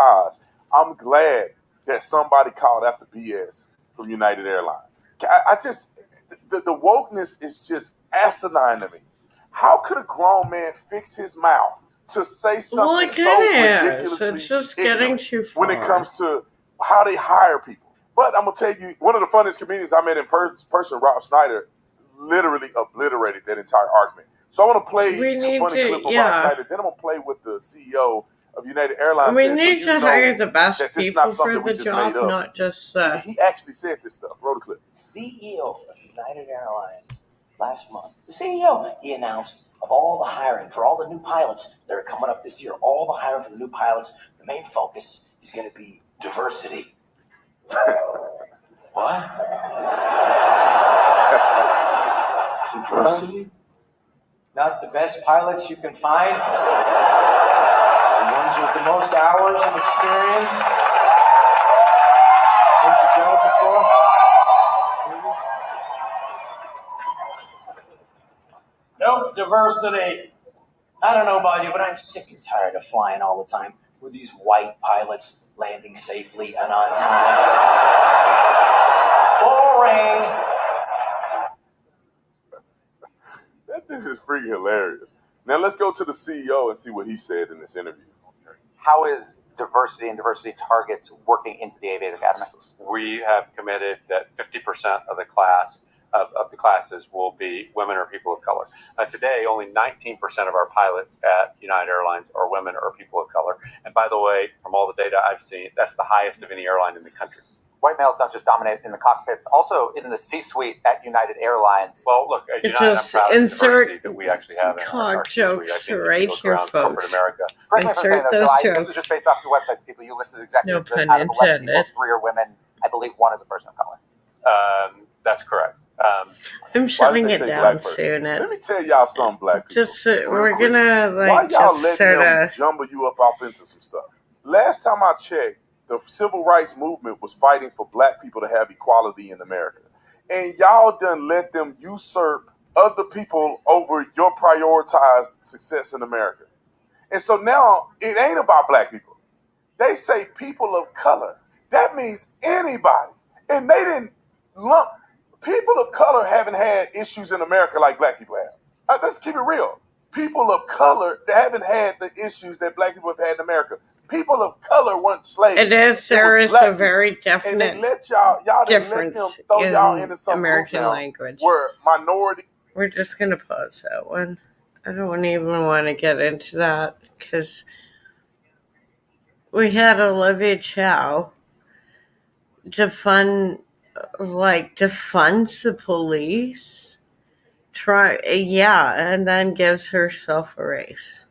I'm glad that somebody called out the BS from United Airlines. I just, the wokeness is just asinine to me. How could a grown man fix his mouth to say something so ridiculously It's just getting too far. when it comes to how they hire people? But I'm going to tell you, one of the funniest comedians I met in person, Rob Schneider, literally obliterated that entire argument. So I want to play a funny clip of Rob Schneider. Then I'm going to play with the CEO of United Airlines. We need to hire the best people for the job, up. not just... He actually said this stuff. Roll the clip. CEO of United Airlines last month, the CEO, he announced of all the hiring for all the new pilots that are coming up this year, all the hiring for the new pilots, the main focus is going to be diversity. What? Diversity? Not the best pilots you can find? The ones with the most hours of experience? What you done it before? Nope, diversity. I don't know about you, but I'm sick and tired of flying all the time with these white pilots landing safely and on time. Boring. That dude is freaking hilarious. Now let's go to the CEO and see what he said in this interview. How is diversity and diversity targets working into the Aviation Academy? We have committed that 50% of the class of the classes will be women or people of color. Today, only 19% of our pilots at United Airlines are women or people of color. And by the way, from all the data I've seen, that's the highest of any airline in the country. White males don't just dominate in the cockpits, also in the C-suite at United Airlines. Well, look, at United, I'm Just proud of the insert diversity that we actually have in our cock C-suite. I jokes think right if you look here, around corporate folks. America, Correct me if I'm saying Insert that, those so this is jokes. just based off your website. People you list as executives, No but pun out of 11 people, intended. 3 are women. I believe 1 is a person of color. that's correct. I'm Why shutting did they it say down black person? soon. Let me tell y'all something, black people. Just real we're quick. gonna Why like y'all just letting sort them of. jumble you up off into some stuff? Last time I checked, the civil rights movement was fighting for black people to have equality in America. And y'all done let them usurp other people over your prioritized success in America. And so now it ain't about black people. They say people of color. That means anybody. And they didn't lump. People of color haven't had issues in America like black people have. Let's keep it real. People of color haven't had the issues that black people have had in America. People of color weren't slaves. It is. There is a very And they definite let y'all didn't let them difference throw y'all in into some group American now language. where minority. We're just gonna pause that one. I don't even want to get into that because we had Olivia Chow defund the police. And then gives herself a raise.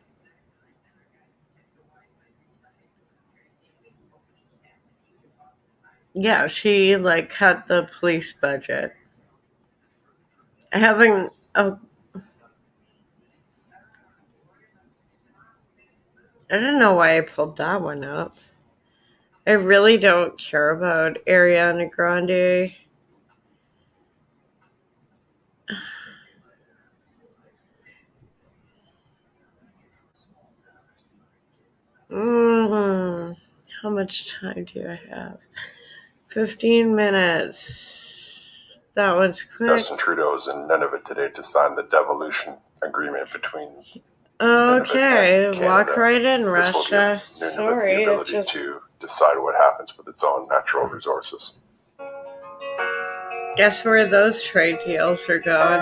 Yeah, she cut the police budget. I don't know why I pulled that one up. I really don't care about Ariana Grande. How much time do I have? 15 minutes. That one's quick. Justin Trudeau is in Nunavut today to sign the devolution agreement between Okay, and walk Canada. right in, This will give Russia. Nunavut Sorry, the it ability just... to decide what happens with its own natural resources. Guess where those trade deals are going?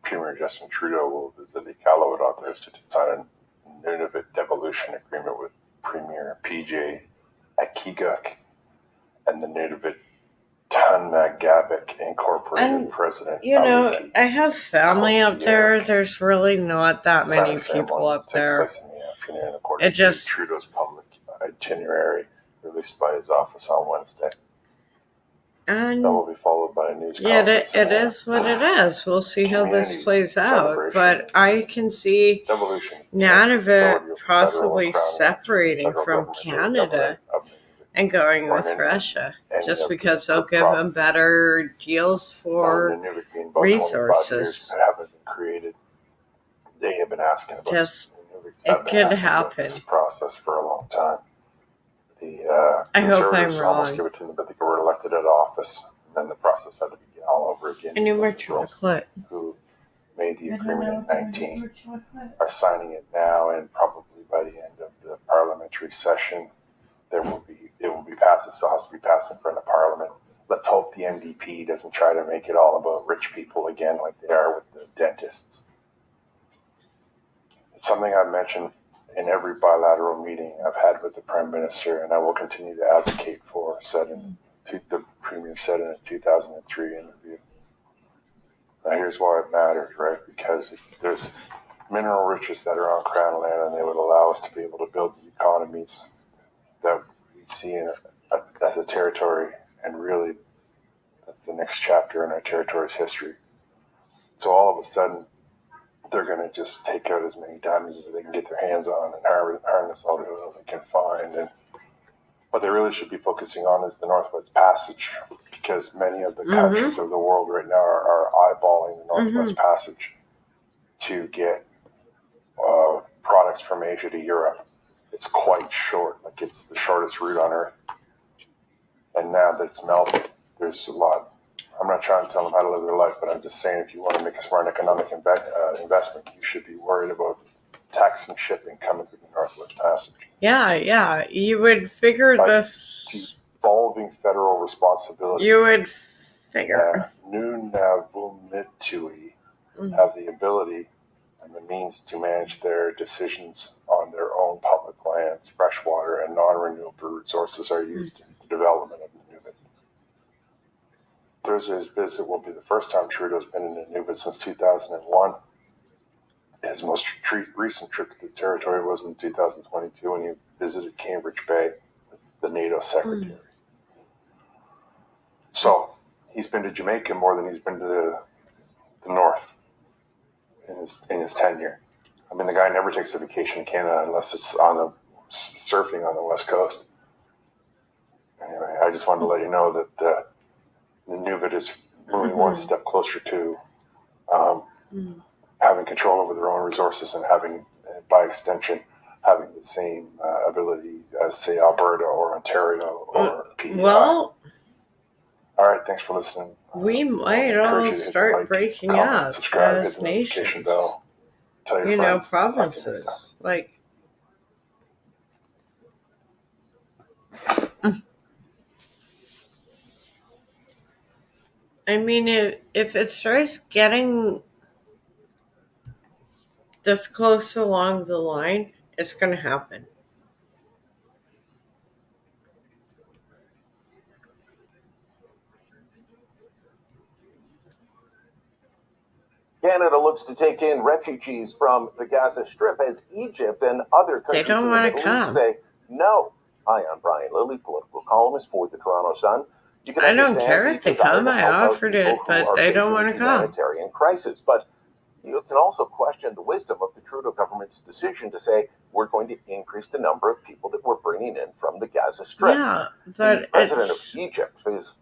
Premier Justin Trudeau will visit Iqaluit on Thursday to sign a Nunavut devolution agreement with Premier PJ Akiguk and the Nunavut Tanagavik Incorporated And, President I have family up there. There's really not that many people up there. place in the afternoon, according It just... to Trudeau's public itinerary released by his office on Wednesday. And that will be followed by a news yeah, conference. it is what it is. We'll see how this Community plays out. celebration. But I can see Devolution is Nunavut federal possibly crown separating federal from government Canada and going or with any- Russia, any just of the because they'll give them provinces. better deals for Nunavut being about 25 years resources. haven't been created. They have been asking about Just Nunavut it have been could asking about happen. this process for a long time. The I hope I'm Conservatives almost wrong. gave it to them, but they were elected out of office. And then the process had to begin all over again. I need more The Liberals chocolate. who made the agreement in 19 are signing it now, and probably by the end of the parliamentary session, it will be passed. It still has to be passed in front of Parliament. Let's hope the NDP doesn't try to make it all about rich people again, like they are with the dentists. It's something I've mentioned in every bilateral meeting I've had with the Prime Minister, and I will continue to advocate for, the Premier said in a 2003 interview. Now here's why it matters, right? Because there's mineral riches that are on Crown land, and they would allow us to be able to build the economies that we see as a territory, and really that's the next chapter in our territory's history. So all of a sudden, they're going to just take out as many diamonds as they can get their hands on and harness all the oil they can find. And what they really should be focusing on is the Northwest Passage, because many of the countries of the world right now are eyeballing the Northwest Passage to get products from Asia to Europe. It's quite short, like it's the shortest route on Earth. And now that it's melted, there's a lot. I'm not trying to tell them how to live their life, but I'm just saying if you want to make a smart economic investment, you should be worried about tax and shipping coming through the Northwest Passage. Yeah. You would figure By this. devolving federal responsibility. You would figure. Nunavummitui have the ability and the means to manage their decisions on their own public lands. Freshwater and non-renewable resources are used in the development of Nunavut. Thursday's visit will be the first time Trudeau's been in Nunavut since 2001. His most recent trip to the territory was in 2022 when he visited Cambridge Bay with the NATO secretary. So he's been to Jamaica more than he's been to the north in his tenure. I mean, the guy never takes a vacation in Canada unless it's on surfing on the west coast. Anyway, I just wanted to let you know that Nunavut is moving one step closer to having control over their own resources and having, by extension, having the same ability as, say, Alberta or Ontario or PEI. Well, all right, thanks for listening. We might all start breaking up subscribe, as hit the notification nations. bell. Tell your friends. Talk to you next time. Provinces. Like, I mean, if it starts getting this close along the line, it's going to happen. Canada looks to take in refugees from the Gaza Strip as Egypt and other countries don't in the wanna Middle come. East say no. Hi, I'm Brian Lilly, political columnist for the Toronto Sun. You can I don't understand care the if they desire come. to I help out offered people it, who but are they don't facing want a to come. humanitarian crisis. But you can also question the wisdom of the Trudeau government's decision to say we're going to increase the number of people that we're bringing in from the Gaza Strip. Yeah, The but president it's of Egypt, his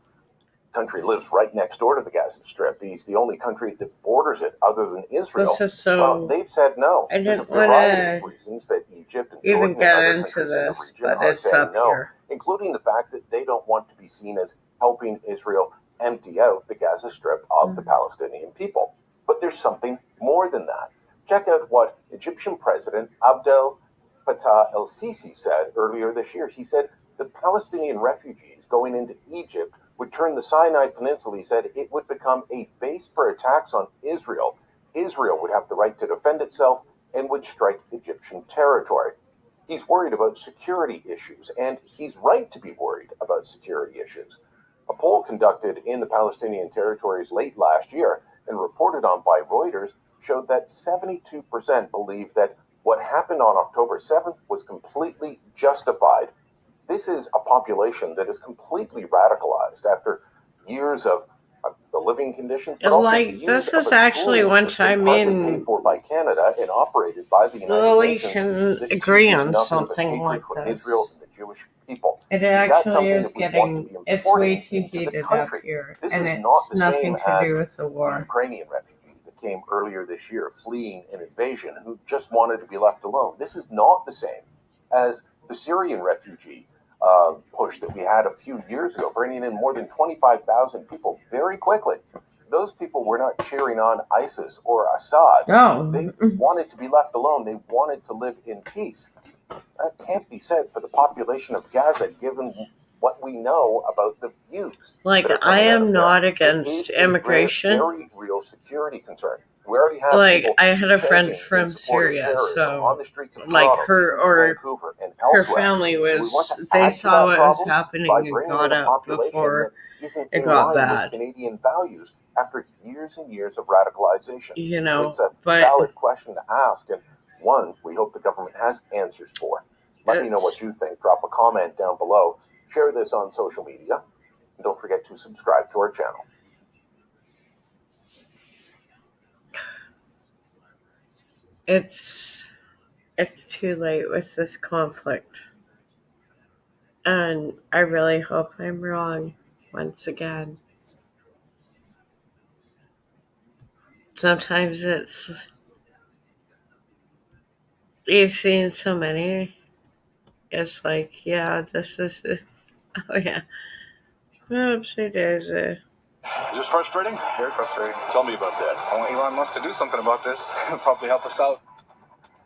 country lives right next door to the Gaza Strip. He's the only country that borders it other than Israel. This is so- Well, they've said no. I There's a didn't wanna variety of reasons that Egypt and even Jordan get and other into countries in the this, region but are it's saying up no, here. including the fact that they don't want to be seen as helping Israel empty out the Gaza Strip of the Palestinian people. But there's something more than that. Check out what Egyptian President Abdel Fattah el-Sisi said earlier this year. He said the Palestinian refugees going into Egypt would turn the Sinai Peninsula. He said it would become a base for attacks on Israel. Israel would have the right to defend itself and would strike Egyptian territory. He's worried about security issues, and he's right to be worried about security issues. A poll conducted in the Palestinian territories late last year and reported on by Reuters showed that 72% believe that what happened on October 7th was completely justified. This is a population that is completely radicalized after years of the living conditions, but also like, years this of is a actually schooling one system time partly in paid for by Canada and operated by the United Lily Nations can that agree teaches on nothing but something hatred like for this. Israel and the Jewish people. It Is that actually something is that we want to getting, be it's way importing too into the heated up country? here, This and is not it's the nothing same to do as with the the war. Ukrainian refugees that came earlier this year fleeing an invasion who just wanted to be left alone. This is not the same as the Syrian refugee push that we had a few years ago, bringing in more than 25,000 people very quickly. Those people were not cheering on ISIS or Assad. No. They wanted to be left alone. They wanted to live in peace. That can't be said for the population of Gaza, given what we know about the views. Like, that are I coming out am of not there. against It is a immigration. very real security concern. We already have Like, people I had a friend chanting in from support of Syria, terrorism on the so, streets of like, Toronto, her streets of or Vancouver, and her elsewhere. family And we want was, to they add to saw that what was problem happening by and bringing got in a up population before that isn't it in got line bad. with Canadian values after years and years of radicalization. You know, It's a but valid question to ask, and one we hope the government has answers for. Let me know what you think. Drop a comment down below. Share this on social media. And don't forget to subscribe to our channel. it's too late with this conflict. And I really hope I'm wrong once again. Sometimes you've seen so many, it's like, yeah, this is, oh yeah, oopsie daisy. Is this frustrating? Very frustrating. Tell me about that. I want Elon Musk to do something about this. Probably help us out.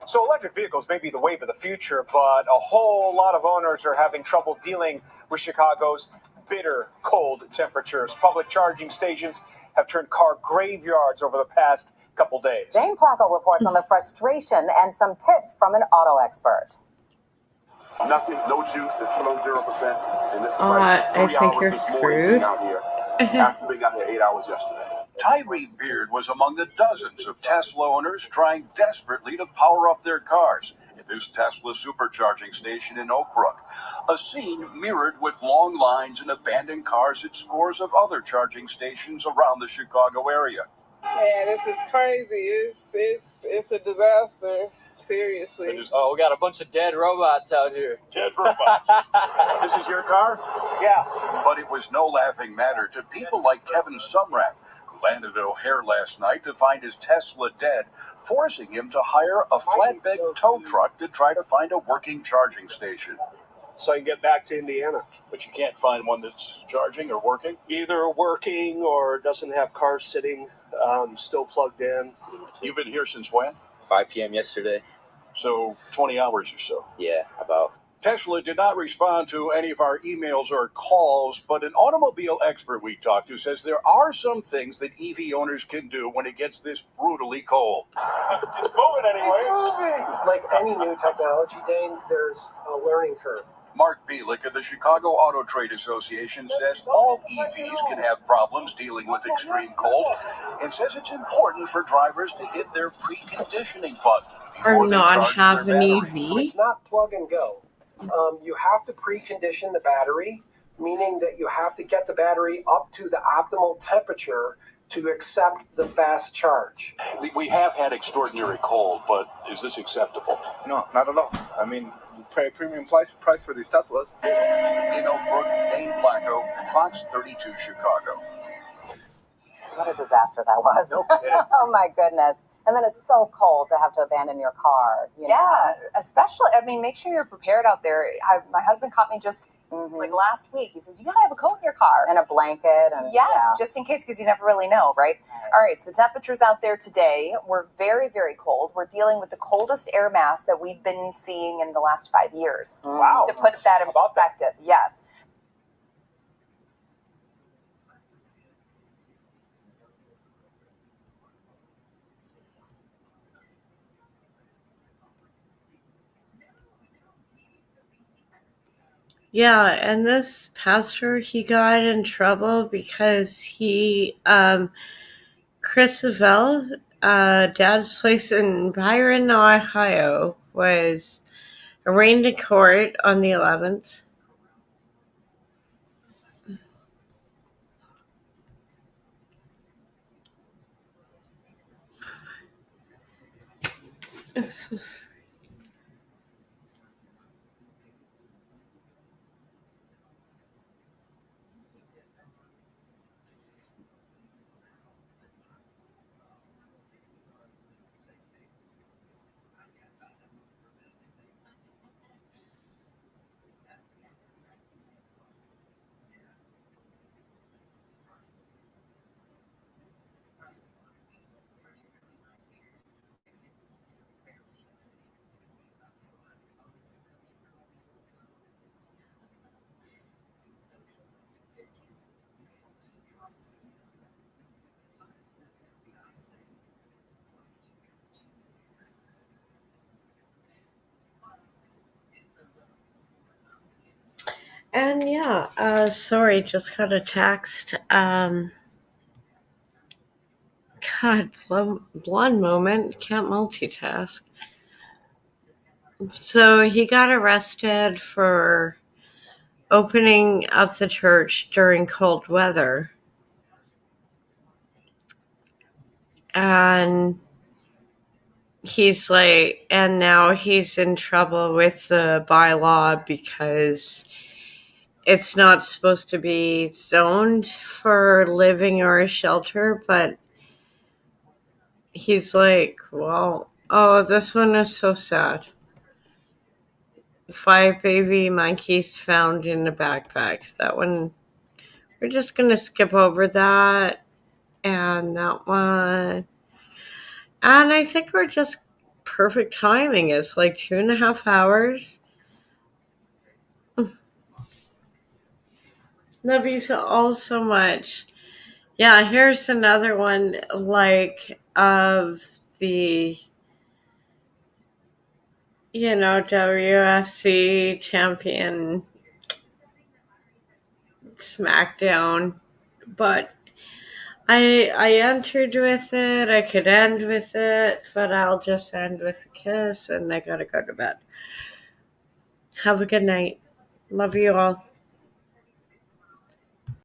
So electric vehicles may be the wave of the future, but a whole lot of owners are having trouble dealing with Chicago's bitter cold temperatures. Public charging stations have turned car graveyards over the past couple days. Dane Placco reports on the frustration and some tips from an auto expert. Nothing, no juice. It's still on 0%, and this is I like 3 think hours you're this morning screwed. being out here after they got here 8 hours yesterday. Tyree Beard was among the dozens of Tesla owners trying desperately to power up their cars at this Tesla supercharging station in Oak Brook. A scene mirrored with long lines and abandoned cars at scores of other charging stations around the Chicago area. Yeah, this is crazy. It's a disaster. Seriously. We got a bunch of dead robots out here. Dead robots. This is your car? Yeah. But it was no laughing matter to people like Kevin Sumrak, who landed at O'Hare last night to find his Tesla dead, forcing him to hire a flatbed tow truck to try to find a working charging station. So I can get back to Indiana. But you can't find one that's charging or working? Either working or doesn't have cars sitting, still plugged in. You've been here since when? 5 p.m. yesterday. So 20 hours or so. Yeah, about. Tesla did not respond to any of our emails or calls, but an automobile expert we talked to says there are some things that EV owners can do when it gets this brutally cold. It's moving anyway. Like any new technology, Dane, there's a learning curve. Mark Bielik of the Chicago Auto Trade Association says all EVs can have problems dealing with extreme cold and says it's important for drivers to hit their preconditioning button before Or they not charge have their an battery. EV. It's not plug and go. You have to precondition the battery, meaning that you have to get the battery up to the optimal temperature to accept the fast charge. We have had extraordinary cold, but is this acceptable? No, not at all. I mean, you pay a premium price for these Teslas. In Oak Brook, Dane Placco, Fox 32 Chicago. What a disaster that was. No kidding. Oh my goodness. And then it's so cold to have to abandon your car. You know? Yeah, especially, I mean, make sure you're prepared out there. My husband caught me just like last week. He says, you gotta have a coat in your car. And a blanket. And, Yes, yeah. just in case, because you never really know, right? All right, so temperatures out there today were very, very cold. We're dealing with the coldest air mass that we've been seeing in the last 5 years. Wow. To put that in perspective, yes. Yeah, and this pastor, he got in trouble because Chris Savelle, Dad's place in Byron, Ohio, was arraigned in court on the 11th. And yeah, sorry, just got a text. God, blonde moment, can't multitask. So he got arrested for opening up the church during cold weather. And he's like, and now he's in trouble with the bylaw because it's not supposed to be zoned for living or a shelter, but he's like, well, oh, this one is so sad. 5 baby monkeys found in a backpack. That one, we're just going to skip over that and that one. And I think we're just perfect timing. It's like 2.5 hours. Love you all so much. Yeah, here's another one like of the, WFC champion SmackDown. But I entered with it. I could end with it, but I'll just end with a kiss, and I gotta go to bed. Have a good night. Love you all.